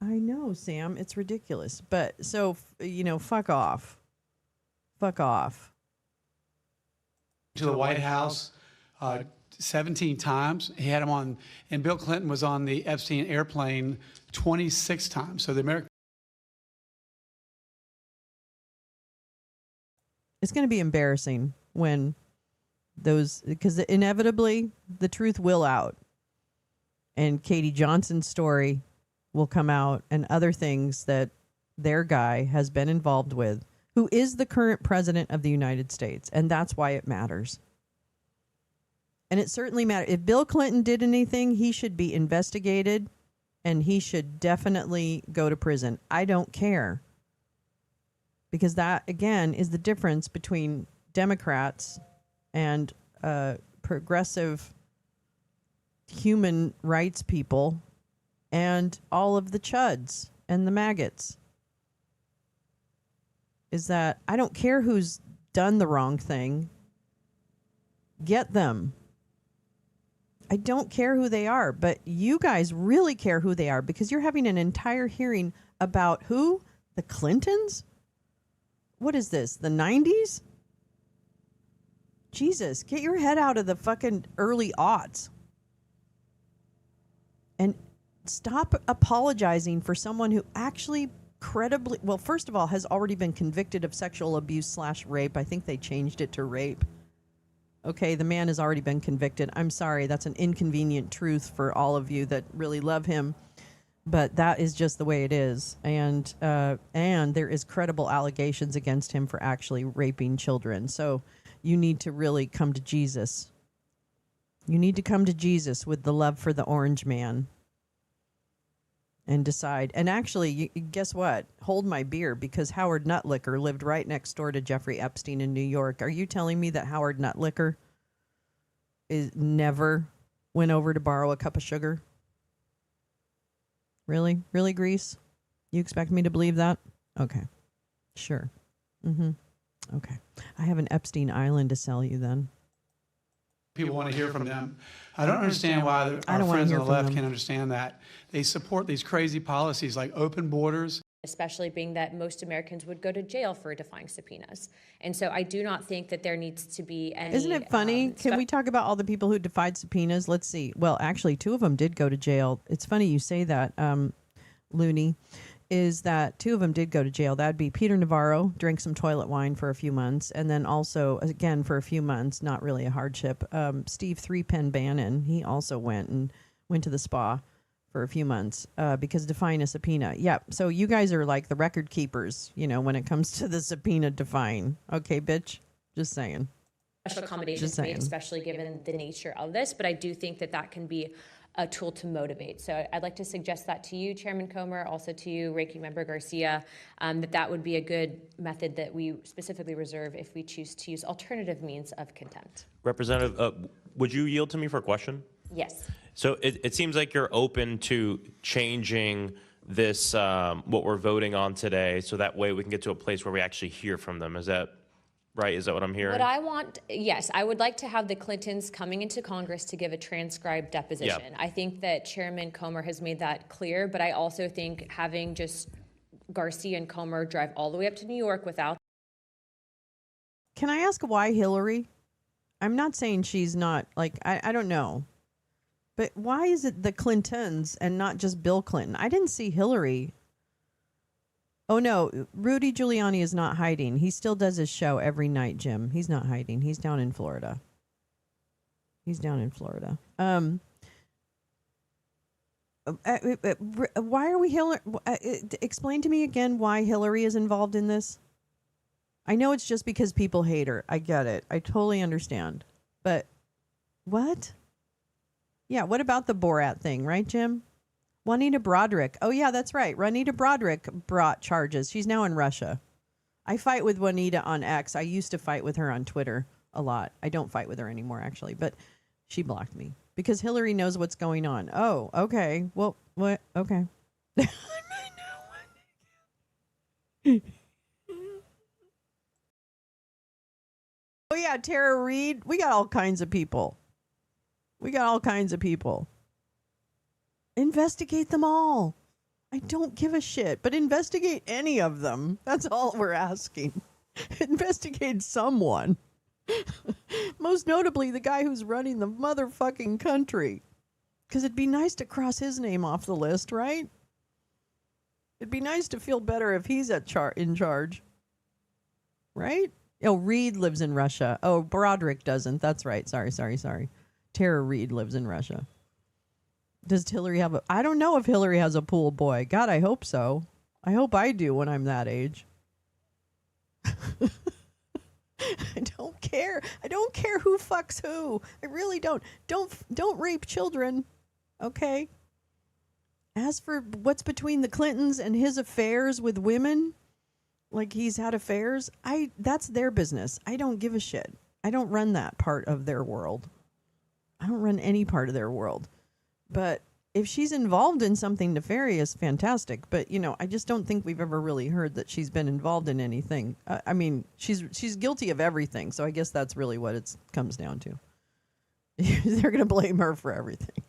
I know, Sam, it's ridiculous. But so, fuck off. Fuck off. To the White House 17 times. He had him on, and Bill Clinton was on the Epstein airplane 26 times. So the American. It's going to be embarrassing when because inevitably the truth will out. And Katie Johnson's story will come out and other things that their guy has been involved with, who is the current president of the United States. And that's why it matters. And it certainly matters. If Bill Clinton did anything, he should be investigated and he should definitely go to prison. I don't care. Because that, again, is the difference between Democrats and progressive human rights people and all of the chuds and the maggots. Is that I don't care who's done the wrong thing. Get them. I don't care who they are, but you guys really care who they are because you're having an entire hearing about who? The Clintons? What is this? The 90s? Jesus, get your head out of the fucking early aughts. And stop apologizing for someone who actually credibly, well, first of all, has already been convicted of sexual abuse / rape. I think they changed it to rape. Okay, the man has already been convicted. I'm sorry, that's an inconvenient truth for all of you that really love him. But that is just the way it is. And there is credible allegations against him for actually raping children. So you need to really come to Jesus. You need to come to Jesus with the love for the orange man. and decide. And actually, guess what? Hold my beer, because Howard Nutlicker lived right next door to Jeffrey Epstein in New York. Are you telling me that Howard Nutlicker never went over to borrow a cup of sugar? Really? Really, Grease? You expect me to believe that? Okay. Sure. Okay. I have an Epstein Island to sell you then. People want to hear from them. I don't understand why our friends on the left can't understand that. They support these crazy policies like open borders. Especially being that most Americans would go to jail for defying subpoenas. And so I do not think that there needs to be any... Isn't it funny? Can we talk about all the people who defied subpoenas? Let's see. Well, actually, 2 of them did go to jail. It's funny you say that, Looney, is that 2 of them did go to jail. That'd be Peter Navarro, drank some toilet wine for a few months, and then also, again, for a few months, not really a hardship, Steve 3-Pen Bannon, he also went to the spa for a few months because defying a subpoena. Yeah, so you guys are like the record keepers, when it comes to the subpoena defying. Okay, bitch? Just saying. Special accommodations made, especially given the nature of this, but I do think that that can be a tool to motivate. So I'd like to suggest that to you, Chairman Comer, also to you, Ranking Member Garcia, that would be a good method that we specifically reserve if we choose to use alternative means of contempt. Representative, would you yield to me for a question? Yes. So it seems like you're open to changing this, what we're voting on today, so that way we can get to a place where we actually hear from them. Is that right? Is that what I'm hearing? What I want, yes, I would like to have the Clintons coming into Congress to give a transcribed deposition. Yep. I think that Chairman Comer has made that clear, but I also think having just Garcia and Comer drive all the way up to New York without... Can I ask why Hillary? I'm not saying she's not, I don't know. But why is it the Clintons and not just Bill Clinton? I didn't see Hillary. Oh, no, Rudy Giuliani is not hiding. He still does his show every night, Jim. He's not hiding. He's down in Florida. Why are we Hillary? Explain to me again why Hillary is involved in this. I know it's just because people hate her. I get it. I totally understand. But what? Yeah, what about the Borat thing, right, Jim? Juanita Broderick. Oh, yeah, that's right. Juanita Broderick brought charges. She's now in Russia. I fight with Juanita on X. I used to fight with her on Twitter a lot. I don't fight with her anymore, actually, but she blocked me because Hillary knows what's going on. Oh, okay. Well, what? Okay. Oh, yeah, Tara Reid. We got all kinds of people. Investigate them all. I don't give a shit, but investigate any of them. That's all we're asking. Investigate someone. Most notably, the guy who's running the motherfucking country. Because it'd be nice to cross his name off the list, right? It'd be nice to feel better if he's in charge. Right? Oh, Reid lives in Russia. Oh, Broderick doesn't. That's right. Sorry. Tara Reid lives in Russia. Does Hillary have a... I don't know if Hillary has a pool boy. God, I hope so. I hope I do when I'm that age. I don't care. I don't care who fucks who. I really don't. Don't rape children. Okay? As for what's between the Clintons and his affairs with women, like he's had affairs, that's their business. I don't give a shit. I don't run that part of their world. I don't run any part of their world. But if she's involved in something nefarious, fantastic. But, I just don't think we've ever really heard that she's been involved in anything. I mean, she's guilty of everything. So I guess that's really what it comes down to. They're going to blame her for everything.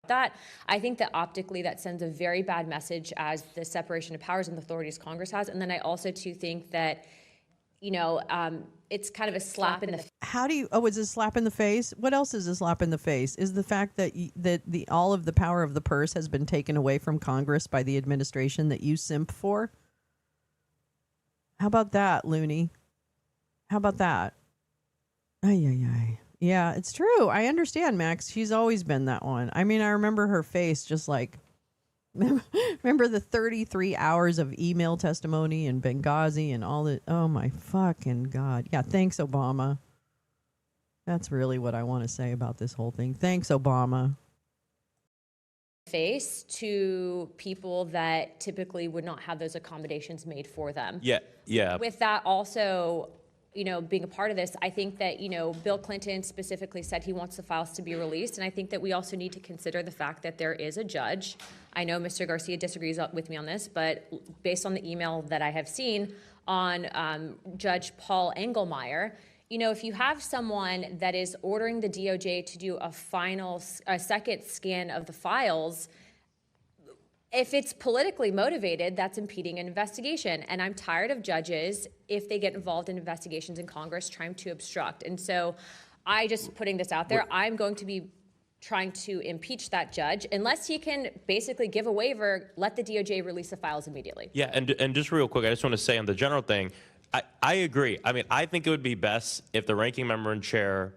That, I think that optically that sends a very bad message as the separation of powers and authorities Congress has. And then I also too think that, it's kind of a slap in the face. How do you? Oh, is it a slap in the face? What else is a slap in the face? Is the fact that all of the power of the purse has been taken away from Congress by the administration that you simp for? How about that, Looney? How about that? Ay. Yeah, it's true. I understand, Max. She's always been that one. I mean, I remember her face just like. Remember the 33 hours of email testimony in Benghazi and all that? Oh, my fucking God. Yeah, thanks, Obama. That's really what I want to say about this whole thing. Thanks, Obama. face to people that typically would not have those accommodations made for them. Yeah. With that also, being a part of this, I think that, Bill Clinton specifically said he wants the files to be released. And I think that we also need to consider the fact that there is a judge. I know Mr. Garcia disagrees with me on this, but based on the email that I have seen on Judge Paul Engelmeyer, if you have someone that is ordering the DOJ to do a second scan of the files, if it's politically motivated, that's impeding an investigation. And I'm tired of judges, if they get involved in investigations in Congress, trying to obstruct. And so just putting this out there, I'm going to be trying to impeach that judge unless he can basically give a waiver, let the DOJ release the files immediately. Yeah, and just real quick, I just want to say on the general thing, I agree. I mean, I think it would be best if the ranking member and chair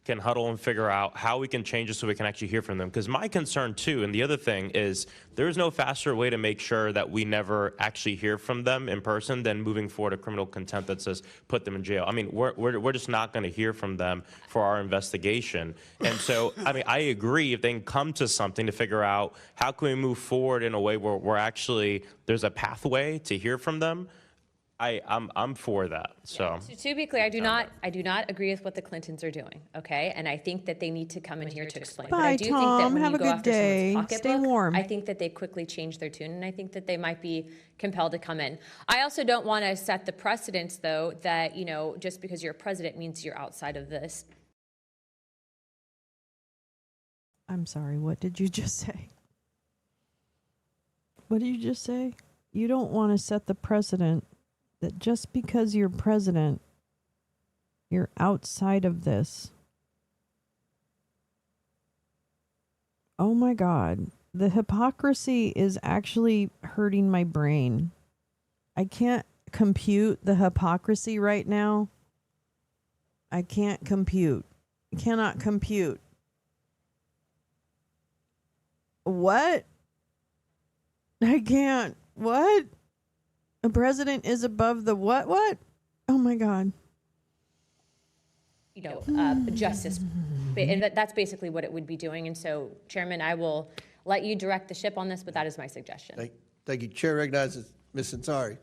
can huddle and figure out how we can change it so we can actually hear from them. Because my concern too, and the other thing is, there's no faster way to make sure that we never actually hear from them in person than moving forward a criminal contempt that says put them in jail. I mean, we're just not going to hear from them for our investigation. And so, I mean, I agree if they can come to something to figure out how can we move forward in a way where we're actually, there's a pathway to hear from them. I'm for that. So To be clear, I do not agree with what the Clintons are doing. Okay, and I think that they need to come in here to explain. But I do think that when you go after someone's pocketbook, Stay warm. I think that they quickly change their tune, and I think that they might be compelled to come in. I also don't want to set the precedence, though, that just because you're a president means you're outside of this. I'm sorry, what did you just say? What did you just say? You don't want to set the precedent that just because you're president, you're outside of this. Oh my God. The hypocrisy is actually hurting my brain. I can't compute the hypocrisy right now. I can't compute. I cannot compute. What? I can't. What? A president is above the what? Oh my God. Justice. And that's basically what it would be doing. And so, Chairman, I will let you direct the ship on this, but that is my suggestion. Thank you. Chair recognizes Ms. Ansari.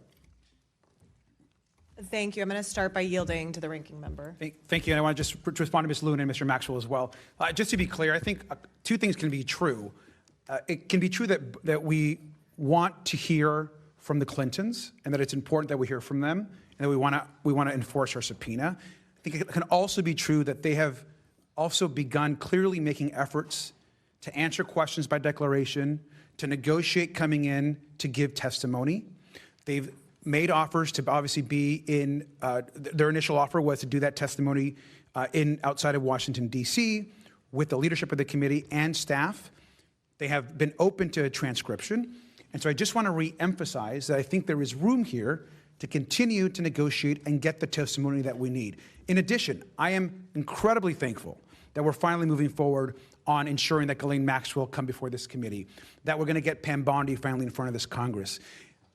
Thank you. I'm going to start by yielding to the ranking member. Thank you. And I want to just respond to Ms. Luna and Mr. Maxwell as well. Just to be clear, I think two things can be true. It can be true that we want to hear from the Clintons, and that it's important that we hear from them, and that we want to enforce our subpoena. I think it can also be true that they have also begun clearly making efforts to answer questions by declaration, to negotiate coming in to give testimony. They've made offers to obviously be in. Their initial offer was to do that testimony outside of Washington D.C. with the leadership of the committee and staff. They have been open to transcription. And so I just want to re-emphasize that I think there is room here to continue to negotiate and get the testimony that we need. In addition, I am incredibly thankful that we're finally moving forward on ensuring that Ghislaine Maxwell come before this committee, that we're going to get Pam Bondi finally in front of this Congress.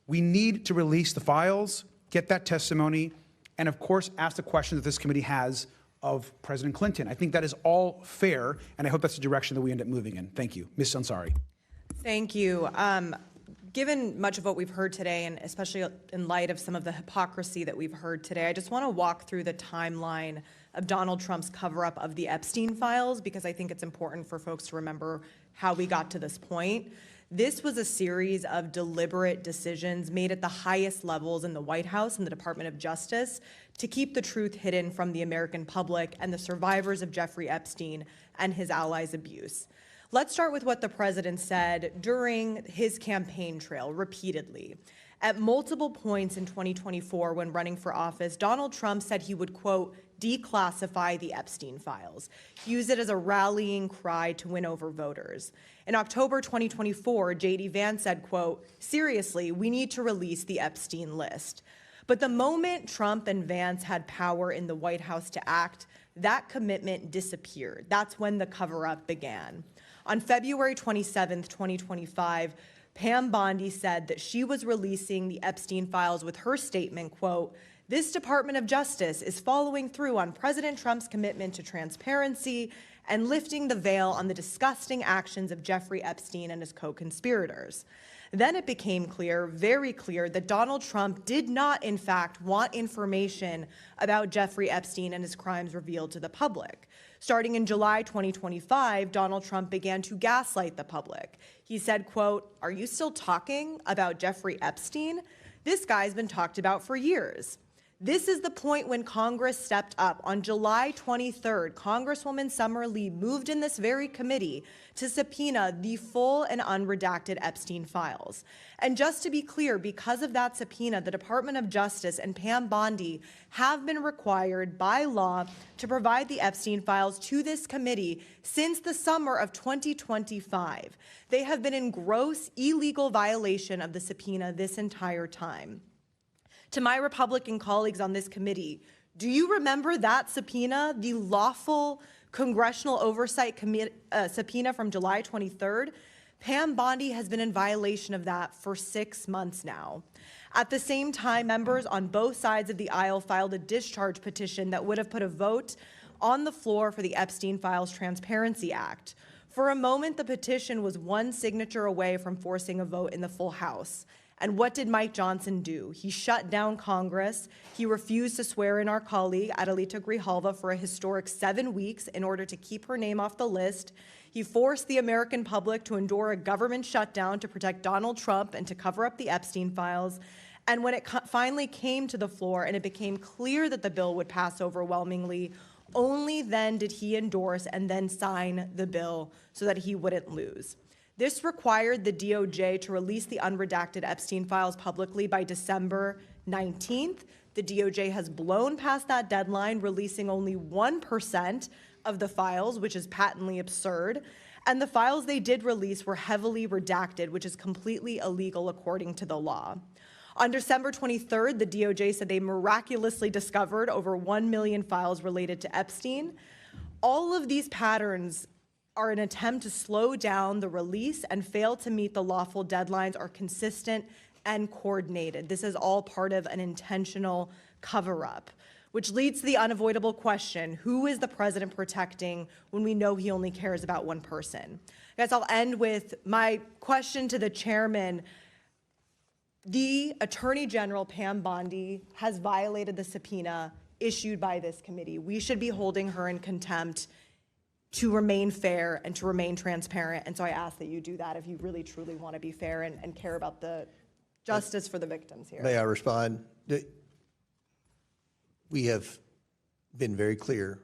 We need to release the files, get that testimony, and of course ask the questions that this committee has of President Clinton. I think that is all fair, and I hope that's the direction that we end up moving in. Thank you. Ms. Ansari. Thank you. Given much of what we've heard today, and especially in light of some of the hypocrisy that we've heard today, I just want to walk through the timeline of Donald Trump's cover-up of the Epstein files, because I think it's important for folks to remember how we got to this point. This was a series of deliberate decisions made at the highest levels in the White House and the Department of Justice to keep the truth hidden from the American public and the survivors of Jeffrey Epstein and his allies' abuse. Let's start with what the president said during his campaign trail repeatedly. At multiple points in 2024 when running for office, Donald Trump said he would, quote, declassify the Epstein files, use it as a rallying cry to win over voters. In October 2024, J.D. Vance said, quote, seriously, we need to release the Epstein list. But the moment Trump and Vance had power in the White House to act, that commitment disappeared. That's when the cover-up began. On February 27th, 2025, Pam Bondi said that she was releasing the Epstein files with her statement, quote, This Department of Justice is following through on President Trump's commitment to transparency and lifting the veil on the disgusting actions of Jeffrey Epstein and his co-conspirators. Then it became clear, very clear, that Donald Trump did not, in fact, want information about Jeffrey Epstein and his crimes revealed to the public. Starting in July 2025, Donald Trump began to gaslight the public. He said, quote, "Are you still talking about Jeffrey Epstein? This guy's been talked about for years." This is the point when Congress stepped up. On July 23rd, Congresswoman Summer Lee moved in this very committee to subpoena the full and unredacted Epstein files. And just to be clear, because of that subpoena, the Department of Justice and Pam Bondi have been required by law to provide the Epstein files to this committee since the summer of 2025. They have been in gross illegal violation of the subpoena this entire time. To my Republican colleagues on this committee, do you remember that subpoena, the lawful congressional oversight subpoena from July 23rd? Pam Bondi has been in violation of that for 6 months now. At the same time, members on both sides of the aisle filed a discharge petition that would have put a vote on the floor for the Epstein Files Transparency Act. For a moment, the petition was one signature away from forcing a vote in the full House. And what did Mike Johnson do? He shut down Congress. He refused to swear in our colleague, Adelita Grijalva, for a historic 7 weeks in order to keep her name off the list. He forced the American public to endure a government shutdown to protect Donald Trump and to cover up the Epstein files. And when it finally came to the floor and it became clear that the bill would pass overwhelmingly, only then did he endorse and then sign the bill so that he wouldn't lose. This required the DOJ to release the unredacted Epstein files publicly by December 19th. The DOJ has blown past that deadline, releasing only 1% of the files, which is patently absurd. And the files they did release were heavily redacted, which is completely illegal according to the law. On December 23rd, the DOJ said they miraculously discovered over 1 million files related to Epstein. All of these patterns are an attempt to slow down the release and fail to meet the lawful deadlines are consistent and coordinated. This is all part of an intentional cover-up, which leads to the unavoidable question, who is the president protecting when we know he only cares about one person? I guess I'll end with my question to the chairman. The Attorney General, Pam Bondi, has violated the subpoena issued by this committee. We should be holding her in contempt to remain fair and to remain transparent. And so I ask that you do that if you really, truly want to be fair and care about the justice for the victims here. May I respond? We have been very clear.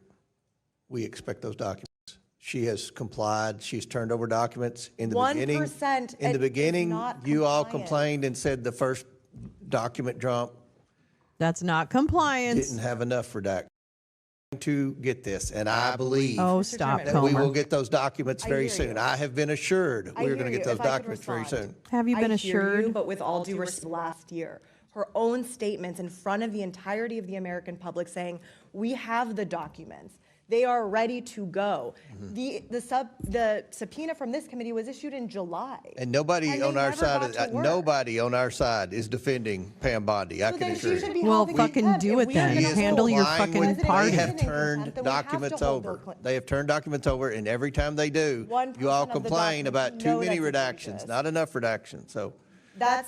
We expect those documents. She has complied. She's turned over documents. In the 1% in the beginning, you all compliant. complained and said the first document drop That's not compliance. didn't have enough redacted. To get this, and I believe Oh, stop, that we Comer. will get those documents I very hear soon. you. I have been assured I we're hear going to you. get those If I could documents very respond. soon. Have you been I hear assured? you, but with all due respect, last year, her own statements in front of the entirety of the American public saying, we have the documents. They are ready to go. The subpoena from this committee was issued in July. And nobody And on they our never side, got to work. nobody on our side is defending Pam Bondi. I So can then assure she should you. be Well, held in fucking contempt. do If it we are then. gonna Handle hold your Lying fucking when party. They President have in contempt, turned then we have to documents hold Bill over. Clinton. They have turned documents over, and every time they do, 1% you all of the complain documents, about you too know many that's redactions, egregious. not enough redactions. So, That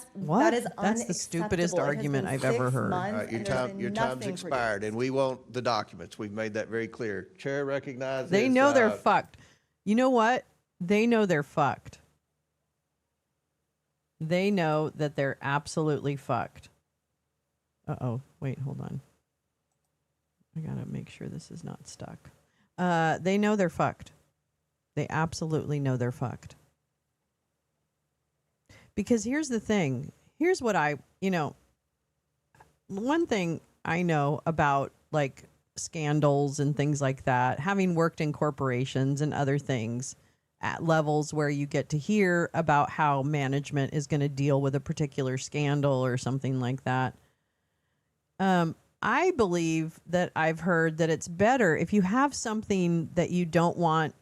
is That's the stupidest unacceptable. It has argument been I've ever 6 heard. months, all right, and there's been your nothing time's produced. expired, and we want the documents. We've made that very clear. Chair recognizes. They know they're fucked. You know what? They know they're fucked. They know that they're absolutely fucked. Uh-oh. Wait, hold on. I gotta make sure this is not stuck. They know they're fucked. They absolutely know they're fucked. Because here's the thing. Here's what one thing I know about like scandals and things like that, having worked in corporations and other things at levels where you get to hear about how management is going to deal with a particular scandal or something like that. I believe that I've heard that it's better if you have something that you don't want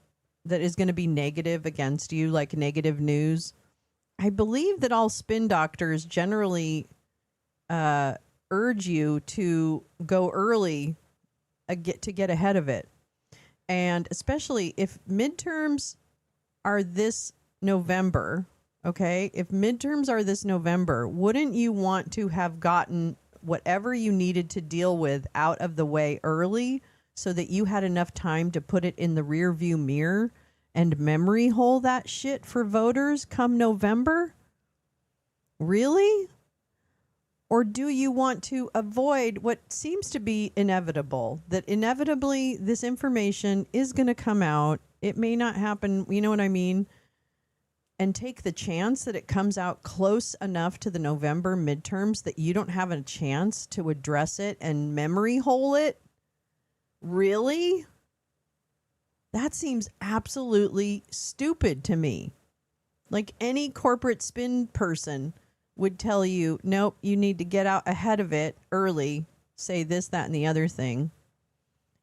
that is going to be negative against you, like negative news. I believe that all spin doctors generally urge you to go early, to get ahead of it. And especially if midterms are this November, okay? If midterms are this November, wouldn't you want to have gotten whatever you needed to deal with out of the way early so that you had enough time to put it in the rear view mirror and memory hole that shit for voters come November? Really? Or do you want to avoid what seems to be inevitable, that inevitably this information is going to come out? It may not happen, you know what I mean? And take the chance that it comes out close enough to the November midterms that you don't have a chance to address it and memory hole it? Really? That seems absolutely stupid to me. Like any corporate spin person would tell you, nope, you need to get out ahead of it early, say this, that, and the other thing.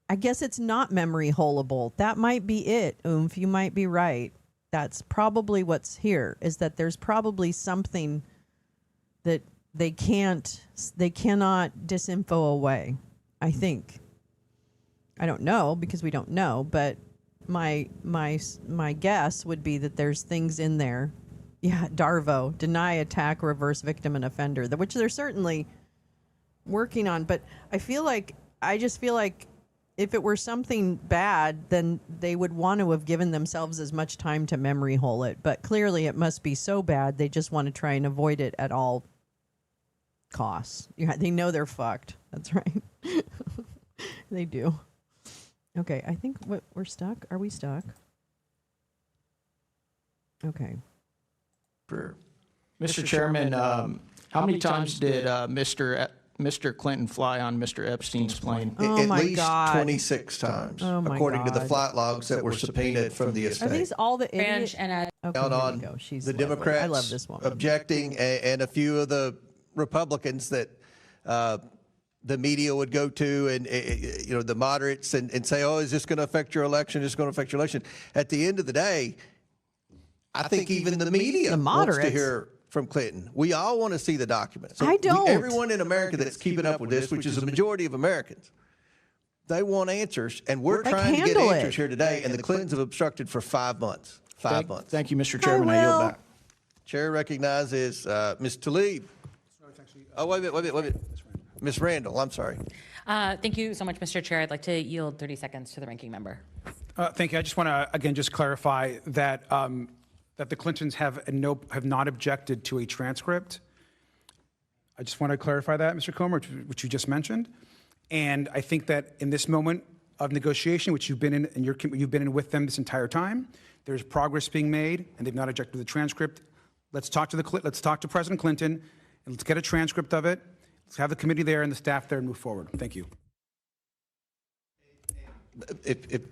I guess it's not memory holeable. That might be it, Oomph. You might be right. That's probably what's here, is that there's probably something that they cannot disinfo away, I think. I don't know because we don't know, but my guess would be that there's things in there. Yeah, Darvo, deny attack, reverse victim and offender, which they're certainly working on. But I just feel like if it were something bad, then they would want to have given themselves as much time to memory hole it. But clearly it must be so bad, they just want to try and avoid it at all costs. Yeah, they know they're fucked. That's right. They do. Okay, I think we're stuck. Are we stuck? Okay. Mr. Chairman, how many times did Mr. Clinton fly on Mr. Epstein's plane? At least 26 times, according to the God. flight logs that were subpoenaed from the estate. Are these all the idiots? And Okay, Down here on we go. She's the lovely. Democrats I love this woman. objecting and a few of the Republicans that the media would go to and the moderates and say, oh, is this going to affect your election? Is this going to affect your election? At the end of the day, I think even the media wants to moderates. hear from Clinton. We all want to see the documents. I don't. Everyone in America that's keeping up with this, which is a majority of Americans, they want answers, and we're trying to get handle answers it. here today, and the Clintons have obstructed for 5 months. 5 months. Thank you, Mr. Chairman. I yield back. Chair recognizes Ms. Talib. Oh, wait a minute. Ms. Randall, I'm sorry. Thank you so much, Mr. Chair. I'd like to yield 30 seconds to the ranking member. Thank you. I just want to, again, just clarify that that the Clintons have not objected to a transcript. I just want to clarify that, Mr. Comer, which you just mentioned. And I think that in this moment of negotiation, which you've been in, and you've been in with them this entire time, there's progress being made, and they've not objected to the transcript. Let's talk to President Clinton, and let's get a transcript of it. Let's have the committee there and the staff there and move forward. Thank you.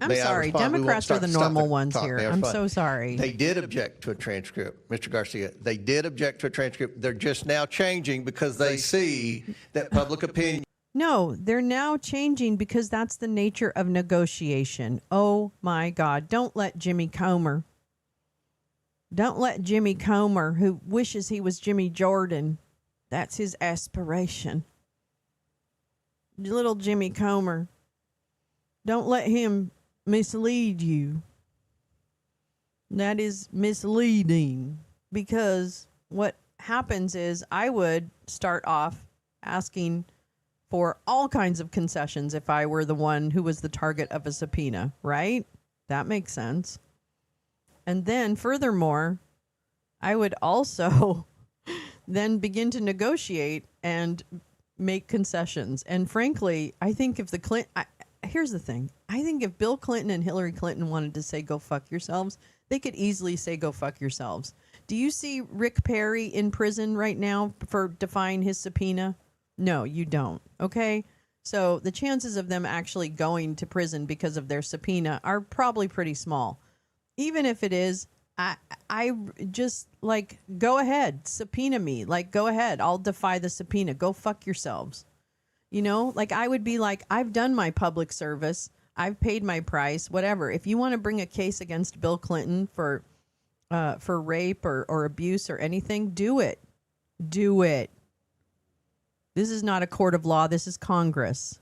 I'm sorry, Democrats are the normal ones here. I'm so sorry. They did object to a transcript, Mr. Garcia. They did object to a transcript. They're just now changing because they see that public opinion. No, they're now changing because that's the nature of negotiation. Oh my God. Don't let Jimmy Comer, who wishes he was Jimmy Jordan, that's his aspiration. Little Jimmy Comer. Don't let him mislead you. That is misleading, because what happens is I would start off asking for all kinds of concessions if I were the one who was the target of a subpoena, right? That makes sense. And then furthermore, I would also then begin to negotiate and make concessions. And frankly, I think if here's the thing. I think if Bill Clinton and Hillary Clinton wanted to say, go fuck yourselves, they could easily say, go fuck yourselves. Do you see Rick Perry in prison right now for defying his subpoena? No, you don't. Okay. So the chances of them actually going to prison because of their subpoena are probably pretty small. Even if it is, I just go ahead, subpoena me. Go ahead. I'll defy the subpoena. Go fuck yourselves. I would be like, I've done my public service. I've paid my price, whatever. If you want to bring a case against Bill Clinton for rape or abuse or anything, do it. Do it. This is not a court of law. This is Congress.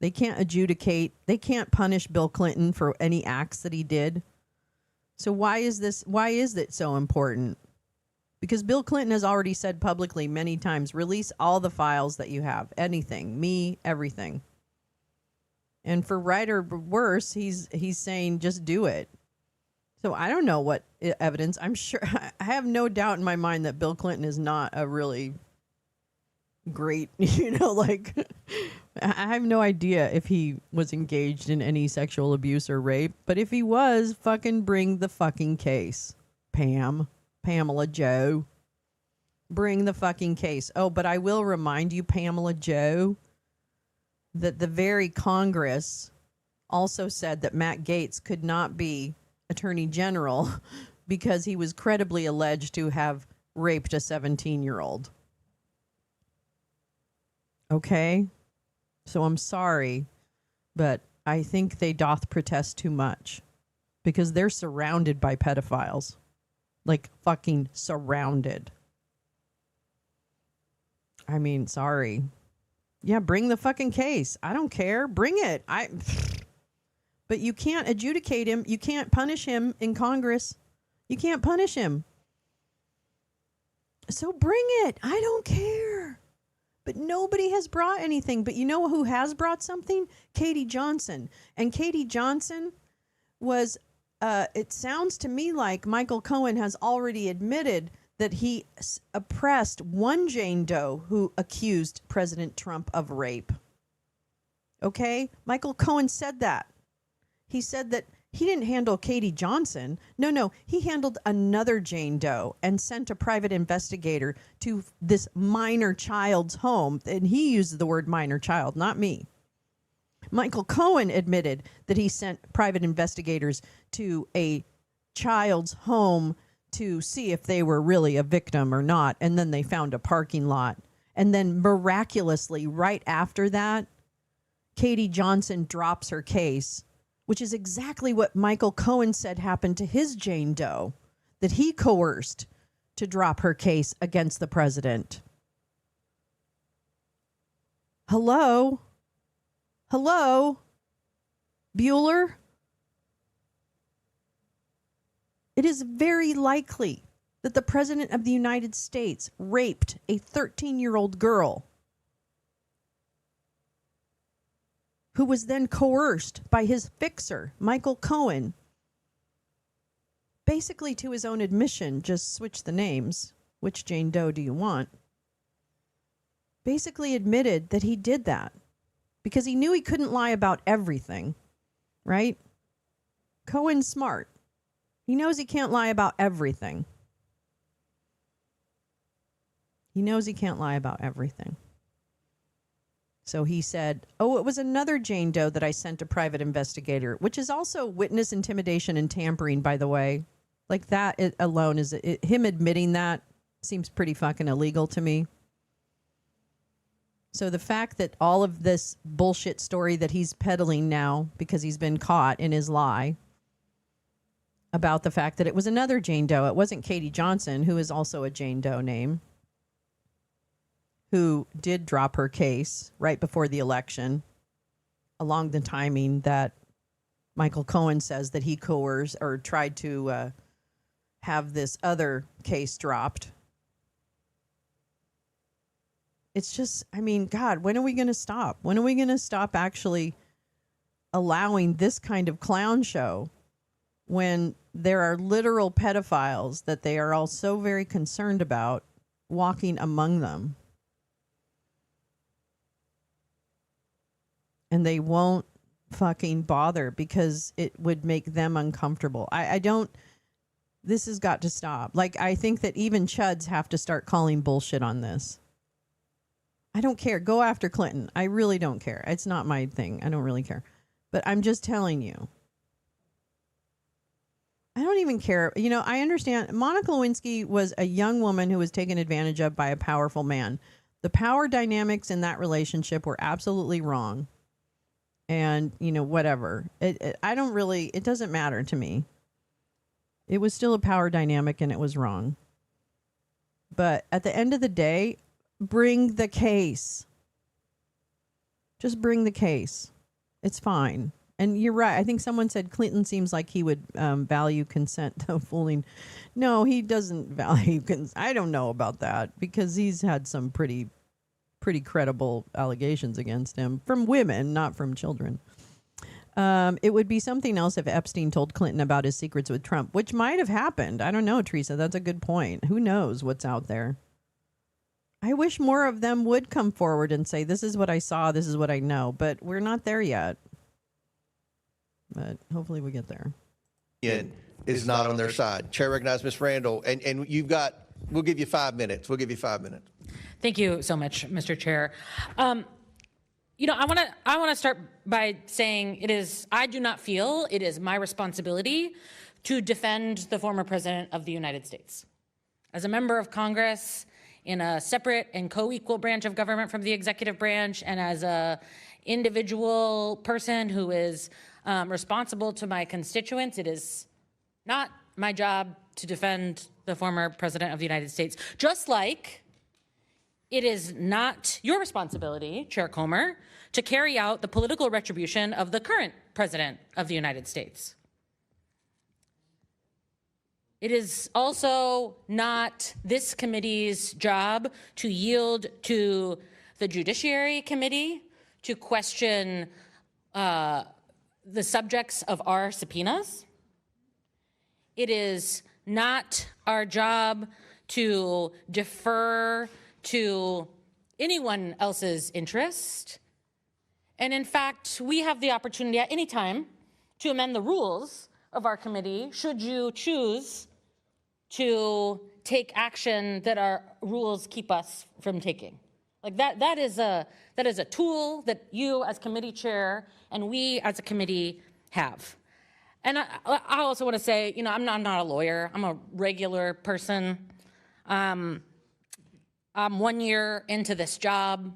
They can't adjudicate. They can't punish Bill Clinton for any acts that he did. So why is it so important? Because Bill Clinton has already said publicly many times, release all the files that you have. Anything. Me, everything. And for right or worse, he's saying just do it. So I don't know what evidence. I'm sure. I have no doubt in my mind that Bill Clinton is not a really great, like, I have no idea if he was engaged in any sexual abuse or rape. But if he was, fucking bring the fucking case. Pamela Joe. Bring the fucking case. Oh, but I will remind you, Pamela Joe, that the very Congress also said that Matt Gaetz could not be Attorney General because he was credibly alleged to have raped a 17-year-old. Okay? So I'm sorry, but I think they doth protest too much because they're surrounded by pedophiles. Like, fucking surrounded. I mean, sorry. Yeah, bring the fucking case. I don't care. Bring it. But you can't adjudicate him. You can't punish him in Congress. You can't punish him. So bring it. I don't care. But nobody has brought anything. But you know who has brought something? Katie Johnson. And Katie Johnson was, it sounds to me like Michael Cohen has already admitted that he oppressed one Jane Doe who accused President Trump of rape. Okay? Michael Cohen said that. He said that he didn't handle Katie Johnson. No, he handled another Jane Doe and sent a private investigator to this minor child's home. And he used the word minor child, not me. Michael Cohen admitted that he sent private investigators to a child's home to see if they were really a victim or not. And then they found a parking lot. And then miraculously, right after that, Katie Johnson drops her case, which is exactly what Michael Cohen said happened to his Jane Doe, that he coerced to drop her case against the president. Hello? Bueller? It is very likely that the President of the United States raped a 13-year-old girl who was then coerced by his fixer, Michael Cohen, basically to his own admission, just switch the names. Which Jane Doe do you want? Basically admitted that he did that because he knew he couldn't lie about everything, right? Cohen's smart. He knows he can't lie about everything. So he said, oh, it was another Jane Doe that I sent a private investigator, which is also witness intimidation and tampering, by the way. Like that alone is, him admitting that seems pretty fucking illegal to me. So the fact that all of this bullshit story that he's peddling now, because he's been caught in his lie, about the fact that it was another Jane Doe, it wasn't Katie Johnson, who is also a Jane Doe name, who did drop her case right before the election, along the timing that Michael Cohen says that he coerced or tried to have this other case dropped. It's just, I mean, God, when are we going to stop? When are we going to stop actually allowing this kind of clown show when there are literal pedophiles that they are all so very concerned about walking among them? And they won't fucking bother because it would make them uncomfortable. This has got to stop. Like, I think that even chuds have to start calling bullshit on this. I don't care. Go after Clinton. I really don't care. It's not my thing. I don't really care. But I'm just telling you. I don't even care. You know, I understand. Monica Lewinsky was a young woman who was taken advantage of by a powerful man. The power dynamics in that relationship were absolutely wrong. And, you know, whatever. It doesn't matter to me. It was still a power dynamic and it was wrong. But at the end of the day, bring the case. Just bring the case. It's fine. And you're right. I think someone said Clinton seems like he would value consent to fooling. No, he doesn't value consent. I don't know about that because he's had some pretty credible allegations against him from women, not from children. It would be something else if Epstein told Clinton about his secrets with Trump, which might have happened. I don't know, Teresa. That's a good point. Who knows what's out there? I wish more of them would come forward and say, this is what I saw, this is what I know. But we're not there yet. But hopefully we get there. Is not on their side. Chair recognizes Ms. Randall, and you've got, we'll give you 5 minutes. We'll give you 5 minutes. Thank you so much, Mr. Chair. You know, I want to start by saying I do not feel it is my responsibility to defend the former president of the United States. As a member of Congress in a separate and co-equal branch of government from the executive branch, and as a individual person who is responsible to my constituents, it is not my job to defend the former president of the United States. Just like it is not your responsibility, Chair Comer, to carry out the political retribution of the current president of the United States. It is also not this committee's job to yield to the Judiciary Committee to question the subjects of our subpoenas. It is not our job to defer to anyone else's interest. And in fact, we have the opportunity at any time to amend the rules of our committee should you choose to take action that our rules keep us from taking. Like that is a tool that you as committee chair and we as a committee have. And I also want to say, you know, I'm not a lawyer. I'm a regular person. I'm 1 year into this job,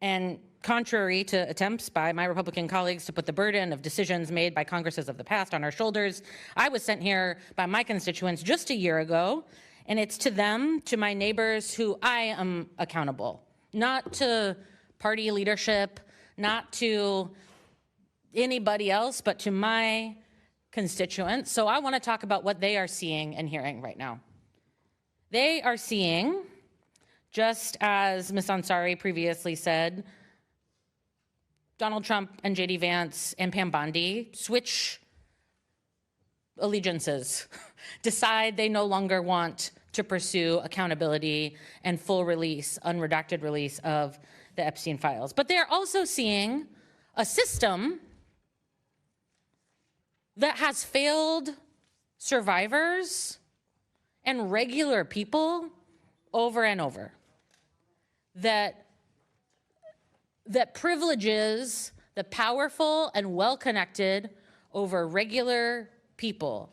and contrary to attempts by my Republican colleagues to put the burden of decisions made by Congresses of the past on our shoulders, I was sent here by my constituents just a year ago, and it's to them, to my neighbors, who I am accountable. Not to party leadership, not to anybody else, but to my constituents. So I want to talk about what they are seeing and hearing right now. They are seeing, just as Ms. Ansari previously said, Donald Trump and J.D. Vance and Pam Bondi switch allegiances, decide they no longer want to pursue accountability and full release, unredacted release of the Epstein files. But they're also seeing a system that has failed survivors and regular people over and over, that privileges the powerful and well-connected over regular people.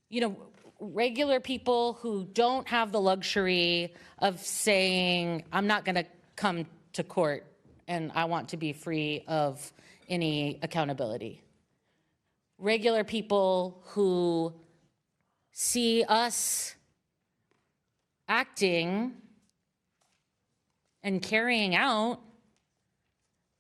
You know, regular people who don't have the luxury of saying, I'm not going to come to court and I want to be free of any accountability. Regular people who see us acting and carrying out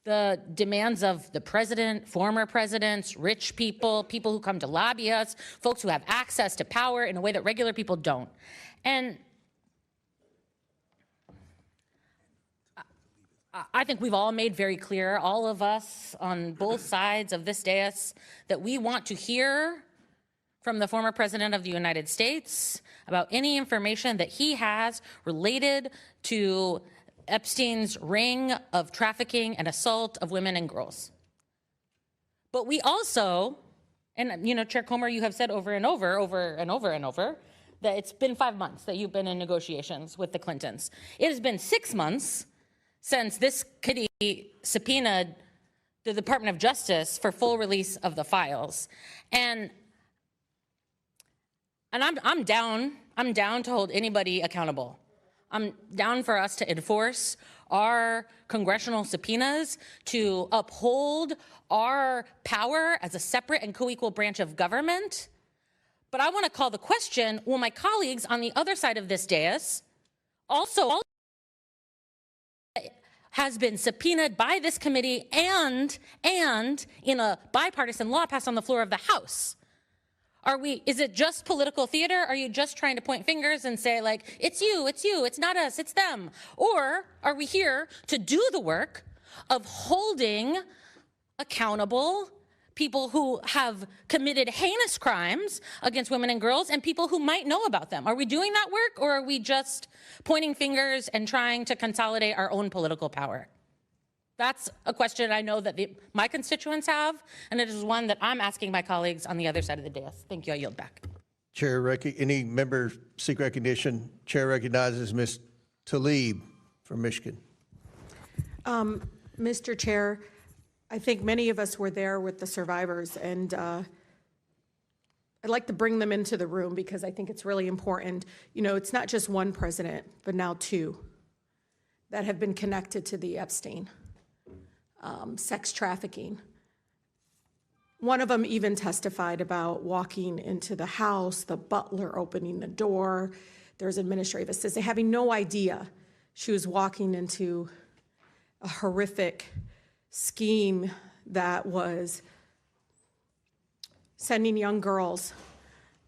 the demands of the president, former presidents, rich people, people who come to lobby us, folks who have access to power in a way that regular people don't. And I think we've all made very clear, all of us on both sides of this dais, that we want to hear from the former president of the United States about any information that he has related to Epstein's ring of trafficking and assault of women and girls. But we also, and you know, Chair Comer, you have said over and over, that it's been 5 months that you've been in negotiations with the Clintons. It has been 6 months since this committee subpoenaed the Department of Justice for full release of the files. And I'm down to hold anybody accountable. I'm down for us to enforce our congressional subpoenas, to uphold our power as a separate and co-equal branch of government. But I want to call the question, will my colleagues on the other side of this dais also has been subpoenaed by this committee and in a bipartisan law passed on the floor of the House. Is it just political theater? Are you just trying to point fingers and say, like, it's you, it's not us, it's them? Or are we here to do the work of holding accountable people who have committed heinous crimes against women and girls and people who might know about them? Are we doing that work, or are we just pointing fingers and trying to consolidate our own political power? That's a question I know that my constituents have, and it is one that I'm asking my colleagues on the other side of the dais. Thank you. I yield back. Chair, any member seek recognition? Chair recognizes Ms. Tlaib from Michigan. Mr. Chair, I think many of us were there with the survivors, and I'd like to bring them into the room because I think it's really important. You know, it's not just one president, but now two that have been connected to the Epstein sex trafficking. One of them even testified about walking into the house, the butler opening the door, there's administrative assistant, having no idea she was walking into a horrific scheme that was sending young girls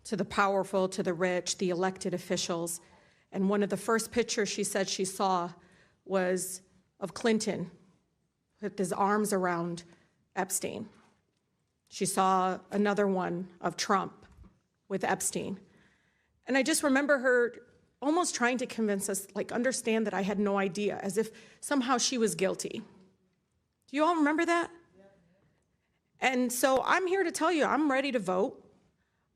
to the powerful, to the rich, the elected officials. And one of the first pictures she said she saw was of Clinton with his arms around Epstein. She saw another one of Trump with Epstein. And I just remember her almost trying to convince us, like, understand that I had no idea, as if somehow she was guilty. Do you all remember that? And so I'm here to tell you, I'm ready to vote,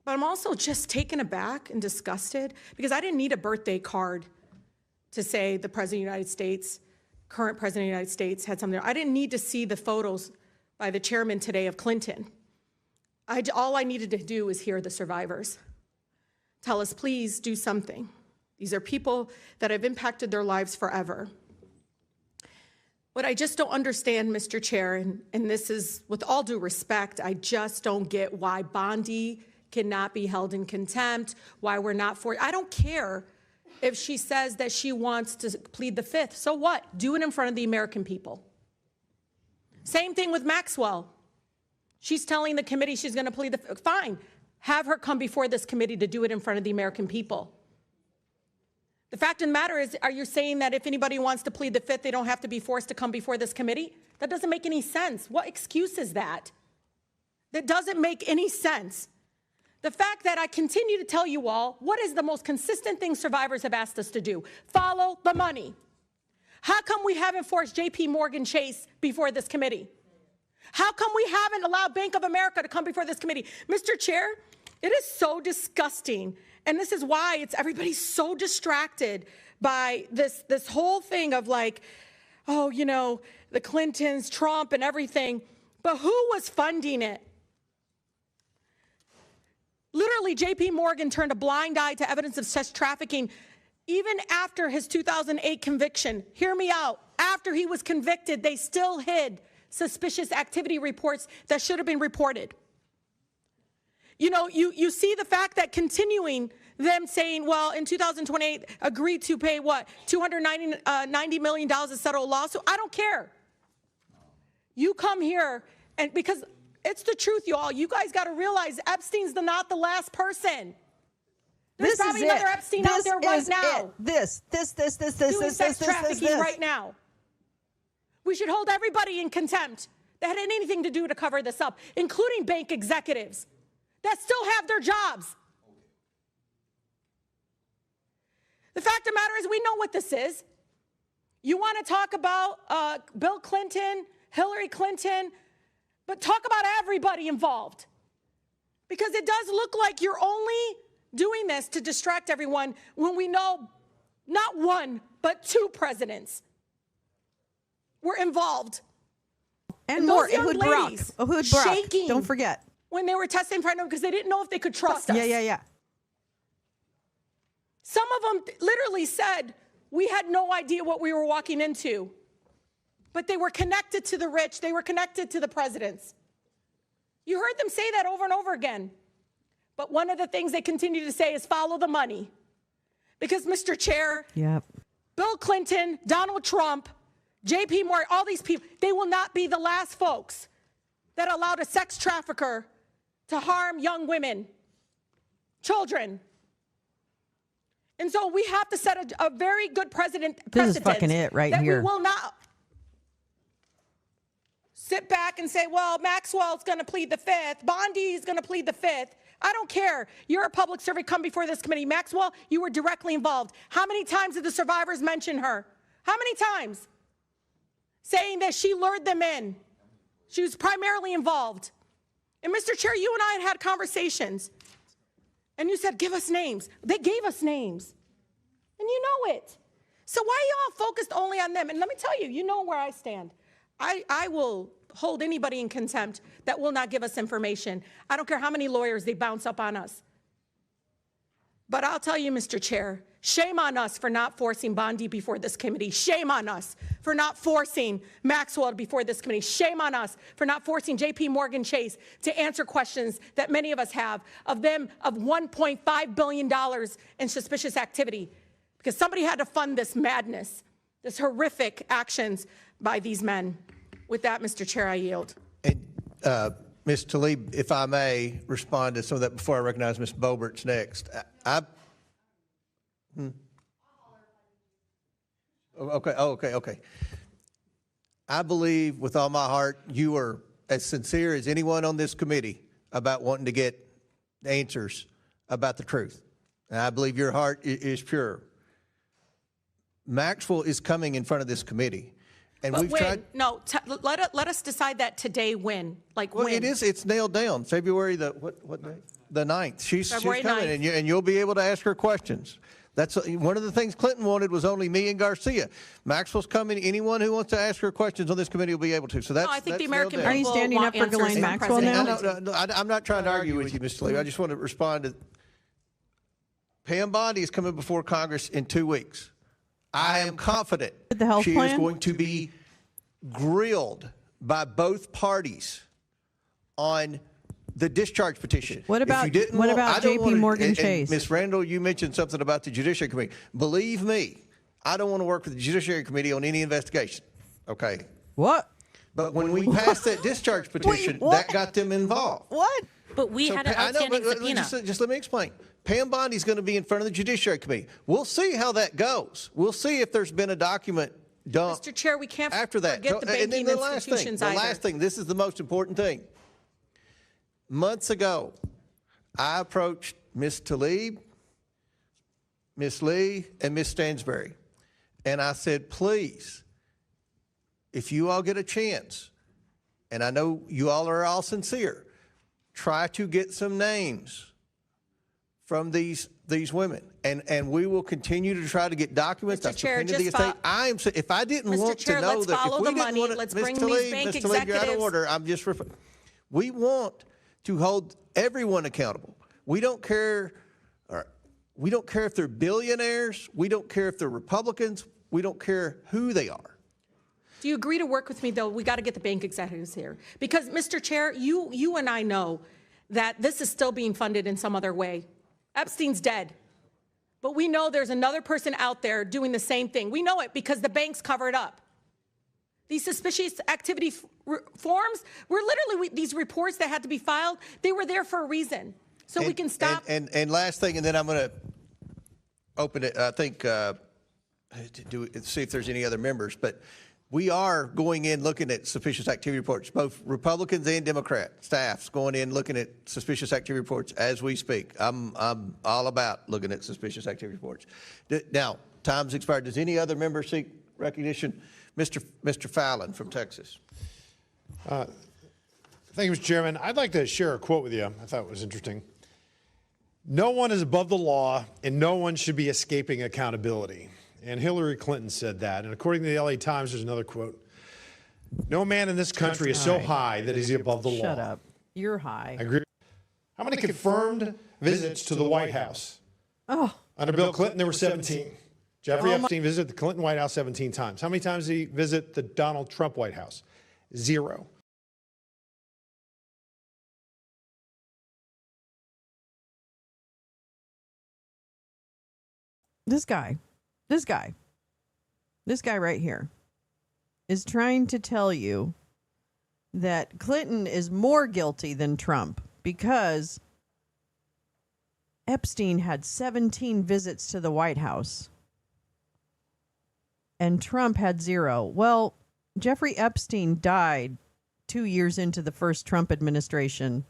but I'm also just taken aback and disgusted because I didn't need a birthday card to say the President of the United States, current President of the United States, had something. I didn't need to see the photos by the chairman today of Clinton. All I needed to do was hear the survivors tell us, please do something. These are people that have impacted their lives forever. What I just don't understand, Mr. Chair, and this is with all due respect, I just don't get why Bondi cannot be held in contempt, why we're not for it. I don't care if she says that she wants to plead the fifth. So what? Do it in front of the American people. Same thing with Maxwell. She's telling the committee she's going to plead the fifth. Fine. Have her come before this committee to do it in front of the American people. The fact of the matter is, are you saying that if anybody wants to plead the fifth, they don't have to be forced to come before this committee? That doesn't make any sense. What excuse is that? That doesn't make any sense. The fact that I continue to tell you all, what is the most consistent thing survivors have asked us to do? Follow the money. How come we haven't forced JP Morgan Chase before this committee? How come we haven't allowed Bank of America to come before this committee? Mr. Chair, it is so disgusting. And this is why everybody's so distracted by this whole thing of like, oh, you know, the Clintons, Trump and everything. But who was funding it? Literally, JP Morgan turned a blind eye to evidence of sex trafficking even after his 2008 conviction. Hear me out. After he was convicted, they still hid suspicious activity reports that should have been reported. You know, you see the fact that continuing them saying, well, in 2028, agreed to pay what, $290 million to settle a lawsuit? I don't care. You come here, and because it's the truth, y'all. You guys got to realize Epstein's not the last person. There's probably another Epstein out there right now. This doing sex trafficking right now. We should hold everybody in contempt that had anything to do to cover this up, including bank executives that still have their jobs. The fact of the matter is, we know what this is. You want to talk about Bill Clinton, Hillary Clinton, but talk about everybody involved. Because it does look like you're only doing this to distract everyone when we know not one, but two presidents were involved. And those more. young Ehud Barak. ladies Ehud Barak. shaking Don't forget. when they were testifying in front of them because they didn't know if they could trust us. Yeah. Some of them literally said, we had no idea what we were walking into. But they were connected to the rich. They were connected to the presidents. You heard them say that over and over again. But one of the things they continue to say is follow the money. Because, Mr. Chair, Bill Clinton, Donald Trump JP Morgan, all these people, they will not be the last folks that allowed a sex trafficker to harm young women, children. And so we have to set a very good precedent. This is fucking it right that here. We will not sit back and say, well, Maxwell's going to plead the fifth. Bondi's going to plead the fifth. I don't care. You're a public servant. Come before this committee. Maxwell, you were directly involved. How many times did the survivors mention her? How many times? Saying that she lured them in. She was primarily involved. And Mr. Chair, you and I had conversations. And you said, give us names. They gave us names. And you know it. So why are you all focused only on them? And let me tell you, you know where I stand. I will hold anybody in contempt that will not give us information. I don't care how many lawyers they bounce up on us. But I'll tell you, Mr. Chair, shame on us for not forcing Bondi before this committee. Shame on us for not forcing Maxwell before this committee. Shame on us for not forcing JP Morgan Chase to answer questions that many of us have of $1.5 billion in suspicious activity. Because somebody had to fund this madness, this horrific actions by these men. With that, Mr. Chair, I yield. And Ms. Tlaib, if I may respond to some of that before I recognize Ms. Bobert's next. Okay. I believe with all my heart you are as sincere as anyone on this committee about wanting to get answers about the truth. And I believe your heart is pure. Maxwell is coming in front of this committee. And But we've when? tried. No, let us decide that today when. Like Well, when. it's nailed down. February what day? The 9th. She's February coming, 9th. and you'll be able to ask her questions. That's one of the things Clinton wanted was only me and Garcia. Maxwell's coming. Anyone who wants to ask her questions on this committee will be able to. So that's. No, I think the that's American nailed down. Are you standing up for Ghislaine Maxwell now? No, I'm not trying to argue with you, Ms. Tlaib. I just want to respond to. Pam Bondi is coming before Congress in 2 weeks. I am confident The health she is plan? going to be grilled by both parties on the discharge petition. What about- If you didn't what want- about I don't JP wanna- Morgan and Chase? Ms. Randall, you mentioned something about the Judiciary Committee. Believe me, I don't want to work with the Judiciary Committee on any investigation. Okay. What? But when we passed that discharge petition, what? that got them involved. What? But we had an I know, outstanding but subpoena. just let me explain. Pam Bondi's going to be in front of the Judiciary Committee. We'll see how that goes. We'll see if there's been a document dumped Mr. Chair, we can't after that. forget the And then banking the last thing, institutions either. this is the most important thing. Months ago, I approached Ms. Tlaib, Ms. Lee, and Ms. Stansberry, and I said, please, if you all get a chance, and I know you all are all sincere, try to get some names from these women, and we will continue to try to get documents. Mr. Chair, Subpoena the just estate. If I didn't Mr. want Chair, to know let's that, follow if we the didn't money. want to, Let's Ms. bring Tlaib, these bank Ms. Tlaib, you're out of executives- order. I'm just we want to hold everyone accountable. We don't care. We don't care if they're billionaires. We don't care if they're Republicans. We don't care who they are. Do you agree to work with me, though? We got to get the bank executives here. Because, Mr. Chair, you and I know that this is still being funded in some other way. Epstein's dead. But we know there's another person out there doing the same thing. We know it because the banks cover it up. These suspicious activity forms were literally, these reports that had to be filed, they were there for a reason. So we can stop. And last thing, and then I'm going to open it, I think, see if there's any other members, but we are going in looking at suspicious activity reports, both Republicans and Democrat staffs going in looking at suspicious activity reports as we speak. I'm all about looking at suspicious activity reports. Now, time's expired. Does any other member seek recognition? Mr. Fallon from Texas. Thank you, Mr. Chairman. I'd like to share a quote with you. I thought it was interesting. No one is above the law, and no one should be escaping accountability. And Hillary Clinton said that. And according to the LA Times, there's another quote. No man in this country is so high that he's above the law. Shut up. You're high. I agree. How many confirmed visits to the White House? Oh. Under Bill Clinton, there were 17. Jeffrey Epstein visited the Clinton White House 17 times. How many times did he visit the Donald Trump White House? 0. This guy right here. is trying to tell you that Clinton is more guilty than Trump because Epstein had 17 visits to the White House and Trump had 0. Well, Jeffrey Epstein died 2 years into the first Trump administration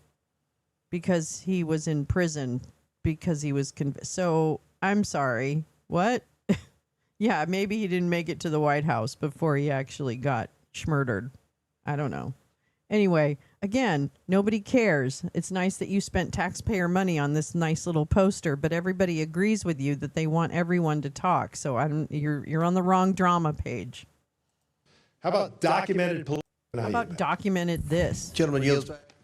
because he was in prison because he was so I'm sorry. What? Yeah, maybe he didn't make it to the White House before he actually got schmurdered. I don't know. Anyway, again, nobody cares. It's nice that you spent taxpayer money on this nice little poster, but everybody agrees with you that they want everyone to talk. So you're on the wrong drama page. How about documented How about documented this? Gentleman yields back.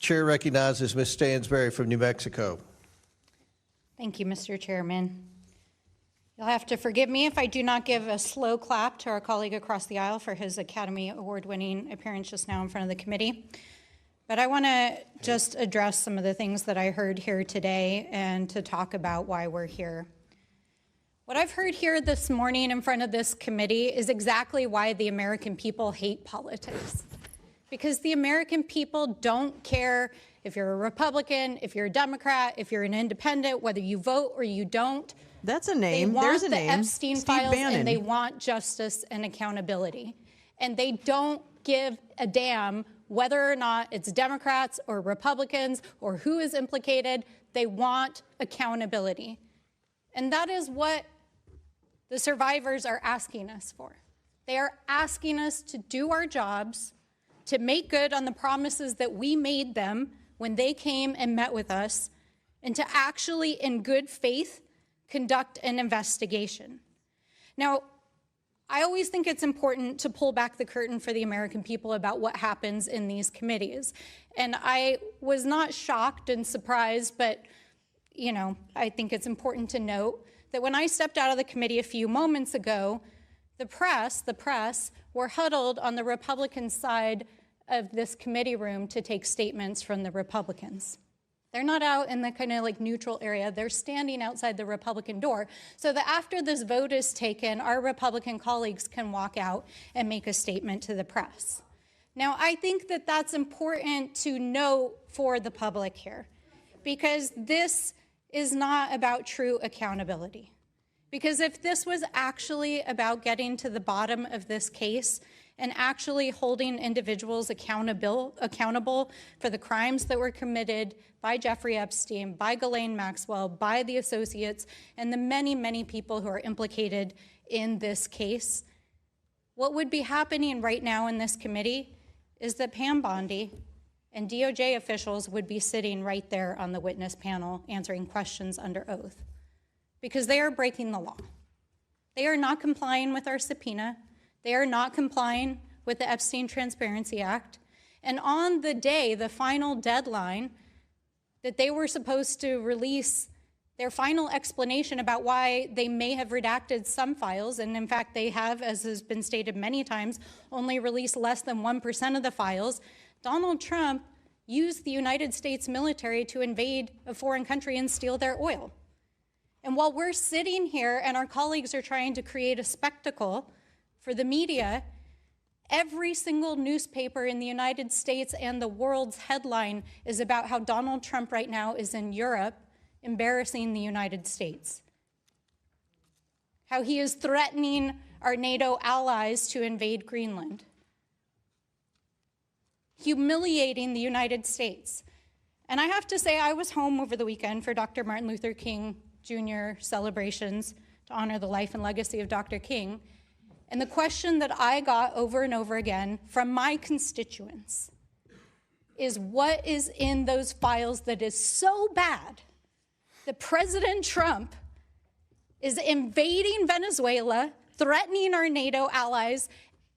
Chair recognizes Ms. Stansberry from New Mexico. Thank you, Mr. Chairman. You'll have to forgive me if I do not give a slow clap to our colleague across the aisle for his Academy Award-winning appearance just now in front of the committee. But I want to just address some of the things that I heard here today and to talk about why we're here. What I've heard here this morning in front of this committee is exactly why the American people hate politics. Because the American people don't care if you're a Republican, if you're a Democrat, if you're an independent, whether you vote or you don't. That's a name. They want There's a the name. Epstein Steve files Bannon. and they want justice and accountability. And they don't give a damn whether or not it's Democrats or Republicans or who is implicated. They want accountability. And that is what the survivors are asking us for. They are asking us to do our jobs, to make good on the promises that we made them when they came and met with us, and to actually, in good faith, conduct an investigation. Now, I always think it's important to pull back the curtain for the American people about what happens in these committees. And I was not shocked and surprised, but, you know, I think it's important to note that when I stepped out of the committee a few moments ago, the press were huddled on the Republican side of this committee room to take statements from the Republicans. They're not out in the kind of like neutral area. They're standing outside the Republican door so that after this vote is taken, our Republican colleagues can walk out and make a statement to the press. Now, I think that that's important to note for the public here, because this is not about true accountability. Because if this was actually about getting to the bottom of this case and actually holding individuals accountable for the crimes that were committed by Jeffrey Epstein, by Ghislaine Maxwell, by the associates, and the many, many people who are implicated in this case, what would be happening right now in this committee is that Pam Bondi and DOJ officials would be sitting right there on the witness panel answering questions under oath, because they are breaking the law. They are not complying with our subpoena. They are not complying with the Epstein Transparency Act. And on the day, the final deadline, that they were supposed to release their final explanation about why they may have redacted some files, and in fact they have, as has been stated many times, only released less than 1% of the files, Donald Trump used the United States military to invade a foreign country and steal their oil. And while we're sitting here and our colleagues are trying to create a spectacle for the media, every single newspaper in the United States and the world's headline is about how Donald Trump right now is in Europe embarrassing the United States. How he is threatening our NATO allies to invade Greenland. Humiliating the United States. And I have to say, I was home over the weekend for Dr. Martin Luther King Jr. celebrations to honor the life and legacy of Dr. King. And the question that I got over and over again from my constituents is, what is in those files that is so bad that President Trump is invading Venezuela, threatening our NATO allies,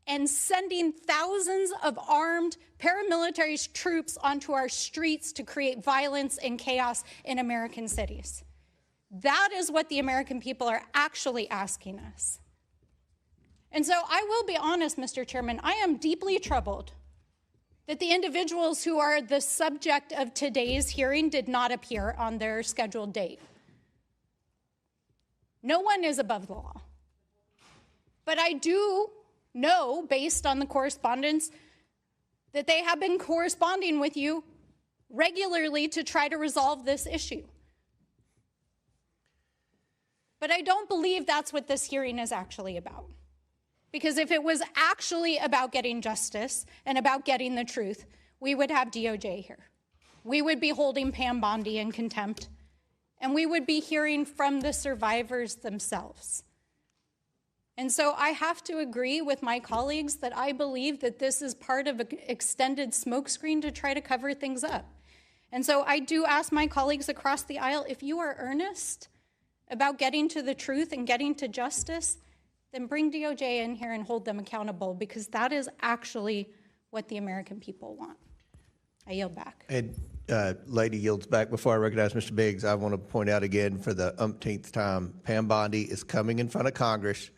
and sending thousands of armed paramilitary troops onto our streets to create violence and chaos in American cities? That is what the American people are actually asking us. And so I will be honest, Mr. Chairman, I am deeply troubled that the individuals who are the subject of today's hearing did not appear on their scheduled date. No one is above the law. But I do know, based on the correspondence, that they have been corresponding with you regularly to try to resolve this issue. But I don't believe that's what this hearing is actually about. Because if it was actually about getting justice and about getting the truth, we would have DOJ here. We would be holding Pam Bondi in contempt, and we would be hearing from the survivors themselves. And so I have to agree with my colleagues that I believe that this is part of an extended smokescreen to try to cover things up. And so I do ask my colleagues across the aisle, if you are earnest about getting to the truth and getting to justice, then bring DOJ in here and hold them accountable, because that is actually what the American people want. I yield back. And lady yields back. Before I recognize Mr. Biggs, I want to point out again for the umpteenth time, Pam Bondi is coming in front of Congress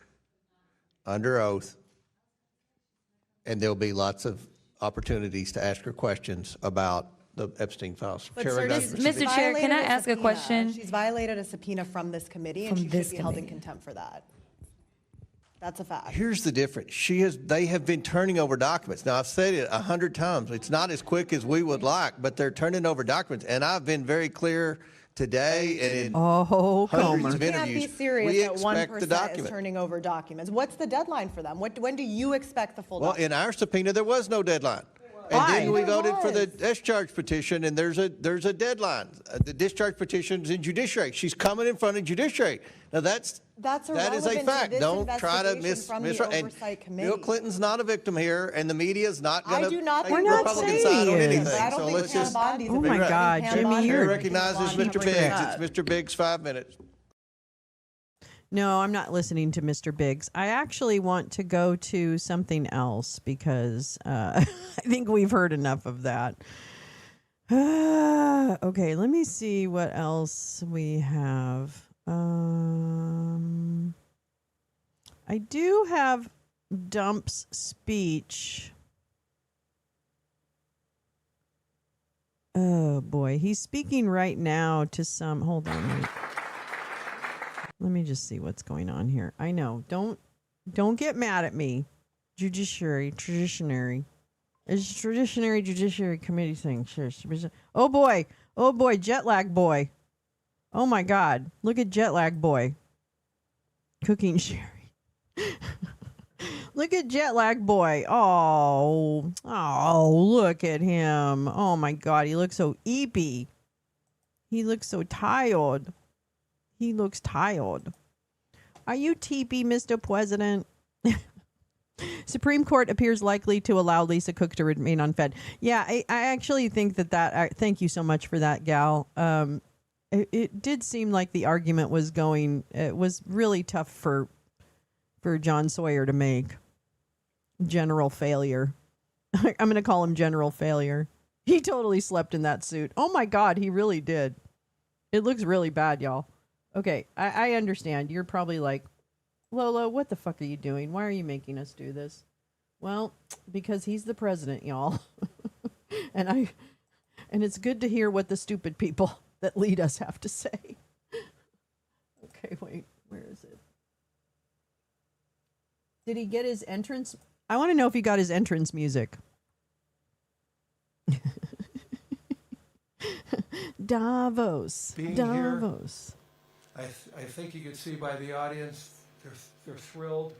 under oath, and there'll be lots of opportunities to ask her questions about the Epstein files. But Chair sir, recognizes she's Mr. violated Chair, can I a ask a subpoena. question? She's violated a subpoena from this committee, and she should be held in contempt for that. That's a fact. Here's the difference. They have been turning over documents. Now, I've said it 100 times. It's not as quick as we would like, but they're turning over documents. And I've been very clear today and in hundreds of You can't interviews. be serious We that one expect the person is document. turning over documents. What's the deadline for them? When do you expect the full Well, document? in our subpoena, there was no deadline. And then we voted for the discharge petition, and there's a deadline. The discharge petition's in judiciary. She's coming in front of judiciary. Now that is a irrelevant to fact. this Don't try to investigation from the Oversight Committee. Bill Clinton's not a victim here, and the media is not going to do not take think the we're Republican saying side on he is. anything. But I don't So think let's Pam just. Bondi's a Oh my God, Jimmy, Chair you're recognizes Mr. Biggs. It's Mr. Biggs, 5 minutes. No, I'm not listening to Mr. Biggs. I actually want to go to something else because I think we've heard enough of that. Okay, let me see what else we have. I do have Dump's speech. Oh boy, he's speaking right now to some. Hold on. Wait. Let me just see what's going on here. I know. Don't get mad at me. Traditionary. It's judiciary committee thing. Sure. Oh boy, jet lag boy. Oh my God, look at jet lag boy. Cooking Sherry. Look at jet lag boy. Oh, look at him. Oh my God, he looks so eepy. He looks so tired. He looks tired. Are you teepee, Mr. President? Supreme Court appears likely to allow Lisa Cook to remain unfed. Yeah, I actually think that thank you so much for that, gal. It did seem like the argument was going, it was really tough for John Sawyer to make. General failure. I'm going to call him General Failure. He totally slept in that suit. Oh my God, he really did. It looks really bad, y'all. Okay, I understand. You're probably like, Lolo, what the fuck are you doing? Why are you making us do this? Well, because he's the president, y'all. and it's good to hear what the stupid people that lead us have to say. Okay, wait, where is it? Did he get his entrance? I want to know if he got his entrance music. Davos. Being Davos. Here, I think you can see by the audience, they're thrilled,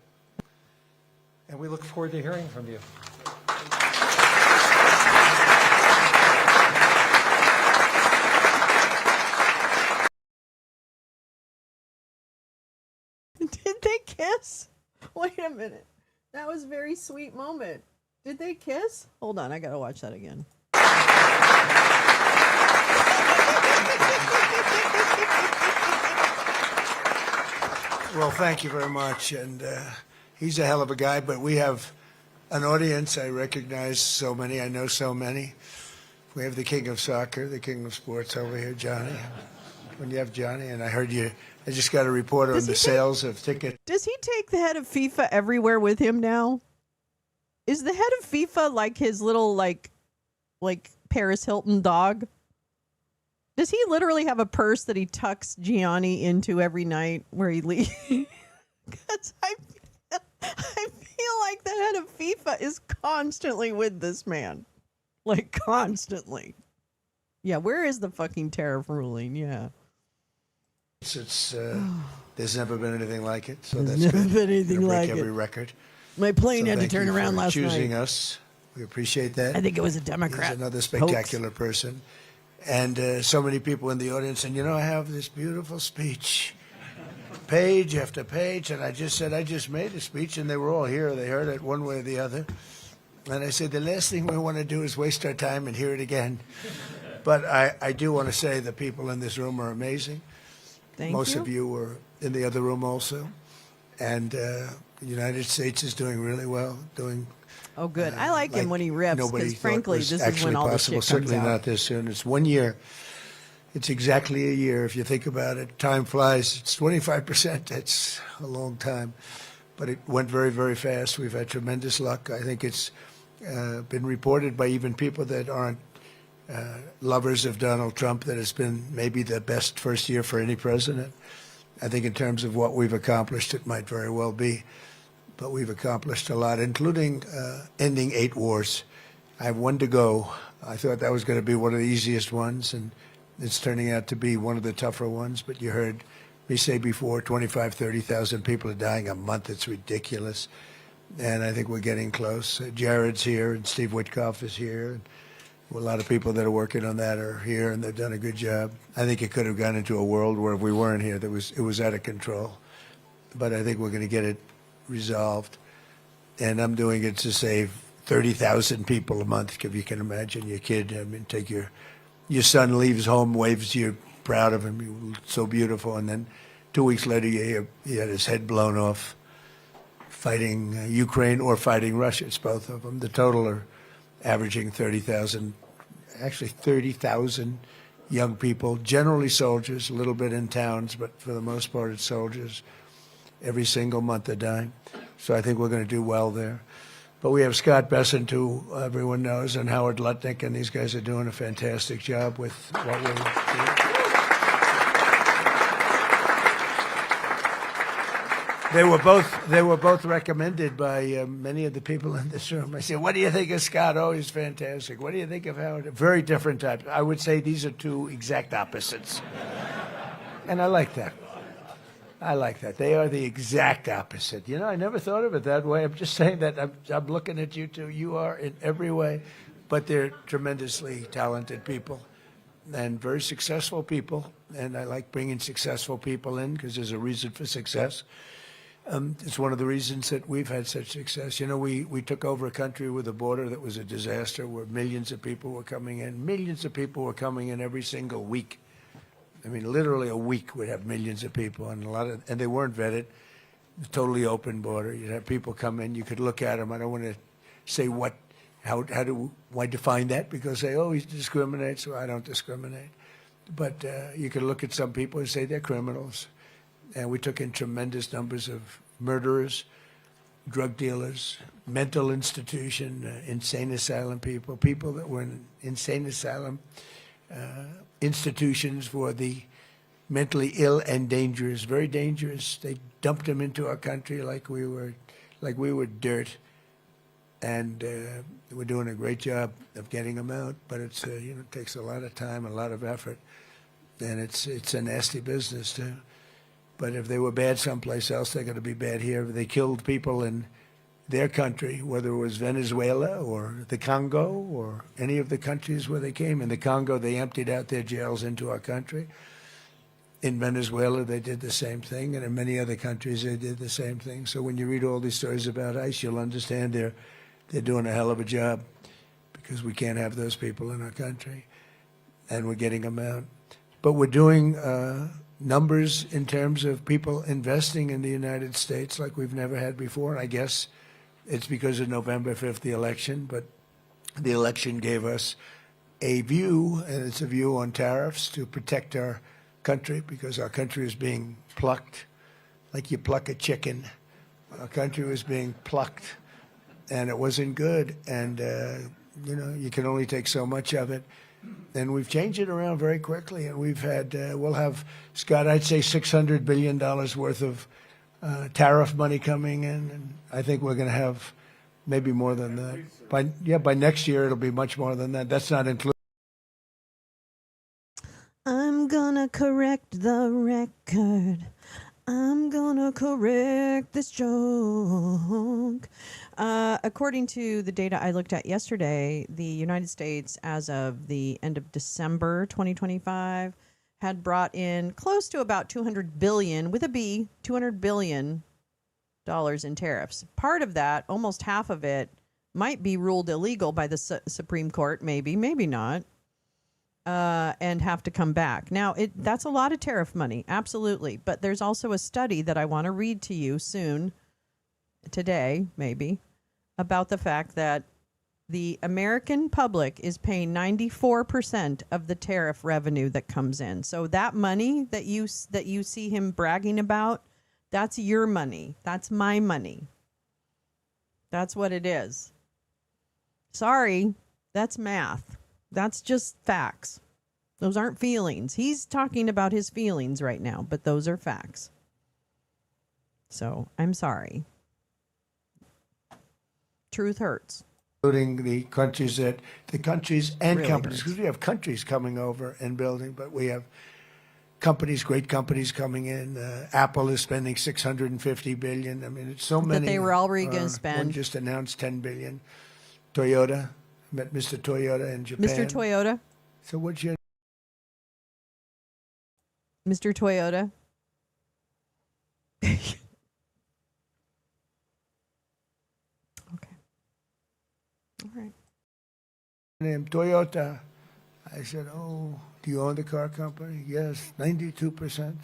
and we look forward to hearing from you. Did they kiss? Wait a minute. That was a very sweet moment. Did they kiss? Hold on, I gotta watch that again. Well, thank you very much. And he's a hell of a guy, but we have an audience. I recognize so many. I know so many. We have the king of soccer, the king of sports over here, Johnny. When you have Johnny, and I heard you, I just got a report on the sales of tickets. Does he take the head of FIFA everywhere with him now? Is the head of FIFA like his little, like Paris Hilton dog? Does he literally have a purse that he tucks Gianni into every night where he leaves? Because I feel like the head of FIFA is constantly with this man. Like, constantly. Yeah, where is the fucking tariff ruling? Yeah. There's never been anything like it, so There's that's never good. been anything Gonna break like every it. record. My plane So had to thank turn you around for last choosing night. us. We appreciate that. I think it was a Democrat. He's another spectacular person. And so many people in the audience. And, I have this beautiful speech, page after page. And I just said, I just made a speech, and they were all here. They heard it one way or the other. And I said, the last thing we want to do is waste our time and hear it again. But I do want to say the people in this room are amazing. Most of you were in the other room also. And the United States is doing really well, Oh, good. I like him when he rips, nobody because thought frankly, was this is actually when all the possible. shit comes Certainly out. not this soon. It's 1 year. It's exactly a year. If you think about it, time flies. It's 25%. That's a long time. But it went very, very fast. We've had tremendous luck. I think it's been reported by even people that aren't lovers of Donald Trump that it's been maybe the best first year for any president. I think in terms of what we've accomplished, it might very well be. But we've accomplished a lot, including ending 8 wars. I have 1 to go. I thought that was going to be one of the easiest ones, and it's turning out to be one of the tougher ones. But you heard me say before, 25,000, 30,000 people are dying a month. It's ridiculous. And I think we're getting close. Jared's here, and Steve Witkoff is here. And a lot of people that are working on that are here, and they've done a good job. I think it could have gone into a world where if we weren't here, it was out of control. But I think we're going to get it resolved, and I'm doing it to save 30,000 people a month. If you can imagine your kid, take your son leaves home, waves, you're proud of him, you're so beautiful, and then 2 weeks later he had his head blown off fighting Ukraine or fighting Russia. It's both of them. The total are averaging 30,000, actually 30,000 young people, generally soldiers, a little bit in towns, but for the most part it's soldiers. Every single month they're dying. So I think we're going to do well there. But we have Scott Bessent, who everyone knows, and Howard Lutnick, and these guys are doing a fantastic job with what we're doing. They were both recommended by many of the people in this room. I said, what do you think of Scott? Oh, he's fantastic. What do you think of Howard? Very different types. I would say these are 2 exact opposites. And I like that. I like that. They are the exact opposite. I never thought of it that way. I'm just saying that I'm looking at you two. You are in every way, but they're tremendously talented people and very successful people. And I like bringing successful people in because there's a reason for success. It's one of the reasons that we've had such success. We took over a country with a border that was a disaster where millions of people were coming in. Millions of people were coming in every single week. I mean, literally a week would have millions of people, and and they weren't vetted. Totally open border. You'd have people come in. You could look at them. I don't want to say why define that, because they always discriminate. So I don't discriminate. But you could look at some people and say they're criminals. And we took in tremendous numbers of murderers, drug dealers, mental institution, insane asylum people that were in insane asylum institutions for the mentally ill and dangerous, very dangerous. They dumped them into our country like we were dirt, and we're doing a great job of getting them out. But it takes a lot of time, a lot of effort, and it's a nasty business too. But if they were bad someplace else, they're going to be bad here. If they killed people in their country, whether it was Venezuela or the Congo or any of the countries where they came. In the Congo, they emptied out their jails into our country. In Venezuela, they did the same thing, and in many other countries, they did the same thing. So when you read all these stories about ICE, you'll understand they're doing a hell of a job, because we can't have those people in our country, and we're getting them out. But we're doing numbers in terms of people investing in the United States like we've never had before. And I guess it's because of November 5th, the election, but the election gave us a view, and it's a view on tariffs to protect our country, because our country is being plucked like you pluck a chicken. Our country was being plucked, and it wasn't good. And, you can only take so much of it. And we've changed it around very quickly, and we'll have, Scott, I'd say $600 billion worth of tariff money coming in, and I think we're going to have maybe more than that. By next year, it'll be much more than that. That's not including. I'm gonna correct the record. I'm gonna correct this joke. According to the data I looked at yesterday, the United States, as of the end of December 2025, had brought in close to about $200 billion, with a B, $200 billion in tariffs. Part of that, almost half of it, might be ruled illegal by the Supreme Court, maybe not, and have to come back. Now, that's a lot of tariff money, absolutely. But there's also a study that I want to read to you soon, today, maybe, about the fact that the American public is paying 94% of the tariff revenue that comes in. So that money that you see him bragging about, that's your money. That's my money. That's what it is. Sorry, that's math. That's just facts. Those aren't feelings. He's talking about his feelings right now, but those are facts. So I'm sorry. Truth hurts. Including the countries and Really companies, hurts. because we have countries coming over and building, but we have companies, great companies coming in. Apple is spending $650 billion. I mean, it's so many. That they were already going to spend. One just announced $10 billion. Toyota, met Mr. Toyota in Japan. Mr. Toyota? So what's your Mr. Toyota? All right. name? Toyota. I said, oh, do you own the car company? Yes, 92%.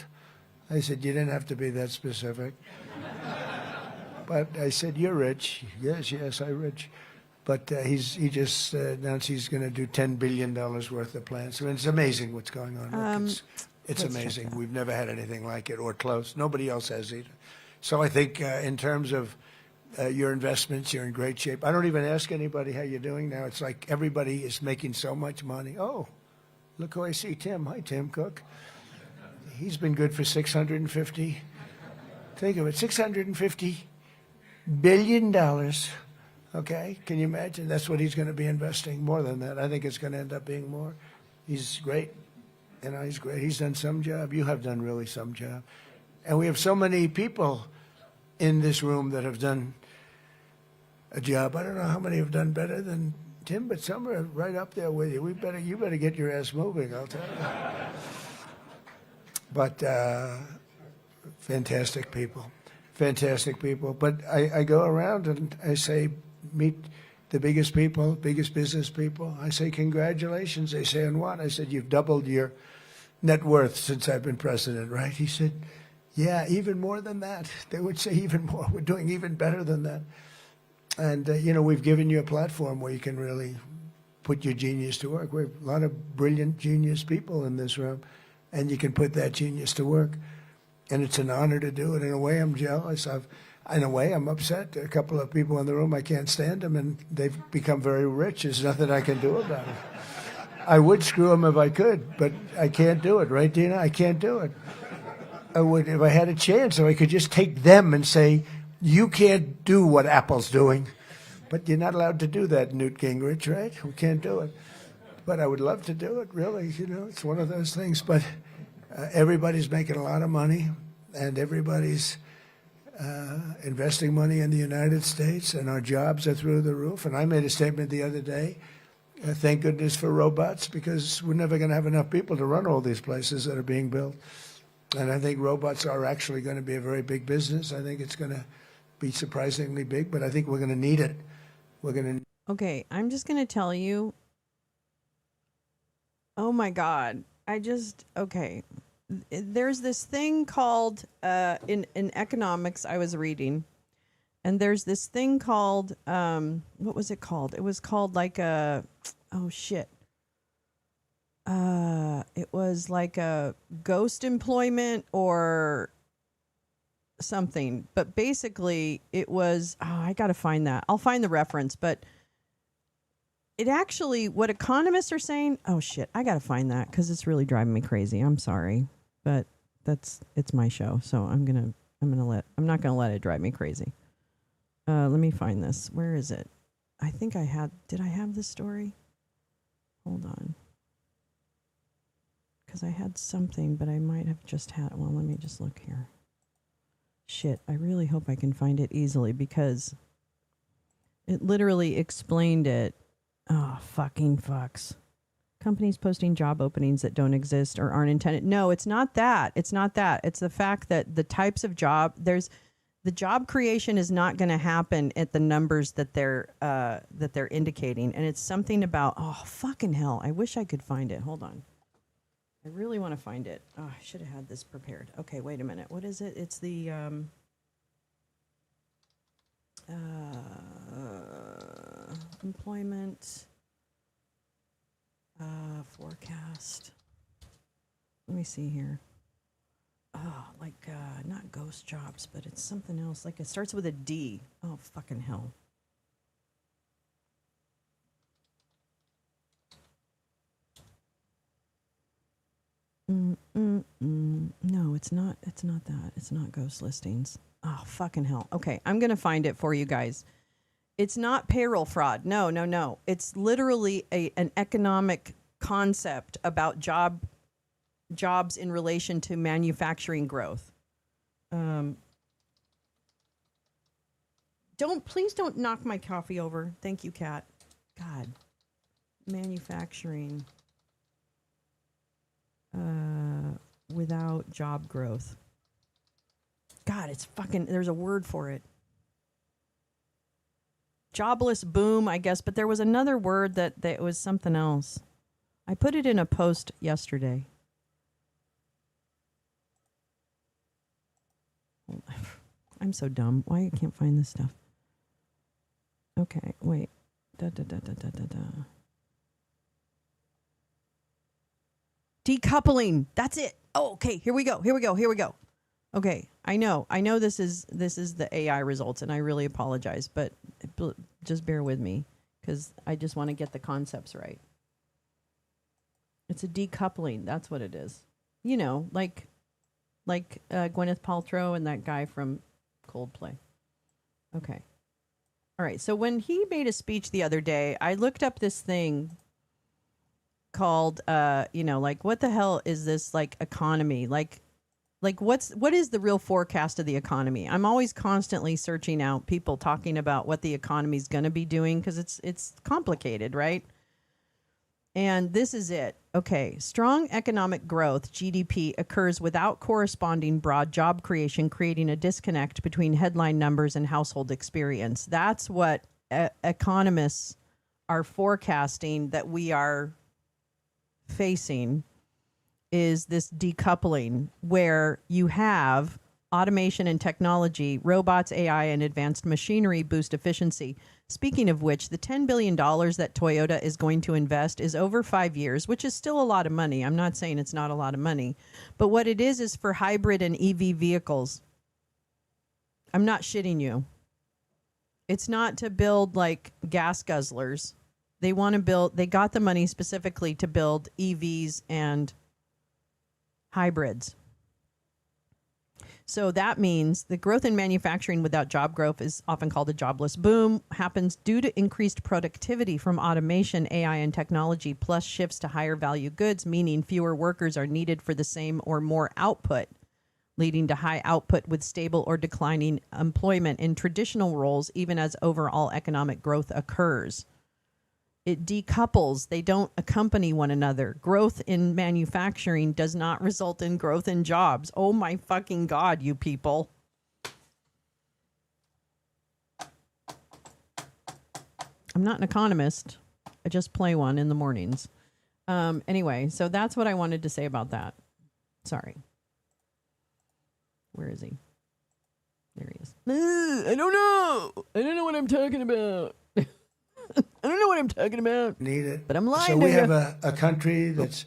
I said, you didn't have to be that specific. But I said, you're rich. Yes, I'm rich. But he just announced he's going to do $10 billion worth of plants. I mean, it's amazing what's going on. It's amazing. We've never had anything like it or close. Nobody else has either. So I think in terms of your investments, you're in great shape. I don't even ask anybody how you're doing now. It's like everybody is making so much money. Oh, look who I see, Tim. Hi, Tim Cook. He's been good for 650. Think of it, $650 billion. Okay, can you imagine? That's what he's going to be investing. More than that. I think it's going to end up being more. He's great. You know, he's great. He's done some job. You have done really some job. And we have so many people in this room that have done a job. I don't know how many have done better than Tim, but some are right up there with you. You better get your ass moving, I'll tell you. But fantastic people. Fantastic people. But I go around and I say, meet the biggest people, biggest business people. I say, congratulations. They say, and what? I said, you've doubled your net worth since I've been president, right? He said, yeah, even more than that. They would say even more. We're doing even better than that. And, you know, we've given you a platform where you can really put your genius to work. We have a lot of brilliant genius people in this room, and you can put that genius to work. And it's an honor to do it. In a way, I'm jealous. In a way, I'm upset. A couple of people in the room, I can't stand them, and they've become very rich. There's nothing I can do about it. I would screw them if I could, but I can't do it, right, Dina? I can't do it. I would, if I had a chance, if I could just take them and say, you can't do what Apple's doing. But you're not allowed to do that, Newt Gingrich, right? We can't do it. But I would love to do it, really. You know, it's one of those things. But everybody's making a lot of money, and everybody's investing money in the United States, and our jobs are through the roof. And I made a statement the other day, thank goodness for robots, because we're never going to have enough people to run all these places that are being built. And I think robots are actually going to be a very big business. I think it's going to be surprisingly big, but I think we're going to need it. We're going to. Okay, I'm just going to tell you. Oh my God. Okay. There's this thing called, in economics I was reading, and there's this thing called, what was it called? It was called like it was like a ghost employment or something. But basically it was, I got to find that. I'll find the reference, but it actually, what economists are saying, I got to find that because it's really driving me crazy. I'm sorry, but it's my show. So I'm not going to let it drive me crazy. Let me find this. Where is it? I think did I have this story? Hold on. Because I had something, but I might have just had, well, let me just look here. Shit, I really hope I can find it easily because it literally explained it. Oh, fucking fucks. Companies posting job openings that don't exist or aren't intended. No, it's not that. It's not that. It's the fact that the types of the job creation is not going to happen at the numbers that they're indicating. And it's something about, oh, fucking hell. I wish I could find it. Hold on. I really want to find it. Oh, I should have had this prepared. Okay, wait a minute. What is it? It's the employment forecast. Let me see here. Oh, like not ghost jobs, but it's something else. Like it starts with a D. Oh, fucking hell. No, it's not. It's not that. It's not ghost listings. Oh, fucking hell. Okay, I'm going to find it for you guys. It's not payroll fraud. No, no, no. It's literally an economic concept about jobs in relation to manufacturing growth. Please don't knock my coffee over. Thank you, Kat. God. Manufacturing without job growth. God, it's fucking, there's a word for it. Jobless boom, I guess, but there was another word that was something else. I put it in a post yesterday. I'm so dumb. Why I can't find this stuff? Okay, wait. Decoupling. That's it. Oh, okay. Here we go. Okay, I know this is the AI results, and I really apologize, but just bear with me because I just want to get the concepts right. It's a decoupling. That's what it is. You know, like Gwyneth Paltrow and that guy from Coldplay. Okay. All right. So when he made a speech the other day, I looked up this thing called, like, what the hell is this, like, economy? Like what is the real forecast of the economy? I'm always constantly searching out people talking about what the economy is going to be doing because it's complicated, right? And this is it. Okay, strong economic growth, GDP, occurs without corresponding broad job creation, creating a disconnect between headline numbers and household experience. That's what economists are forecasting that we are facing, is this decoupling where you have automation and technology, robots, AI, and advanced machinery boost efficiency. Speaking of which, the $10 billion that Toyota is going to invest is over 5 years, which is still a lot of money. I'm not saying it's not a lot of money. But what it is for hybrid and EV vehicles. I'm not shitting you. It's not to build like gas guzzlers. They got the money specifically to build EVs and hybrids. So that means the growth in manufacturing without job growth is often called a jobless boom, happens due to increased productivity from automation, AI, and technology, plus shifts to higher value goods, meaning fewer workers are needed for the same or more output, leading to high output with stable or declining employment in traditional roles, even as overall economic growth occurs. It decouples. They don't accompany one another. Growth in manufacturing does not result in growth in jobs. Oh my fucking God, you people. I'm not an economist. I just play one in the mornings. Anyway, so that's what I wanted to say about that. Sorry. Where is he? There he is. I don't know. I don't know what I'm talking about. I don't know what I'm talking about. Need it. But I'm lying So to we you. have a country that's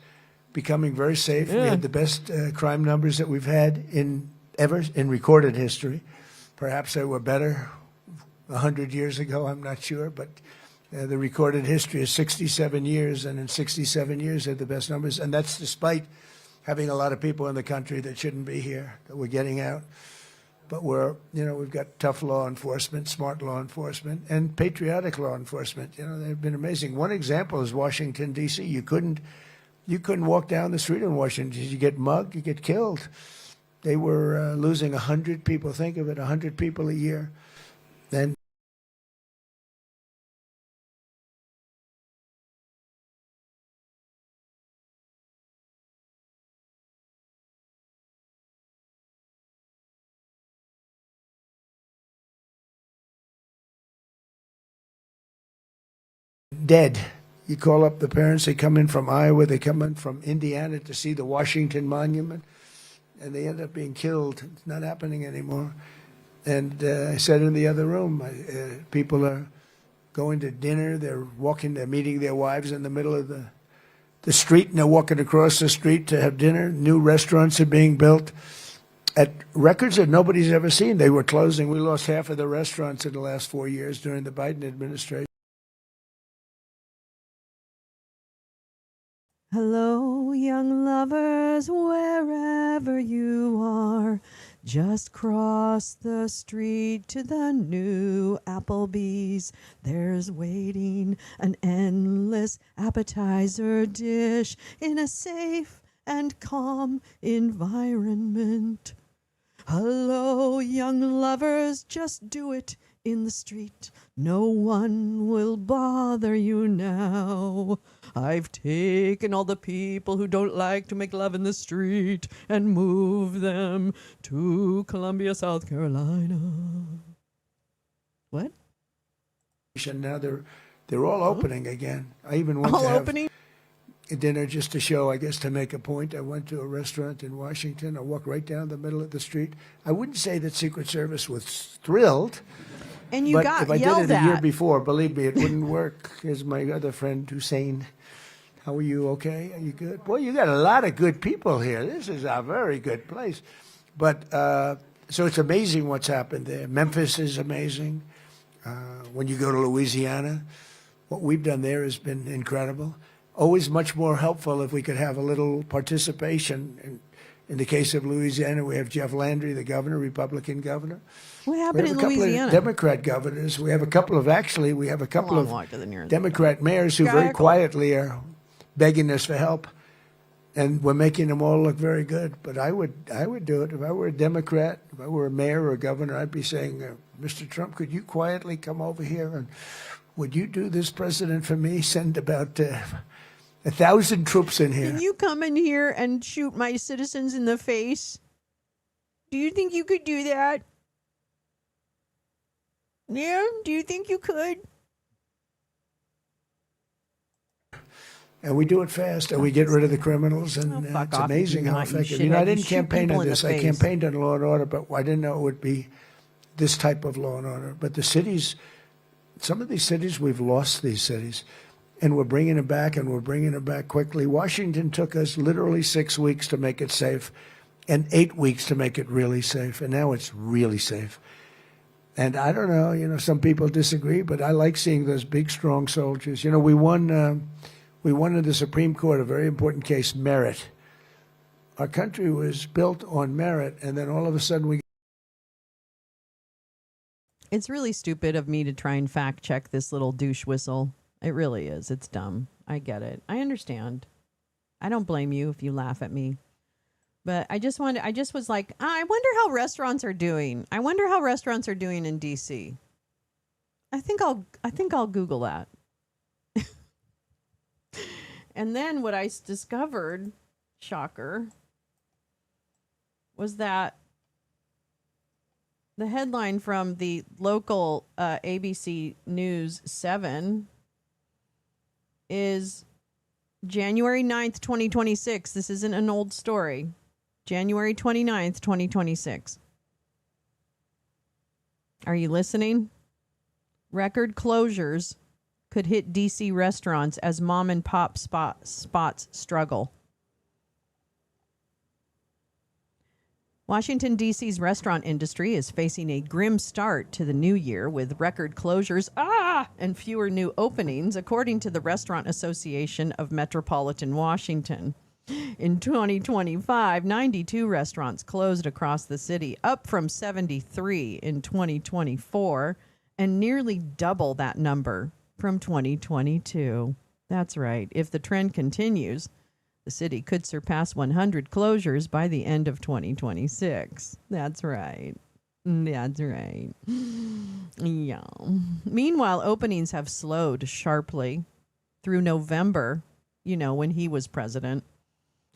becoming very safe. Yeah. We had the best crime numbers that we've had ever in recorded history. Perhaps they were better 100 years ago, I'm not sure, but the recorded history is 67 years, and in 67 years, they had the best numbers, and that's despite having a lot of people in the country that shouldn't be here, that we're getting out. but we've got tough law enforcement, smart law enforcement, and patriotic law enforcement. They've been amazing. One example is Washington, D.C. You couldn't walk down the street in Washington. You get mugged, you get killed. They were losing 100 people. Think of it, 100 people a year. Then dead. You call up the parents, they come in from Iowa, they come in from Indiana to see the Washington Monument, and they end up being killed. It's not happening anymore. And I said in the other room, people are going to dinner, they're meeting their wives in the middle of the street, and they're walking across the street to have dinner. New restaurants are being built at records that nobody's ever seen. They were closing. We lost half of the restaurants in the last 4 years during the Biden administration. Hello, young lovers, wherever you are. Just cross the street to the new Applebee's. There's waiting an endless appetizer dish in a safe and calm environment. Hello, young lovers, just do it in the street. No one will bother you now. I've taken all the people who don't like to make love in the street and moved them to Columbia, South Carolina. What? Now they're all opening again. I even went to have a dinner just to show, I guess, to make a point. I went to a restaurant in Washington. I walked right down the middle of the street. I wouldn't say that Secret Service was thrilled. And you got if I yelled did it a year at. before, believe me, it wouldn't work. Here's my other friend, Hussein. How are you? Okay? Are you good? Boy, you got a lot of good people here. This is a very good place. But so it's amazing what's happened there. Memphis is amazing. When you go to Louisiana, what we've done there has been incredible. Always much more helpful if we could have a little participation. In the case of Louisiana, we have Jeff Landry, the governor, Republican governor. What happened in We have a couple Louisiana? of Democrat governors. We have a couple of Democrat mayors who very quietly are begging us for help, and we're making them all look very good. But I would do it if I were a Democrat, if I were a mayor or a governor. I'd be saying, Mr. Trump, could you quietly come over here and would you do this, President, for me? Send about 1,000 troops in here. Can you come in here and shoot my citizens in the face? Do you think you could do that? Yeah? Do you think you could? And we do it fast, and we get rid of the criminals, and it's amazing how effective. I didn't campaign on this. I campaigned on law and order, but I didn't know it would be this type of law and order. But the cities, some of these cities, we've lost these cities, and we're bringing it back, and we're bringing it back quickly. Washington took us literally 6 weeks to make it safe, and 8 weeks to make it really safe, and now it's really safe. And I don't know, some people disagree, but I like seeing those big, strong soldiers. We won in the Supreme Court a very important case, merit. Our country was built on merit, and then all of a sudden It's really stupid of me to try and fact check this little douche whistle. It really is. It's dumb. I get it. I understand. I don't blame you if you laugh at me. But I just was like, I wonder how restaurants are doing. I wonder how restaurants are doing in DC. I think I'll Google that. And then what I discovered, shocker, was that the headline from the local ABC News 7 is January 9th, 2026. This isn't an old story. January 29th, 2026. Are you listening? Record closures could hit DC restaurants as mom and pop spots struggle. Washington, D.C.'s restaurant industry is facing a grim start to the new year with record closures and fewer new openings, according to the Restaurant Association of Metropolitan Washington. In 2025, 92 restaurants closed across the city, up from 73 in 2024, and nearly double that number from 2022. That's right. If the trend continues, the city could surpass 100 closures by the end of 2026. That's right. That's right. Yeah. Meanwhile, openings have slowed sharply through November, when he was president.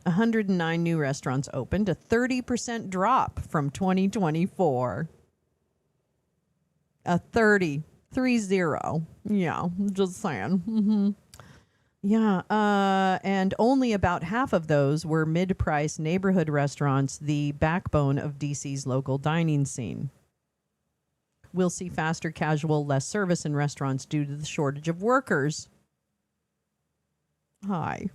109 new restaurants opened, a 30% drop from 2024. A 30. Yeah, just saying. Mm-hmm. Yeah, and only about half of those were mid-price neighborhood restaurants, the backbone of DC's local dining scene. We'll see faster casual, less service in restaurants due to the shortage of workers. Hi.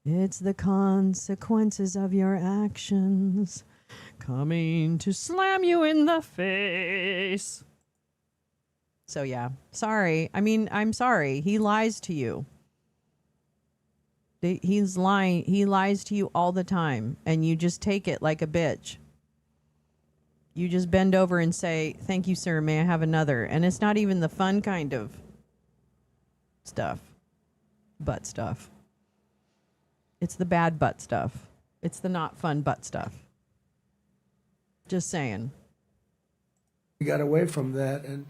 It's the consequences of your actions coming to slam you in the face. So yeah, sorry. I'm sorry. He lies to you. He's lying. He lies to you all the time, and you just take it like a bitch. You just bend over and say, "Thank you, sir. May I have another?" And it's not even the fun kind of stuff. Butt stuff. It's the bad butt stuff. It's the not fun butt stuff. Just saying. We got away from that, and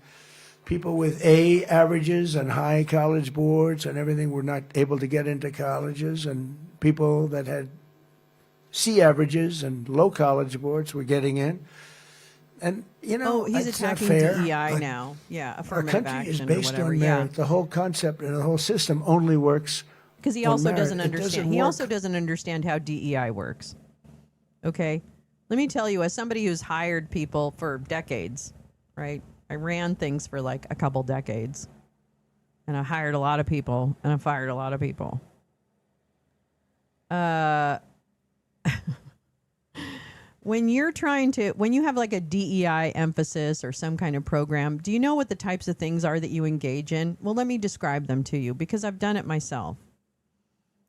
people with A averages and high college boards and everything were not able to get into colleges, and people that had C averages and low college boards were getting in. And, he's it's not attacking fair, DEI now. Yeah, our affirmative country is action based or whatever. on Yeah. merit. The whole concept and the whole system only works Because he on also merit. doesn't It understand. He also doesn't understand how DEI works. Okay? Let me tell you, as somebody who's hired people for decades, right? I ran things for like a couple decades. And I hired a lot of people, and I fired a lot of people. When you have like a DEI emphasis or some kind of program, do you know what the types of things are that you engage in? Well, let me describe them to you because I've done it myself.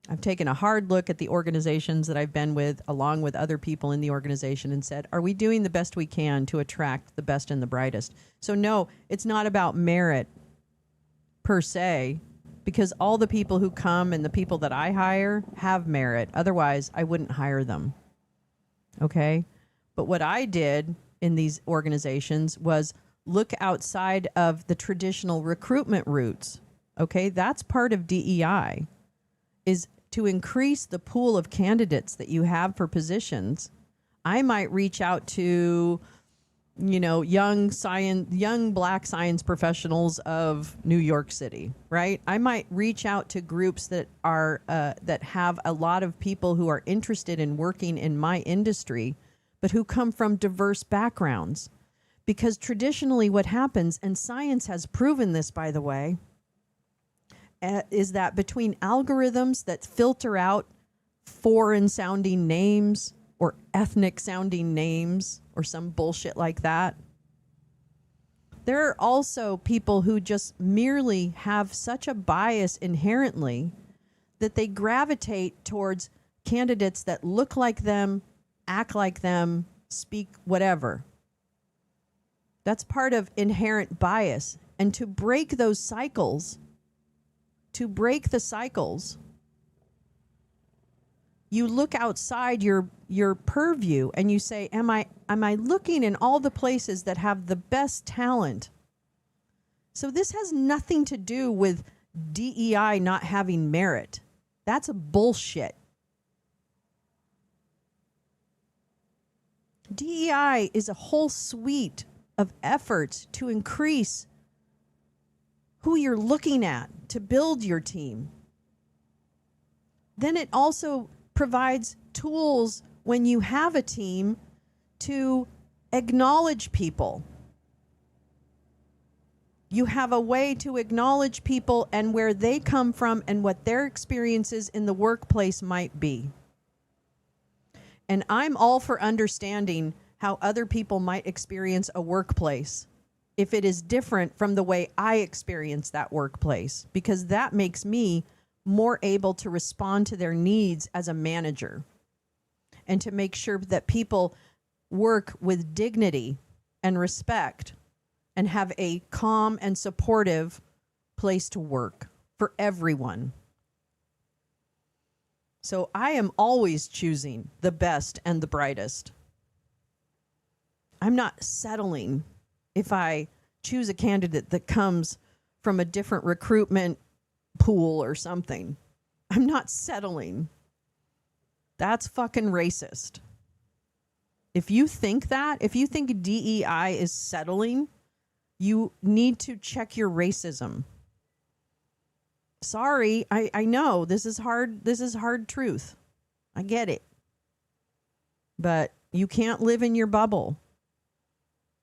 I've taken a hard look at the organizations that I've been with, along with other people in the organization, and said, are we doing the best we can to attract the best and the brightest? So no, it's not about merit per se, because all the people who come and the people that I hire have merit. Otherwise, I wouldn't hire them. Okay? But what I did in these organizations was look outside of the traditional recruitment routes. Okay? That's part of DEI, is to increase the pool of candidates that you have for positions. I might reach out to, young black science professionals of New York City, right? I might reach out to groups that are that have a lot of people who are interested in working in my industry, but who come from diverse backgrounds. Because traditionally what happens, and science has proven this, by the way, is that between algorithms that filter out foreign-sounding names or ethnic-sounding names or some bullshit like that, there are also people who just merely have such a bias inherently that they gravitate towards candidates that look like them, act like them, speak whatever. That's part of inherent bias. And to break those cycles, you look outside your purview and you say, am I looking in all the places that have the best talent? So this has nothing to do with DEI not having merit. That's a bullshit. DEI is a whole suite of efforts to increase who you're looking at to build your team. Then it also provides tools when you have a team to acknowledge people. You have a way to acknowledge people and where they come from and what their experiences in the workplace might be. And I'm all for understanding how other people might experience a workplace if it is different from the way I experience that workplace, because that makes me more able to respond to their needs as a manager and to make sure that people work with dignity and respect and have a calm and supportive place to work for everyone. So I am always choosing the best and the brightest. I'm not settling if I choose a candidate that comes from a different recruitment pool or something. I'm not settling. That's fucking racist. If you think that, if you think DEI is settling, you need to check your racism. Sorry, I know this is hard. This is hard truth. I get it. But you can't live in your bubble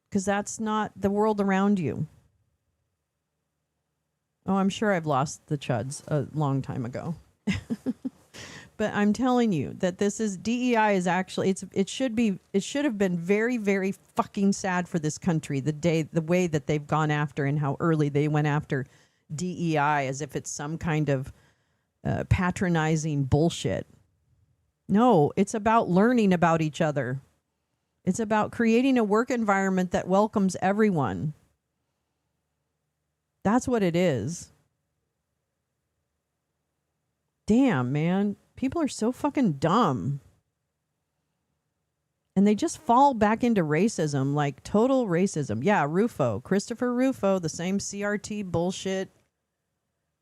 because that's not the world around you. Oh, I'm sure I've lost the chuds a long time ago. But I'm telling you that this is DEI is actually it should have been very, very fucking sad for this country the way that they've gone after and how early they went after DEI as if it's some kind of patronizing bullshit. No, it's about learning about each other. It's about creating a work environment that welcomes everyone. That's what it is. Damn, man. People are so fucking dumb. And they just fall back into racism, like total racism. Yeah, Christopher Rufo, the same CRT bullshit.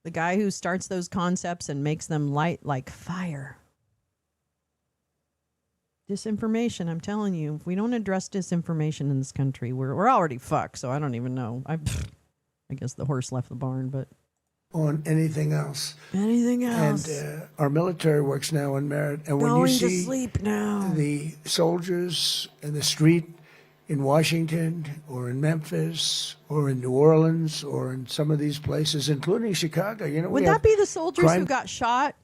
The guy who starts those concepts and makes them light like fire. Disinformation, I'm telling you. If we don't address disinformation in this country, we're already fucked, so I don't even know. I guess the horse left the barn, but... On anything else. Anything else. And our military works now on merit. And when Going you to see sleep now. the soldiers in the street in Washington or in Memphis or in New Orleans or in some of these places, including Chicago, would that be the soldiers who got shot?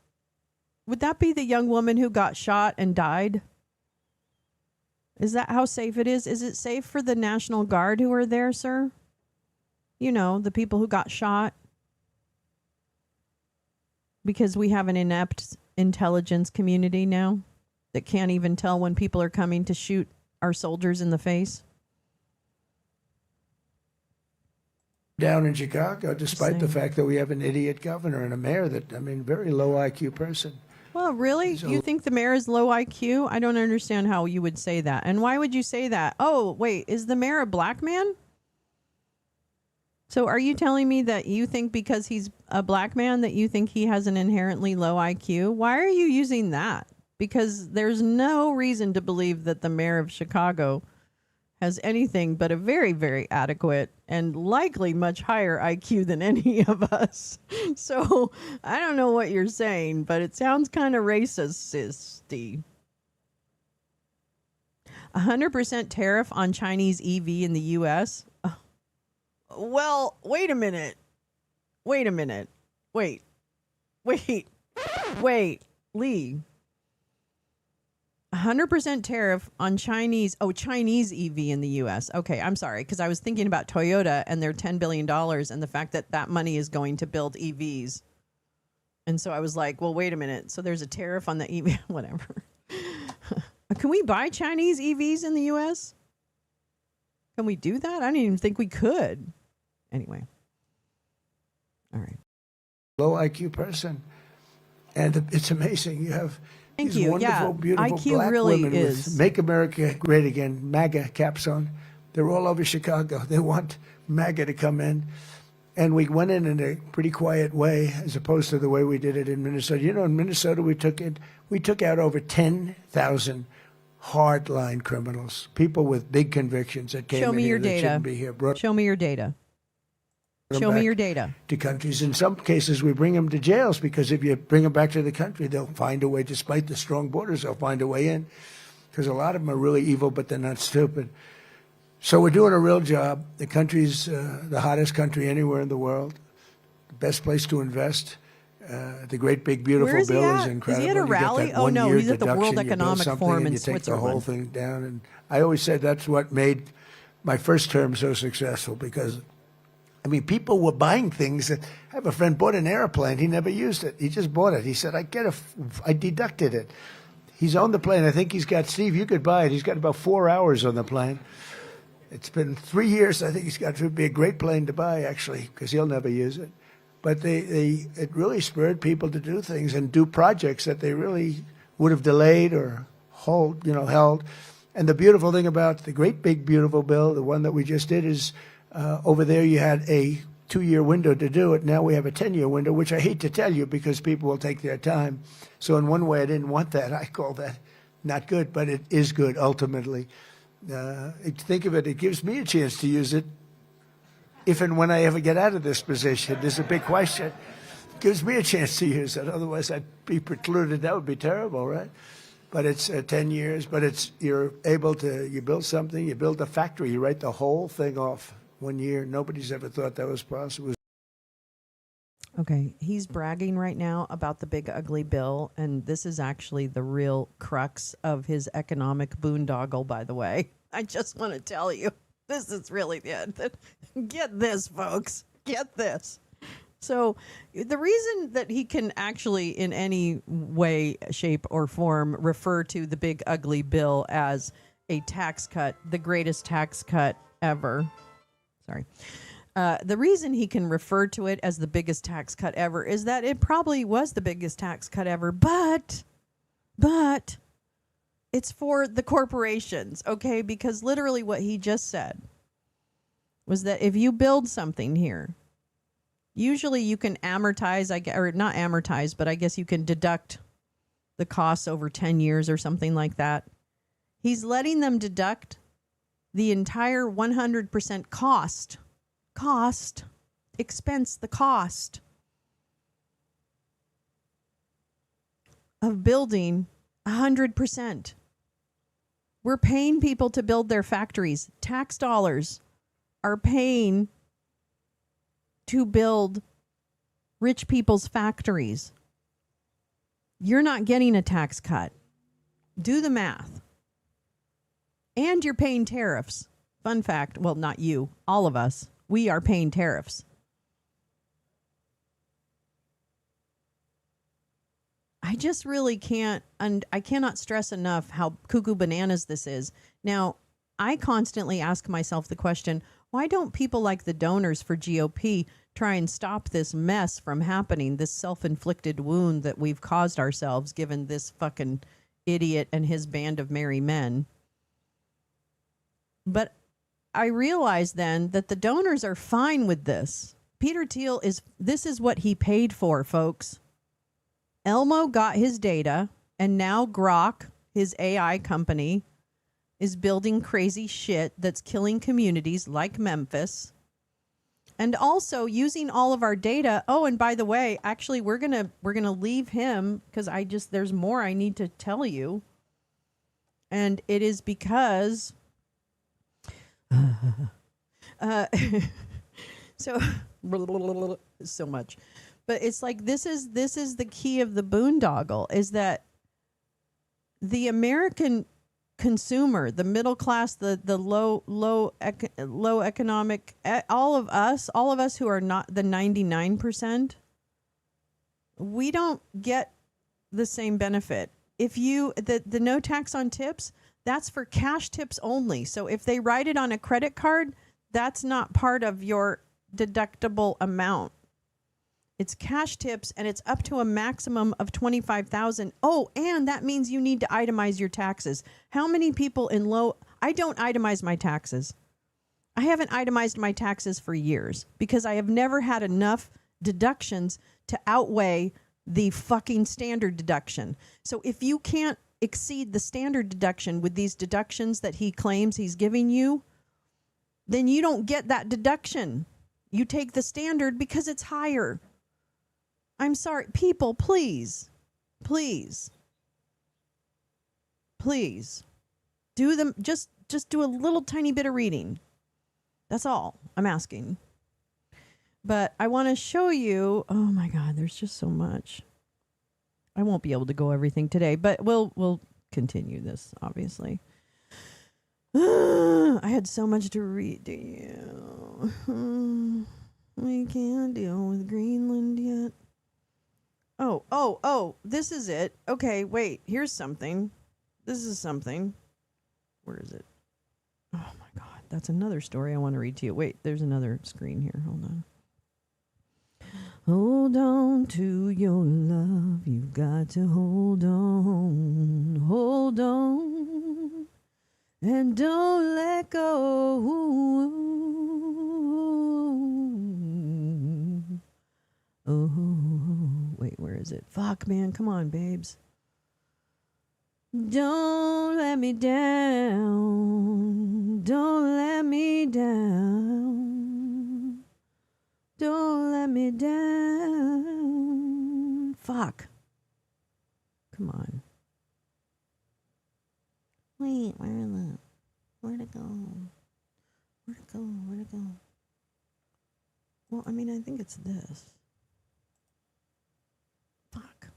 Would that be the young woman who got shot and died? Is that how safe it is? Is it safe for the National Guard who are there, sir? You know, the people who got shot? Because we have an inept intelligence community now that can't even tell when people are coming to shoot our soldiers in the face. Down in Chicago, despite the fact that we have an idiot governor and a mayor very low IQ person. Well, really? You think the mayor is low IQ? I don't understand how you would say that. And why would you say that? Oh, wait, is the mayor a black man? So are you telling me that you think because he's a black man that you think he has an inherently low IQ? Why are you using that? Because there's no reason to believe that the mayor of Chicago has anything but a very, very adequate and likely much higher IQ than any of us. So I don't know what you're saying, but it sounds kind of racist-y. 100% tariff on Chinese EV in the U.S.? Well, wait a minute. Wait, Lee. 100% tariff on Chinese EV in the U.S. Okay, I'm sorry, because I was thinking about Toyota and their $10 billion and the fact that that money is going to build EVs. And so I was like, well, wait a minute. So there's a tariff on the EV, whatever. Can we buy Chinese EVs in the U.S.? Can we do that? I didn't even think we could. Anyway. All right. Low IQ person. And it's amazing. You have Thank these you. wonderful, beautiful IQ black really women is. with Make America Great Again, MAGA caps on. They're all over Chicago. They want MAGA to come in. And we went in a pretty quiet way as opposed to the way we did it in Minnesota. You know, in Minnesota, we took out over 10,000 hardline criminals, people with big convictions that came Show in me here your that data. shouldn't be here. Show me your data. Show me your data. To countries. In some cases, we bring them to jails because if you bring them back to the country, they'll find a way, despite the strong borders, they'll find a way in. Because a lot of them are really evil, but they're not stupid. So we're doing a real job. The country's the hottest country anywhere in the world. The best place to invest. The great big beautiful Where is he bill at? is incredible. Is he at a You get rally? that Oh, no, 1-year he's at the World deduction, you build Economic something Forum and in you take the whole Switzerland. thing down. And I always said that's what made my first term so successful, because I mean, people were buying things. I have a friend bought an airplane. He never used it. He just bought it. He said, I deducted it. He's on the plane. I think he's got, Steve, you could buy it. He's got about 4 hours on the plane. It's been 3 years. I think he's got to be a great plane to buy, actually, because he'll never use it. But it really spurred people to do things and do projects that they really would have delayed or held. And the beautiful thing about the great big beautiful bill, the one that we just did, is over there you had a 2-year window to do it. Now we have a 10-year window, which I hate to tell you because people will take their time. So in one way, I didn't want that. I call that not good, but it is good ultimately. Think of it, it gives me a chance to use it if and when I ever get out of this position. There's a big question. It gives me a chance to use it. Otherwise, I'd be precluded. That would be terrible, right? But it's 10 years, but you're able to, you build something, you build a factory, you write the whole thing off 1 year. Nobody's ever thought that was possible. Okay, he's bragging right now about the big ugly bill, and this is actually the real crux of his economic boondoggle, by the way. I just want to tell you, this is really the end. Get this, folks. Get this. So the reason that he can actually in any way, shape, or form refer to the big ugly bill as a tax cut, the greatest tax cut ever. Sorry. The reason he can refer to it as the biggest tax cut ever is that it probably was the biggest tax cut ever, but it's for the corporations, okay? Because literally what he just said was that if you build something here, usually you can amortize, or not amortize, but I guess you can deduct the costs over 10 years or something like that. He's letting them deduct the entire 100% cost, expense, the cost of building 100%. We're paying people to build their factories. Tax dollars are paying to build rich people's factories. You're not getting a tax cut. Do the math. And you're paying tariffs. Fun fact, well, not you, all of us. We are paying tariffs. I just really can't, and I cannot stress enough how cuckoo bananas this is. Now, I constantly ask myself the question, why don't people like the donors for GOP try and stop this mess from happening, this self-inflicted wound that we've caused ourselves given this fucking idiot and his band of merry men? But I realized then that the donors are fine with this. Peter Thiel this is what he paid for, folks. Elmo got his data, and now Grok, his AI company, is building crazy shit that's killing communities like Memphis. And also using all of our data. Oh, and by the way, actually we're gonna leave him because there's more I need to tell you. And it is because so much. But it's like this is the key of the boondoggle, is that the American consumer, the middle class, the low economic, all of us who are not the 99%, we don't get the same benefit. If you the no tax on tips, that's for cash tips only. So if they write it on a credit card, that's not part of your deductible amount. It's cash tips, and it's up to a maximum of $25,000. Oh, and that means you need to itemize your taxes. How many people in I don't itemize my taxes. I haven't itemized my taxes for years because I have never had enough deductions to outweigh the fucking standard deduction. So if you can't exceed the standard deduction with these deductions that he claims he's giving you, then you don't get that deduction. You take the standard because it's higher. I'm sorry, people, please do them. Just do a little tiny bit of reading. That's all I'm asking. But I want to show you. Oh my God, there's just so much. I won't be able to go everything today, but we'll continue this, obviously. I had so much to read to you. We can't deal with Greenland yet. Oh, this is it. Okay, wait, here's something. This is something. Where is it? Oh my God, that's another story I want to read to you. Wait, there's another screen here. Hold on. Hold on to your love. You've got to hold on. Hold on. And don't let go. Oh, wait, where is it? Fuck, man. Come on, babes. Don't let me down. Don't let me down. Don't let me down. Fuck. Come on. Wait, where'd it go? Where'd it go? Where'd it go? Well, I mean, I think it's this. Fuck.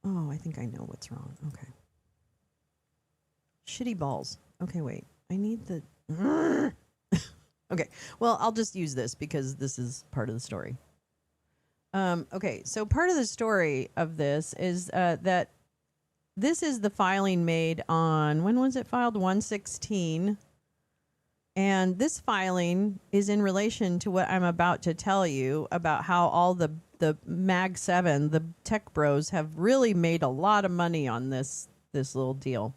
Oh, I think I know what's wrong. Okay. Shitty balls. Okay, wait. I need the... Okay, well, I'll just use this because this is part of the story. Okay, so part of the story of this is that this is the filing made on, when was it filed? 1/16. And this filing is in relation to what I'm about to tell you about how all the Mag 7, the tech bros, have really made a lot of money on this little deal.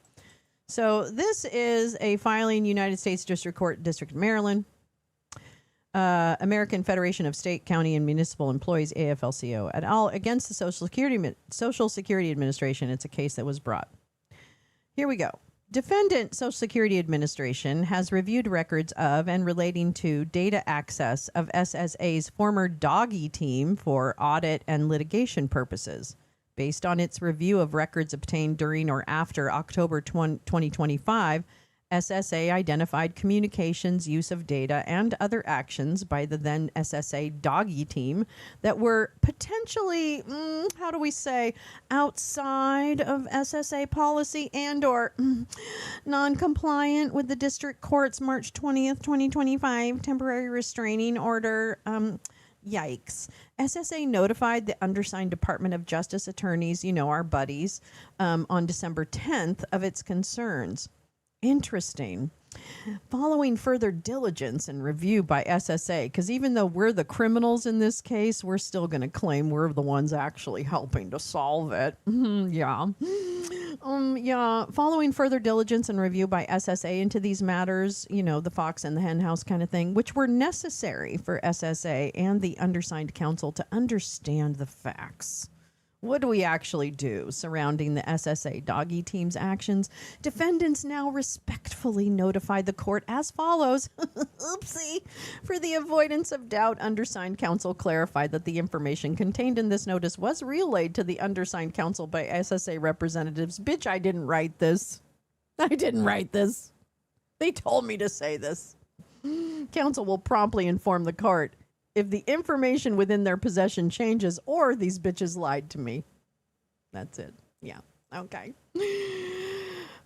So this is a filing, United States District Court, District of Maryland, American Federation of State, County, and Municipal Employees, AFL-CIO, et al., against the Social Security Administration. It's a case that was brought. Here we go. Defendant Social Security Administration has reviewed records of and relating to data access of SSA's former doggy team for audit and litigation purposes. Based on its review of records obtained during or after October 2025, SSA identified communications, use of data, and other actions by the then SSA doggy team that were potentially, how do we say, outside of SSA policy and or non-compliant with the district court's March 20th, 2025 temporary restraining order. Yikes. SSA notified the undersigned Department of Justice attorneys, our buddies, on December 10th of its concerns. Interesting. Following further diligence and review by SSA, because even though we're the criminals in this case, we're still going to claim we're the ones actually helping to solve it. Yeah. Following further diligence and review by SSA into these matters, the fox and the hen house kind of thing, which were necessary for SSA and the undersigned counsel to understand the facts. What do we actually do surrounding the SSA doggy team's actions? Defendants now respectfully notify the court as follows. Oopsie. For the avoidance of doubt, undersigned counsel clarified that the information contained in this notice was relayed to the undersigned counsel by SSA representatives. Bitch, I didn't write this. I didn't write this. They told me to say this. Counsel will promptly inform the court if the information within their possession changes or these bitches lied to me. That's it. Yeah. Okay.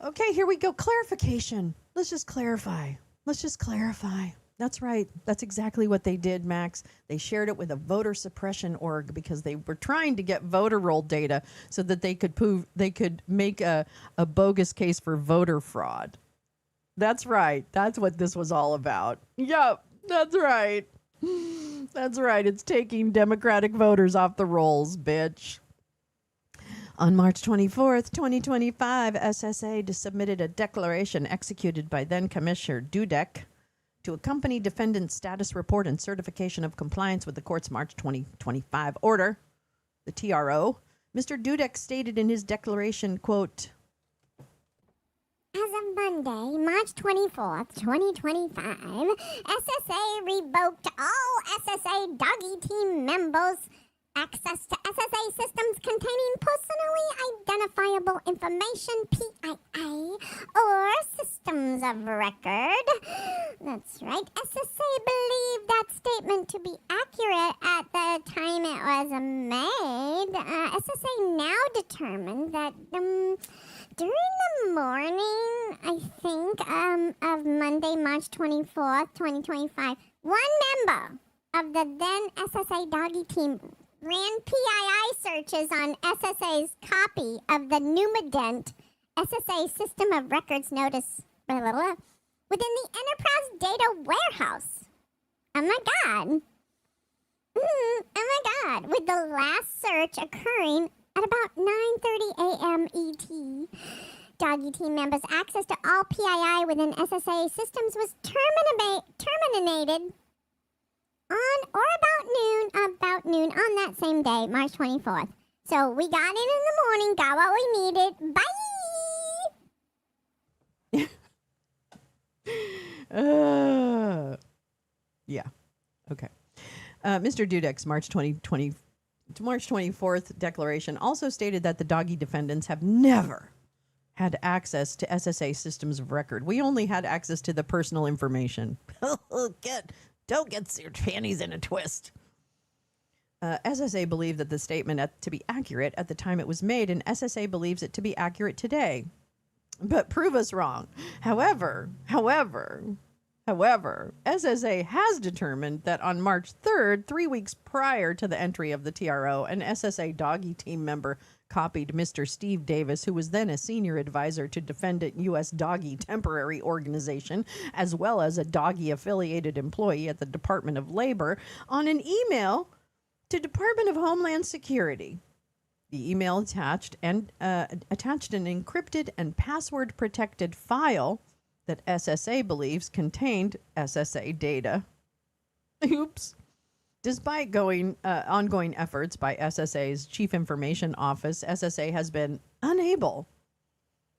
Okay, here we go. Clarification. Let's just clarify. That's right. That's exactly what they did, Max. They shared it with a voter suppression org because they were trying to get voter roll data so that they could make a bogus case for voter fraud. That's right. That's what this was all about. Yep. That's right. That's right. It's taking Democratic voters off the rolls, bitch. On March 24th, 2025, SSA submitted a declaration executed by then Commissioner Dudek to accompany defendant's status report and certification of compliance with the court's March 2025 order, the TRO. Mr. Dudek stated in his declaration, quote, as of Monday, March 24th, 2025, SSA revoked all SSA doggy team members' access to SSA systems containing personally identifiable information, PII, or systems of record. That's right. SSA believed that statement to be accurate at the time it was made. SSA now determined that during the morning, I think, of Monday, March 24th, 2025, One member of the then SSA doggy team ran PII searches on SSA's copy of the Numident SSA System of Records Notice within the Enterprise Data Warehouse. Oh my God. Oh my God. With the last search occurring at about 9:30 a.m. ET. Doggy team members' access to all PII within SSA systems was terminated on or about noon on that same day, March 24th. So we got in the morning, got what we needed. Bye! Yeah. Okay. Mr. Dudek's March 24th declaration also stated that the doggy defendants have never had access to SSA systems of record. We only had access to the personal information. Don't get your panties in a twist. SSA believed that the statement to be accurate at the time it was made, and SSA believes it to be accurate today. But prove us wrong. However, SSA has determined that on March 3rd, 3 weeks prior to the entry of the TRO, an SSA doggy team member copied Mr. Steve Davis, who was then a senior advisor to Defendant U.S. Doggy Temporary Organization, as well as a doggy-affiliated employee at the Department of Labor, on an email to Department of Homeland Security. The email attached an encrypted and password-protected file that SSA believes contained SSA data. Oops. Despite ongoing efforts by SSA's Chief Information Office, SSA has been unable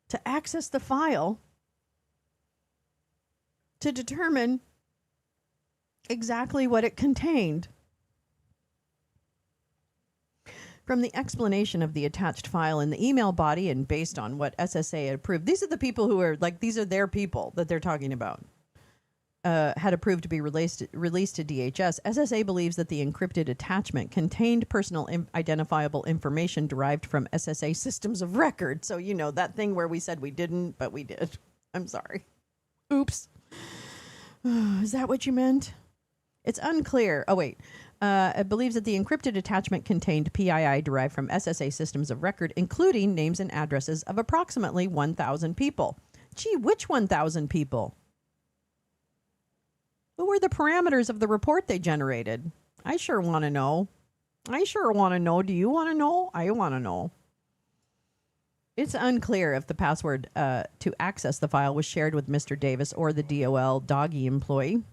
to access the file to determine exactly what it contained. From the explanation of the attached file in the email body and based on what SSA had approved, these are the people who are these are their people that they're talking about, had approved to be released to DHS. SSA believes that the encrypted attachment contained personal identifiable information derived from SSA systems of record. So, that thing where we said we didn't, but we did. I'm sorry. Oops. Is that what you meant? It's unclear. Oh, wait. It believes that the encrypted attachment contained PII derived from SSA systems of record, including names and addresses of approximately 1,000 people. Gee, which 1,000 people? What were the parameters of the report they generated? I sure want to know. Do you want to know? I want to know. It's unclear if the password to access the file was shared with Mr. Davis or the DOL doggy employee.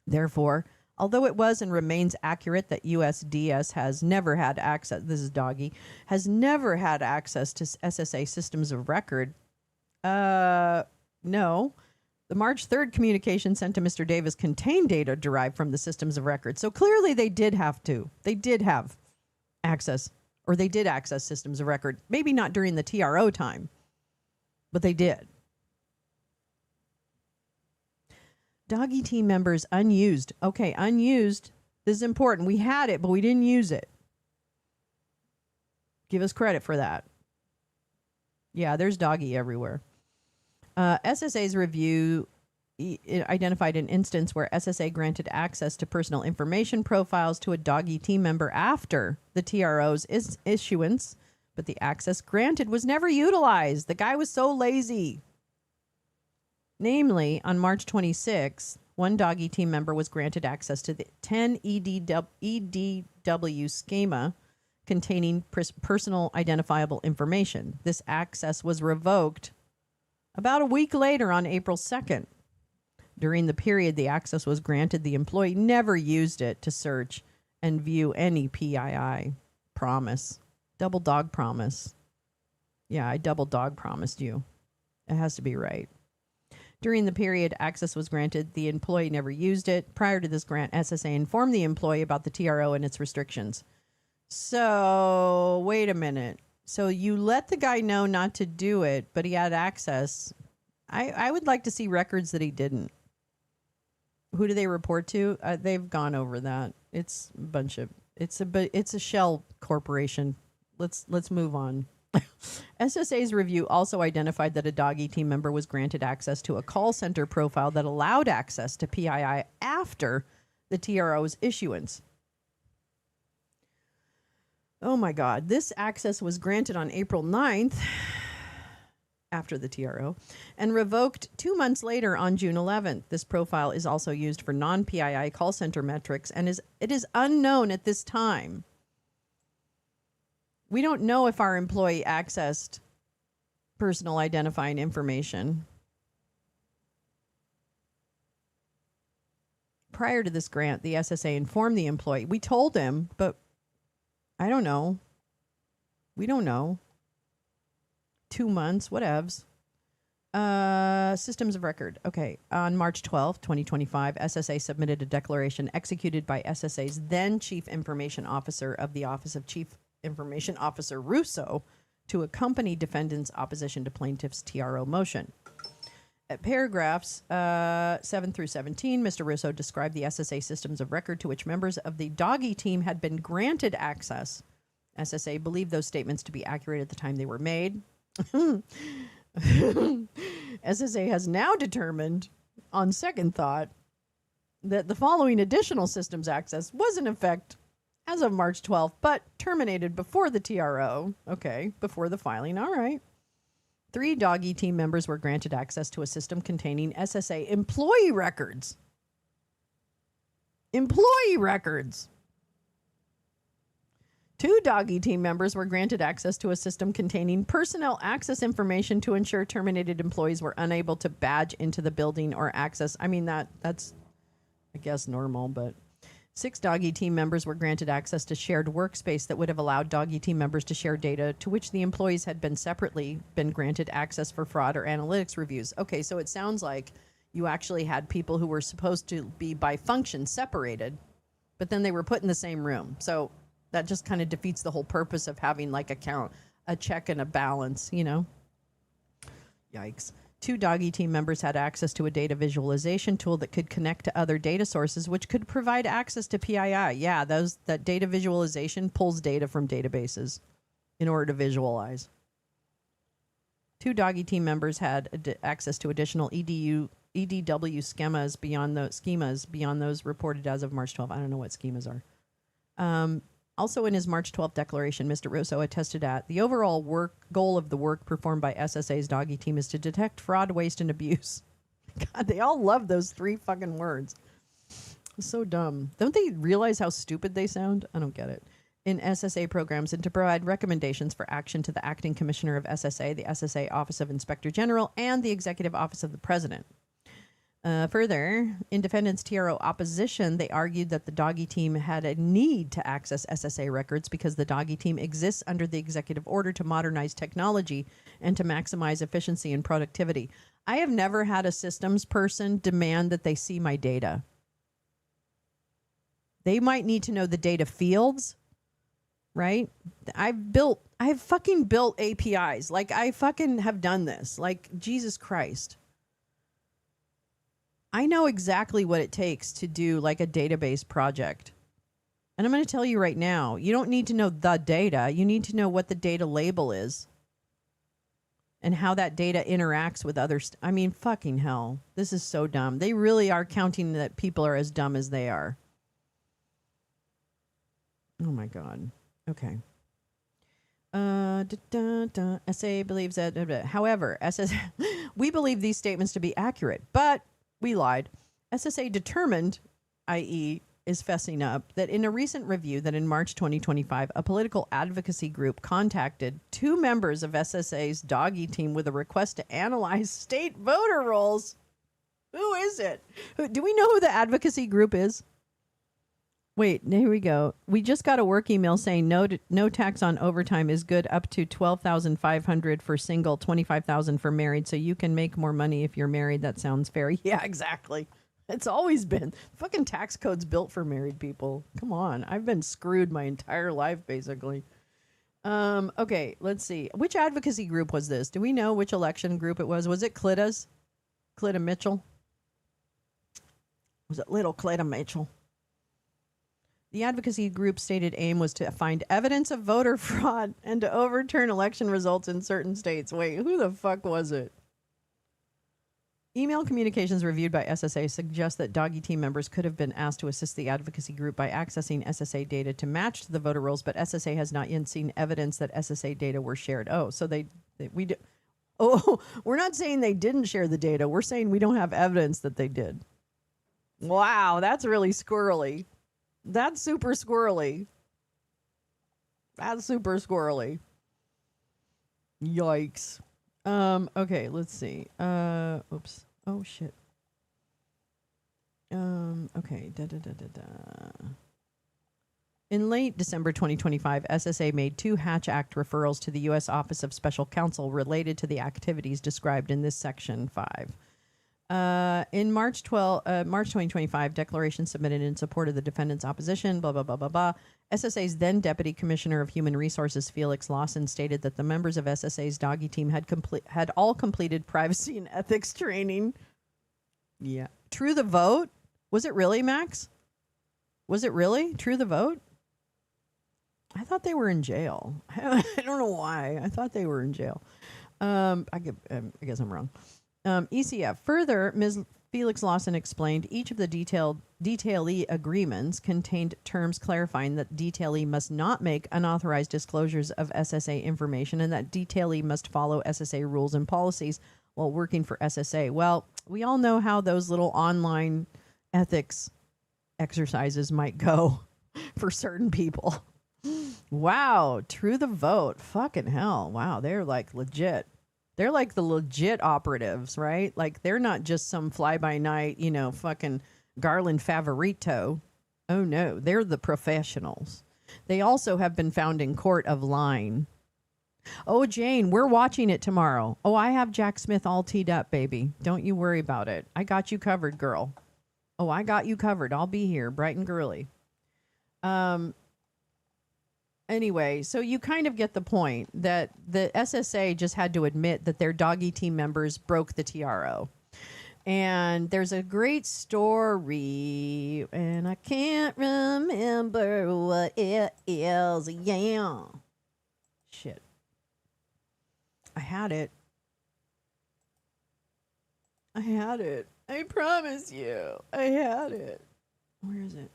Therefore, although it was and remains accurate that USDS has never had access, this is doggy, has never had access to SSA systems of record, no. The March 3rd communication sent to Mr. Davis contained data derived from the systems of record. So clearly they did have access, or they did access systems of record. Maybe not during the TRO time, but they did. Doggy team members unused. Okay, unused. This is important. We had it, but we didn't use it. Give us credit for that. Yeah, there's doggy everywhere. SSA's review identified an instance where SSA granted access to personal information profiles to a doggy team member after the TRO's issuance, but the access granted was never utilized. The guy was so lazy. Namely, on March 26th, one doggy team member was granted access to the 10 EDW schema containing personal identifiable information. This access was revoked about a week later on April 2nd. During the period the access was granted, the employee never used it to search and view any PII. Promise. Double dog promise. Yeah, I double dog promised you. It has to be right. During the period access was granted, the employee never used it. Prior to this grant, SSA informed the employee about the TRO and its restrictions. So, wait a minute. So you let the guy know not to do it, but he had access. I would like to see records that he didn't. Who do they report to? They've gone over that. It's a bunch of. It's a shell corporation. Let's move on. SSA's review also identified that a Doggy team member was granted access to a call center profile that allowed access to PII after the TRO's issuance. Oh my God. This access was granted on April 9th, after the TRO, and revoked 2 months later on June 11th. This profile is also used for non-PII call center metrics, and it is unknown at this time. We don't know if our employee accessed personal identifying information. Prior to this grant, the SSA informed the employee. We told him, but I don't know. We don't know. 2 months, whatevs. Systems of record. Okay. On March 12, 2025, SSA submitted a declaration executed by SSA's then Chief Information Officer of the Office of Chief Information Officer Russo to accompany defendants' opposition to plaintiff's TRO motion. At paragraphs 7 through 17, Mr. Russo described the SSA systems of record to which members of the Doggy team had been granted access. SSA believed those statements to be accurate at the time they were made. SSA has now determined, on second thought, that the following additional systems access was in effect as of March 12th, but terminated before the TRO. Okay, before the filing. All right. 3 Doggy team members were granted access to a system containing SSA employee records. Employee records. 2 Doggy team members were granted access to a system containing personnel access information to ensure terminated employees were unable to badge into the building or access. I mean, that's, I guess, normal, but 6 Doggy team members were granted access to shared workspace that would have allowed Doggy team members to share data to which the employees had been separately granted access for fraud or analytics reviews. Okay, so it sounds like you actually had people who were supposed to be by function separated, but then they were put in the same room. So that just kind of defeats the whole purpose of having like a check and a balance, you know? Yikes. 2 Doggy team members had access to a data visualization tool that could connect to other data sources, which could provide access to PII. Yeah, that data visualization pulls data from databases in order to visualize. 2 Doggy team members had access to additional EDW schemas beyond those reported as of March 12. I don't know what schemas are. Also in his March 12th declaration, Mr. Russo attested that the overall goal of the work performed by SSA's Doggy team is to detect fraud, waste, and abuse. God, they all love those 3 fucking words. So dumb. Don't they realize how stupid they sound? I don't get it. In SSA programs, and to provide recommendations for action to the acting commissioner of SSA, the SSA Office of Inspector General, and the Executive Office of the President. Further, in defendants' TRO opposition, they argued that the Doggy team had a need to access SSA records because the Doggy team exists under the executive order to modernize technology and to maximize efficiency and productivity. I have never had a systems person demand that they see my data. They might need to know the data fields, right? I've fucking built APIs. Like, I fucking have done this. Like, Jesus Christ. I know exactly what it takes to do like a database project. And I'm going to tell you right now, you don't need to know the data. You need to know what the data label is and how that data interacts with others. I mean, fucking hell. This is so dumb. They really are counting that people are as dumb as they are. Oh my God. Okay. SA believes that, however, we believe these statements to be accurate, but we lied. SSA determined, i.e. is fessing up, that in a recent review that in March 2025, a political advocacy group contacted 2 members of SSA's Doggy team with a request to analyze state voter rolls. Who is it? Do we know who the advocacy group is? Wait, here we go. We just got a work email saying no tax on overtime is good up to $12,500 for single, $25,000 for married. So you can make more money if you're married. That sounds fair. Yeah, exactly. It's always been. Fucking tax code's built for married people. Come on. I've been screwed my entire life, basically. Okay, let's see. Which advocacy group was this? Do we know which election group it was? Was it Clita's? Clita Mitchell? Was it little Clita Mitchell? The advocacy group's stated aim was to find evidence of voter fraud and to overturn election results in certain states. Wait, who the fuck was it? Email communications reviewed by SSA suggest that Doggy team members could have been asked to assist the advocacy group by accessing SSA data to match the voter rolls, but SSA has not yet seen evidence that SSA data were shared. Oh, so we're not saying they didn't share the data. We're saying we don't have evidence that they did. Wow, that's really squirrely. That's super squirrely. That's super squirrely. Yikes. Okay, let's see. Oops. Oh shit. Okay. In late December 2025, SSA made 2 Hatch Act referrals to the U.S. Office of Special Counsel related to the activities described in this Section 5. In March 2025, declaration submitted in support of the defendant's opposition, blah, blah, blah, blah, blah. SSA's then Deputy Commissioner of Human Resources, Felix Lawson, stated that the members of SSA's Doggy team had all completed privacy and ethics training. Yeah. True the vote? Was it really, Max? Was it really True the vote? I thought they were in jail. I don't know why. I thought they were in jail. I guess I'm wrong. ECF. Further, Ms. Felix Lawson explained each of the detailee agreements contained terms clarifying that detailee must not make unauthorized disclosures of SSA information and that detailee must follow SSA rules and policies while working for SSA. Well, we all know how those little online ethics exercises might go for certain people. Wow, True the vote. Fucking hell. Wow, they're like legit. They're like the legit operatives, right? Like they're not just some fly-by-night, fucking Garland Favorito. Oh no, they're the professionals. They also have been found in court of lying. Oh, Jane, we're watching it tomorrow. Oh, I have Jack Smith all teed up, baby. Don't you worry about it. I got you covered, girl. Oh, I got you covered. I'll be here, bright and girly. Anyway, so you kind of get the point that the SSA just had to admit that their Doggy team members broke the TRO. And there's a great story, and I can't remember what it is. Yeah. Shit. I had it. I promise you. I had it. Where is it?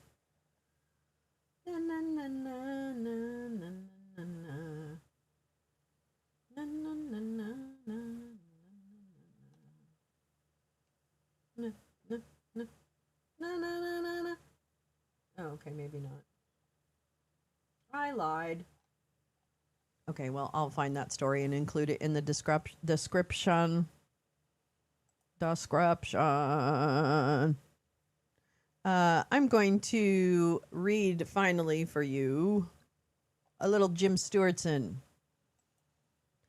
Na na na na na na na na na na na na na. Oh, okay, maybe not. I lied. Okay, well, I'll find that story and include it in the description. I'm going to read finally for you a little Jim Stewartson.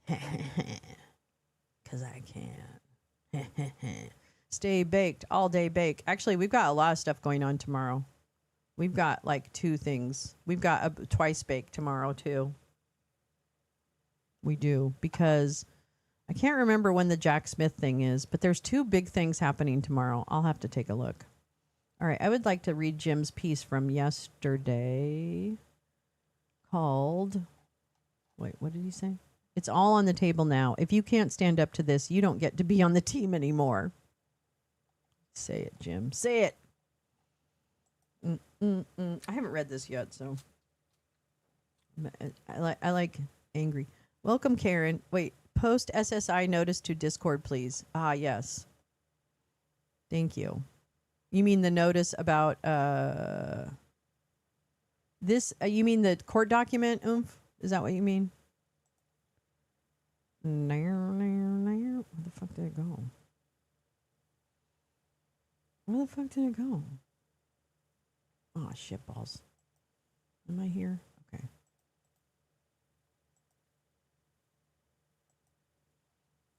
Because I can. Stay baked, all day bake. Actually, we've got a lot of stuff going on tomorrow. We've got like 2 things. We've got a twice bake tomorrow, too. We do, because I can't remember when the Jack Smith thing is, but there's 2 big things happening tomorrow. I'll have to take a look. All right, I would like to read Jim's piece from yesterday called, wait, what did he say? It's all on the table now. If you can't stand up to this, you don't get to be on the team anymore. Say it, Jim. Say it. I haven't read this yet, so I like angry. Welcome, Karen. Wait, post SSI notice to Discord, please. Ah, yes. Thank you. You mean the notice about this? You mean the court document, Oomph? Is that what you mean? Where the fuck did it go? Where the fuck did it go? Oh, shitballs. Am I here? Okay.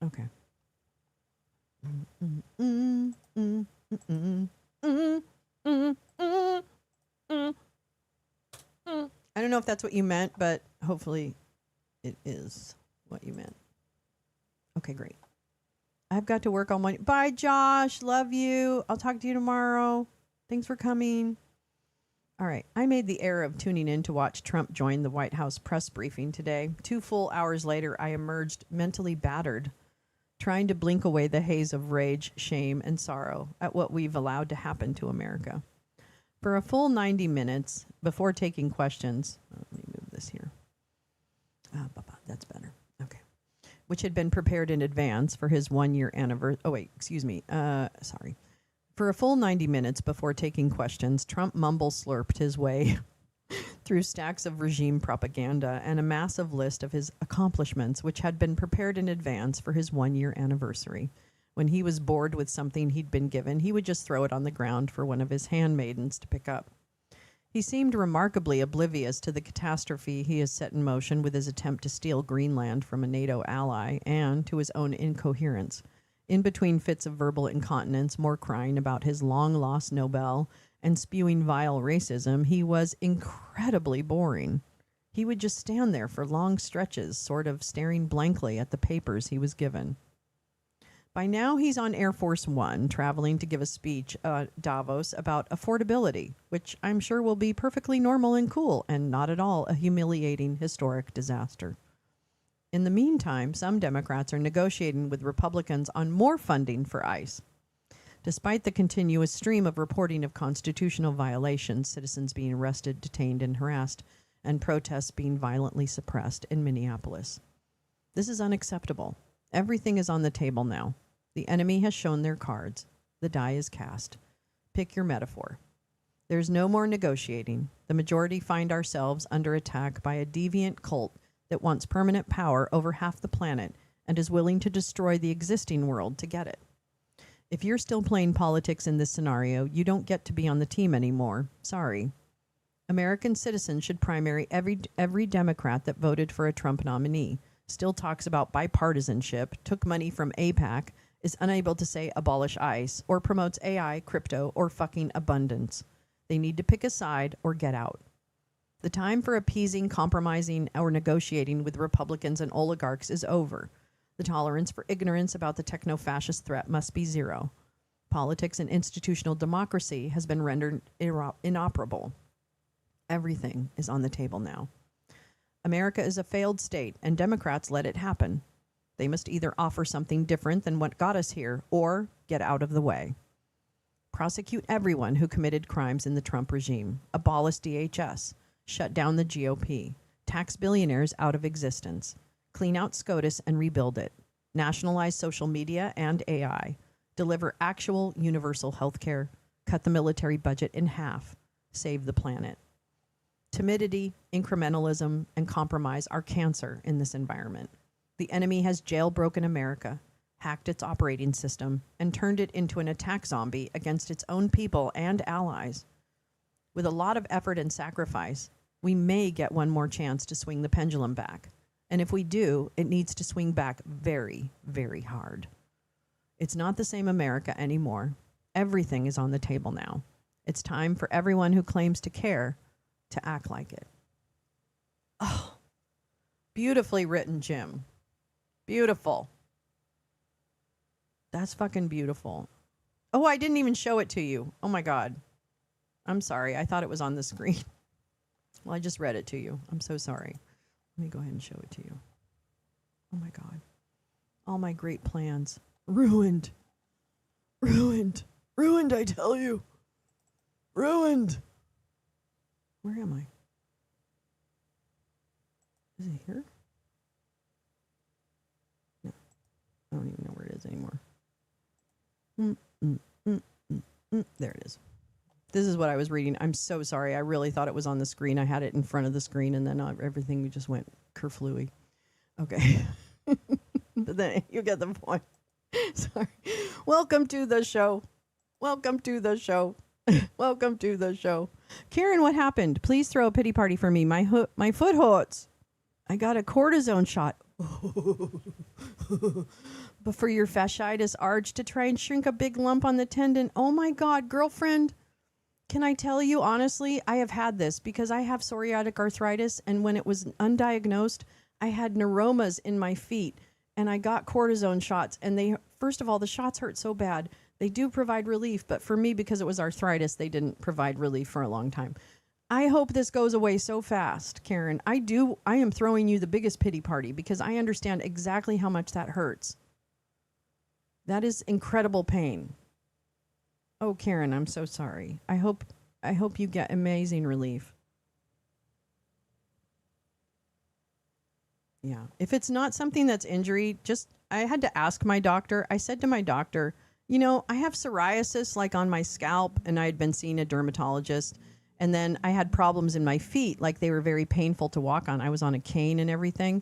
Okay. I don't know if that's what you meant, but hopefully it is what you meant. Okay, great. I've got to work on Monday. Bye, Josh. Love you. I'll talk to you tomorrow. Thanks for coming. All right. I made the error of tuning in to watch Trump join the White House press briefing today. 2 full hours later, I emerged mentally battered, trying to blink away the haze of rage, shame, and sorrow at what we've allowed to happen to America. For a full 90 minutes before taking questions, let me move this here. That's better. Okay. Which had been prepared in advance for his 1-year anniversary. Oh, wait, excuse me. Sorry. For a full 90 minutes before taking questions, Trump mumble-slurped his way through stacks of regime propaganda and a massive list of his accomplishments, which had been prepared in advance for his 1-year anniversary. When he was bored with something he'd been given, he would just throw it on the ground for one of his handmaidens to pick up. He seemed remarkably oblivious to the catastrophe he has set in motion with his attempt to steal Greenland from a NATO ally and to his own incoherence. In between fits of verbal incontinence, more crying about his long-lost Nobel, and spewing vile racism, he was incredibly boring. He would just stand there for long stretches, sort of staring blankly at the papers he was given. By now, he's on Air Force One, traveling to give a speech at Davos about affordability, which I'm sure will be perfectly normal and cool, and not at all a humiliating, historic disaster. In the meantime, some Democrats are negotiating with Republicans on more funding for ICE. Despite the continuous stream of reporting of constitutional violations, citizens being arrested, detained, and harassed, and protests being violently suppressed in Minneapolis. This is unacceptable. Everything is on the table now. The enemy has shown their cards. The die is cast. Pick your metaphor. There's no more negotiating. The majority find ourselves under attack by a deviant cult that wants permanent power over half the planet and is willing to destroy the existing world to get it. If you're still playing politics in this scenario, you don't get to be on the team anymore. Sorry. American citizens should primary every Democrat that voted for a Trump nominee, still talks about bipartisanship, took money from AIPAC, is unable to say abolish ICE, or promotes AI, crypto, or fucking abundance. They need to pick a side or get out. The time for appeasing, compromising, or negotiating with Republicans and oligarchs is over. The tolerance for ignorance about the techno-fascist threat must be zero. Politics and institutional democracy has been rendered inoperable. Everything is on the table now. America is a failed state, and Democrats let it happen. They must either offer something different than what got us here, or get out of the way. Prosecute everyone who committed crimes in the Trump regime. Abolish DHS. Shut down the GOP. Tax billionaires out of existence. Clean out SCOTUS and rebuild it. Nationalize social media and AI. Deliver actual universal health care. Cut the military budget in half. Save the planet. Timidity, incrementalism, and compromise are cancer in this environment. The enemy has jailbroken America, hacked its operating system, and turned it into an attack zombie against its own people and allies. With a lot of effort and sacrifice, we may get one more chance to swing the pendulum back. And if we do, it needs to swing back very, very hard. It's not the same America anymore. Everything is on the table now. It's time for everyone who claims to care to act like it. Oh, beautifully written, Jim. Beautiful. That's fucking beautiful. Oh, I didn't even show it to you. Oh my God. I'm sorry. I thought it was on the screen. Well, I just read it to you. I'm so sorry. Let me go ahead and show it to you. Oh my God. All my great plans. Ruined. Ruined. Ruined, I tell you. Ruined. Where am I? Is it here? No. I don't even know where it is anymore. There it is. This is what I was reading. I'm so sorry. I really thought it was on the screen. I had it in front of the screen, and then everything just went kerflooey. Okay. But then you get the point. Sorry. Welcome to the show. Welcome to the show. Welcome to the show. Karen, what happened? Please throw a pity party for me. My foot hurts. I got a cortisone shot. But for your fasciitis arch to try and shrink a big lump on the tendon. Oh my God, girlfriend. Can I tell you honestly, I have had this because I have psoriatic arthritis, and when it was undiagnosed, I had neuromas in my feet, and I got cortisone shots, and first of all, the shots hurt so bad. They do provide relief, but for me, because it was arthritis, they didn't provide relief for a long time. I hope this goes away so fast, Karen. I am throwing you the biggest pity party because I understand exactly how much that hurts. That is incredible pain. Oh, Karen, I'm so sorry. I hope you get amazing relief. Yeah. If it's not something that's injury, I had to ask my doctor. I said to my doctor, I have psoriasis like on my scalp, and I had been seeing a dermatologist. And then I had problems in my feet, like they were very painful to walk on. I was on a cane and everything.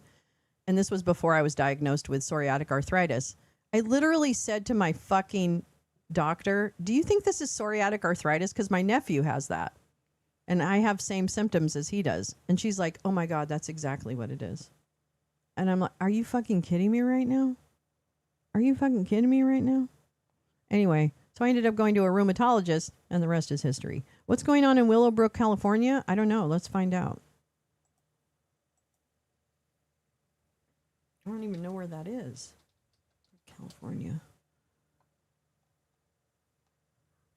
And this was before I was diagnosed with psoriatic arthritis. I literally said to my fucking doctor, do you think this is psoriatic arthritis? Because my nephew has that. And I have same symptoms as he does. And she's like, oh my God, that's exactly what it is. And I'm like, are you fucking kidding me right now? Are you fucking kidding me right now? Anyway, so I ended up going to a rheumatologist, and the rest is history. What's going on in Willowbrook, California? I don't know. Let's find out. I don't even know where that is. California.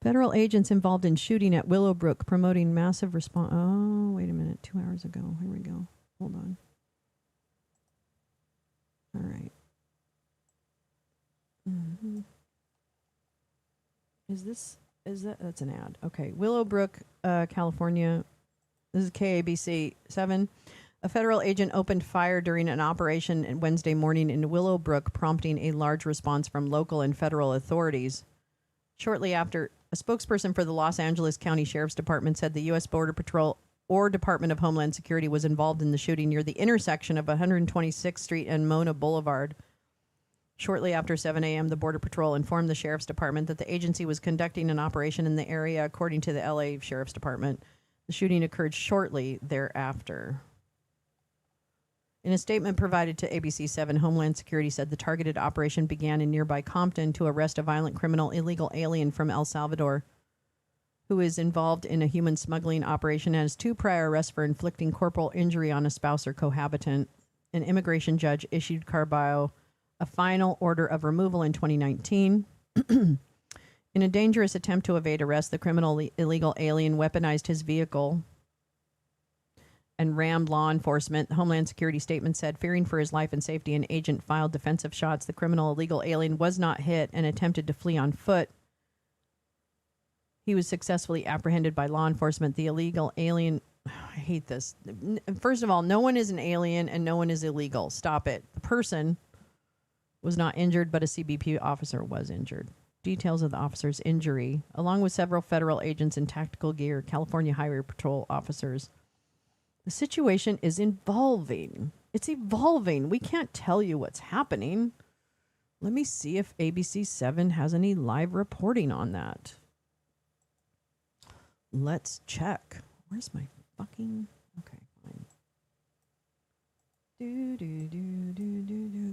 Federal agents involved in shooting at Willowbrook promoting massive response. Oh, wait a minute. 2 hours ago. Here we go. Hold on. All right. Mm-hmm. That's an ad. Okay. Willowbrook, California. This is KABC 7. A federal agent opened fire during an operation Wednesday morning in Willowbrook, prompting a large response from local and federal authorities. Shortly after, a spokesperson for the Los Angeles County Sheriff's Department said the U.S. Border Patrol or Department of Homeland Security was involved in the shooting near the intersection of 126th Street and Mona Boulevard. Shortly after 7 a.m., the Border Patrol informed the Sheriff's Department that the agency was conducting an operation in the area, according to the L.A. Sheriff's Department. The shooting occurred shortly thereafter. In a statement provided to ABC 7, Homeland Security said the targeted operation began in nearby Compton to arrest a violent criminal illegal alien from El Salvador who is involved in a human smuggling operation and has 2 prior arrests for inflicting corporal injury on a spouse or cohabitant. An immigration judge issued Carballo a final order of removal in 2019. In a dangerous attempt to evade arrest, the criminal illegal alien weaponized his vehicle and rammed law enforcement. The Homeland Security statement said, fearing for his life and safety, an agent fired defensive shots. The criminal illegal alien was not hit and attempted to flee on foot. He was successfully apprehended by law enforcement. The illegal alien, I hate this. First of all, no one is an alien and no one is illegal. Stop it. The person was not injured, but a CBP officer was injured. Details of the officer's injury, along with several federal agents in tactical gear, California Highway Patrol officers. The situation is evolving. It's evolving. We can't tell you what's happening. Let me see if ABC 7 has any live reporting on that. Let's check. Where's my fucking... Okay, fine.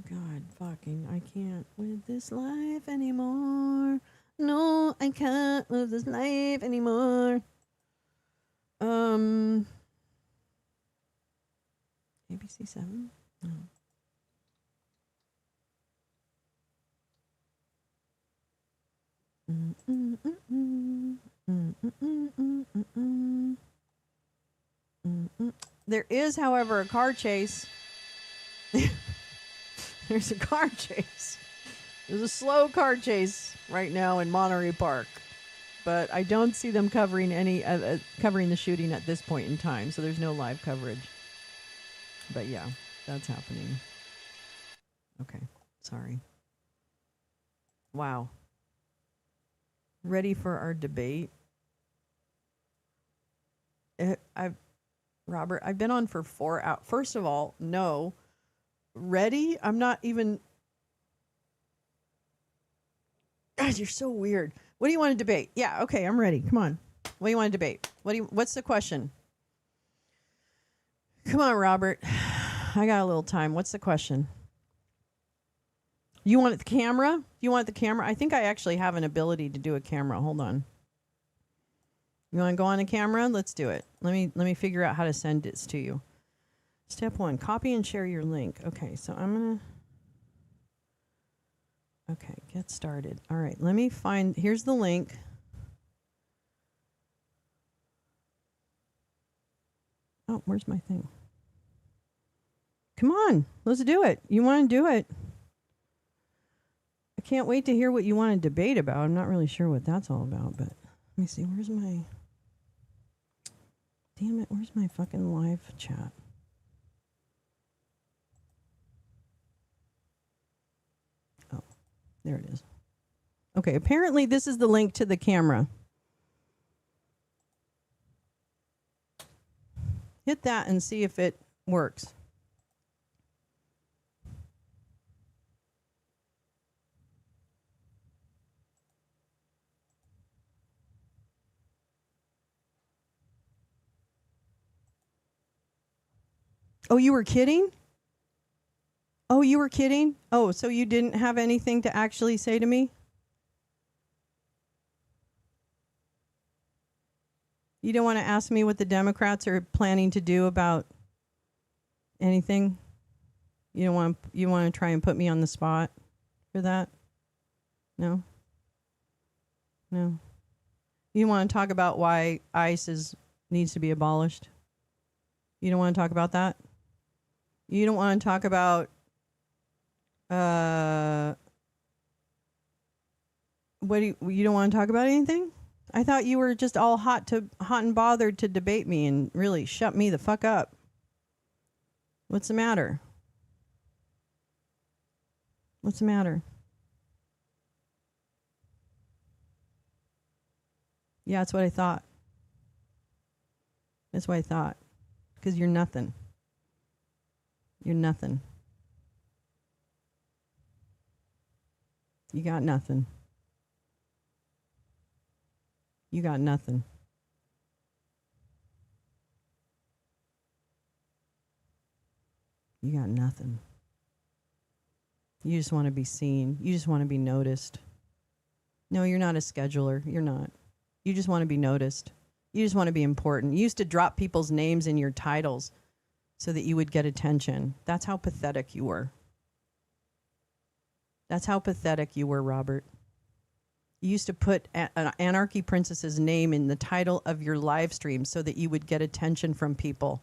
God fucking, I can't with this life anymore. No, I can't with this life anymore. ABC 7? No. There is, however, a car chase. There's a car chase. There's a slow car chase right now in Monterey Park, but I don't see them covering covering the shooting at this point in time. So there's no live coverage. But yeah, that's happening. Okay, sorry. Wow. Ready for our debate? Robert, I've been on for 4 hours. First of all, no. Ready? I'm not even... God, you're so weird. What do you want to debate? Yeah, okay, I'm ready. Come on. What do you want to debate? What's the question? Come on, Robert. I got a little time. What's the question? You want the camera? You want the camera? I think I actually have an ability to do a camera. Hold on. You want to go on the camera? Let's do it. Let me figure out how to send this to you. Step 1, copy and share your link. Okay, so I'm going to... Okay, get started. All right, let me find... Here's the link. Oh, where's my thing? Come on, let's do it. You want to do it? I can't wait to hear what you want to debate about. I'm not really sure what that's all about, but let me see. Where's my... Damn it, where's my fucking live chat? Oh, there it is. Okay, apparently this is the link to the camera. Hit that and see if it works. Oh, you were kidding? Oh, you were kidding? Oh, so you didn't have anything to actually say to me? You don't want to ask me what the Democrats are planning to do about anything? You want to try and put me on the spot for that? No? No. You want to talk about why ICE needs to be abolished? You don't want to talk about that? You don't want to talk about you don't want to talk about anything? I thought you were just all hot and bothered to debate me and really shut me the fuck up. What's the matter? What's the matter? Yeah, that's what I thought. That's what I thought. Because you're nothing. You're nothing. You got nothing. You got nothing. You got nothing. You just want to be seen. You just want to be noticed. No, you're not a scheduler. You're not. You just want to be noticed. You just want to be important. You used to drop people's names in your titles so that you would get attention. That's how pathetic you were. That's how pathetic you were, Robert. You used to put an Anarchy Princess's name in the title of your live stream so that you would get attention from people.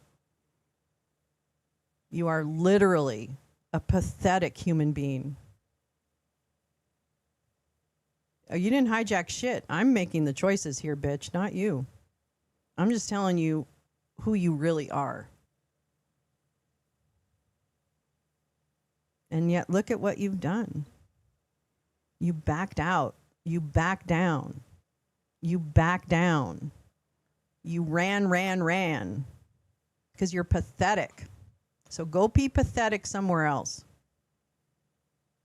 You are literally a pathetic human being. Oh, you didn't hijack shit. I'm making the choices here, bitch, not you. I'm just telling you who you really are. And yet, look at what you've done. You backed out. You backed down. You backed down. You ran. Because you're pathetic. So go be pathetic somewhere else.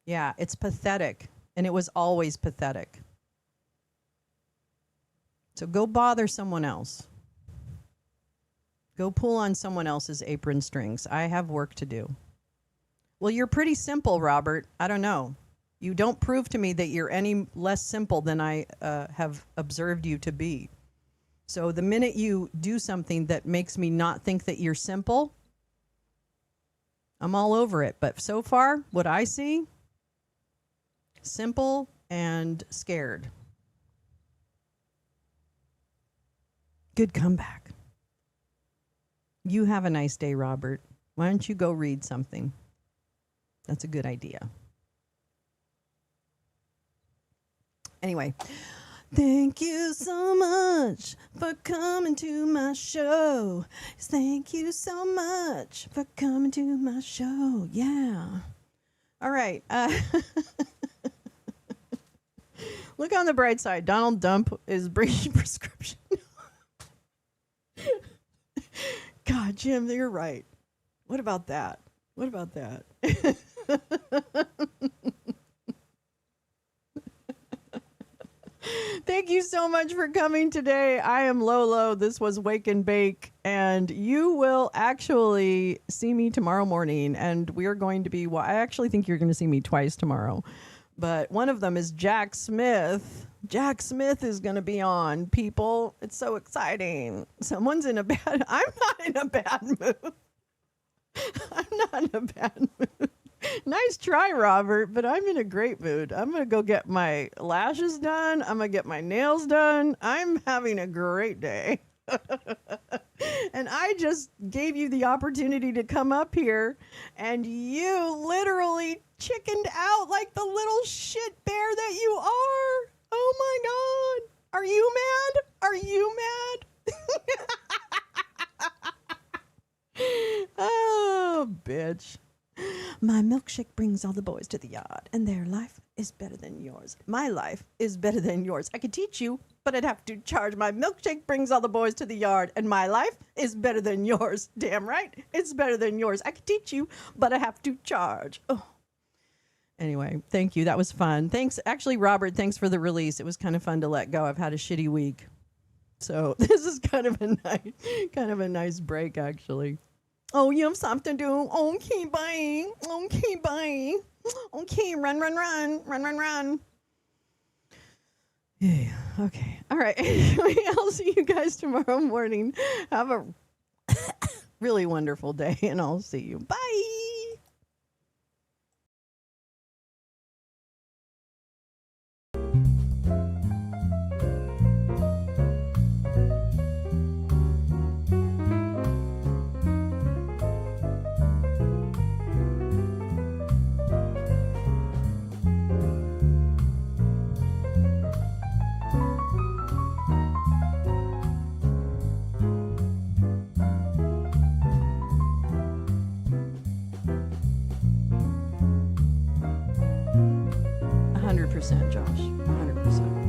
Yeah, it's pathetic. And it was always pathetic. So go bother someone else. Go pull on someone else's apron strings. I have work to do. Well, you're pretty simple, Robert. I don't know. You don't prove to me that you're any less simple than I have observed you to be. So the minute you do something that makes me not think that you're simple, I'm all over it. But so far, what I see, simple and scared. Good comeback. You have a nice day, Robert. Why don't you go read something? That's a good idea. Anyway, thank you so much for coming to my show. Thank you so much for coming to my show. Yeah. All right. Look on the bright side. Donald Dump is bringing prescription. God, Jim, you're right. What about that? What about that? Thank you so much for coming today. I am Lolo. This was Wake and Bake, and you will actually see me tomorrow morning, and we are going to be, well, I actually think you're going to see me twice tomorrow, but one of them is Jack Smith. Jack Smith is going to be on, people. It's so exciting. Someone's in a bad, I'm not in a bad mood. I'm not in a bad mood. Nice try, Robert, but I'm in a great mood. I'm going to go get my lashes done. I'm going to get my nails done. I'm having a great day. And I just gave you the opportunity to come up here, and you literally chickened out like the little shit bear that you are. Oh my God. Are you mad? Are you mad? Oh, bitch. My milkshake brings all the boys to the yard, and their life is better than yours. My life is better than yours. I could teach you, but I'd have to charge. My milkshake brings all the boys to the yard, and my life is better than yours. Damn right, it's better than yours. I could teach you, but I have to charge. Oh. Anyway, thank you. That was fun. Thanks. Actually, Robert, thanks for the release. It was kind of fun to let go. I've had a shitty week. So this is kind of a nice break, actually. Oh, you have something to do? Okay, bye. Okay, bye. Okay, run. Yeah, okay. All right. Anyway, I'll see you guys tomorrow morning. Have a really wonderful day, and I'll see you. Bye. Josh, 100%.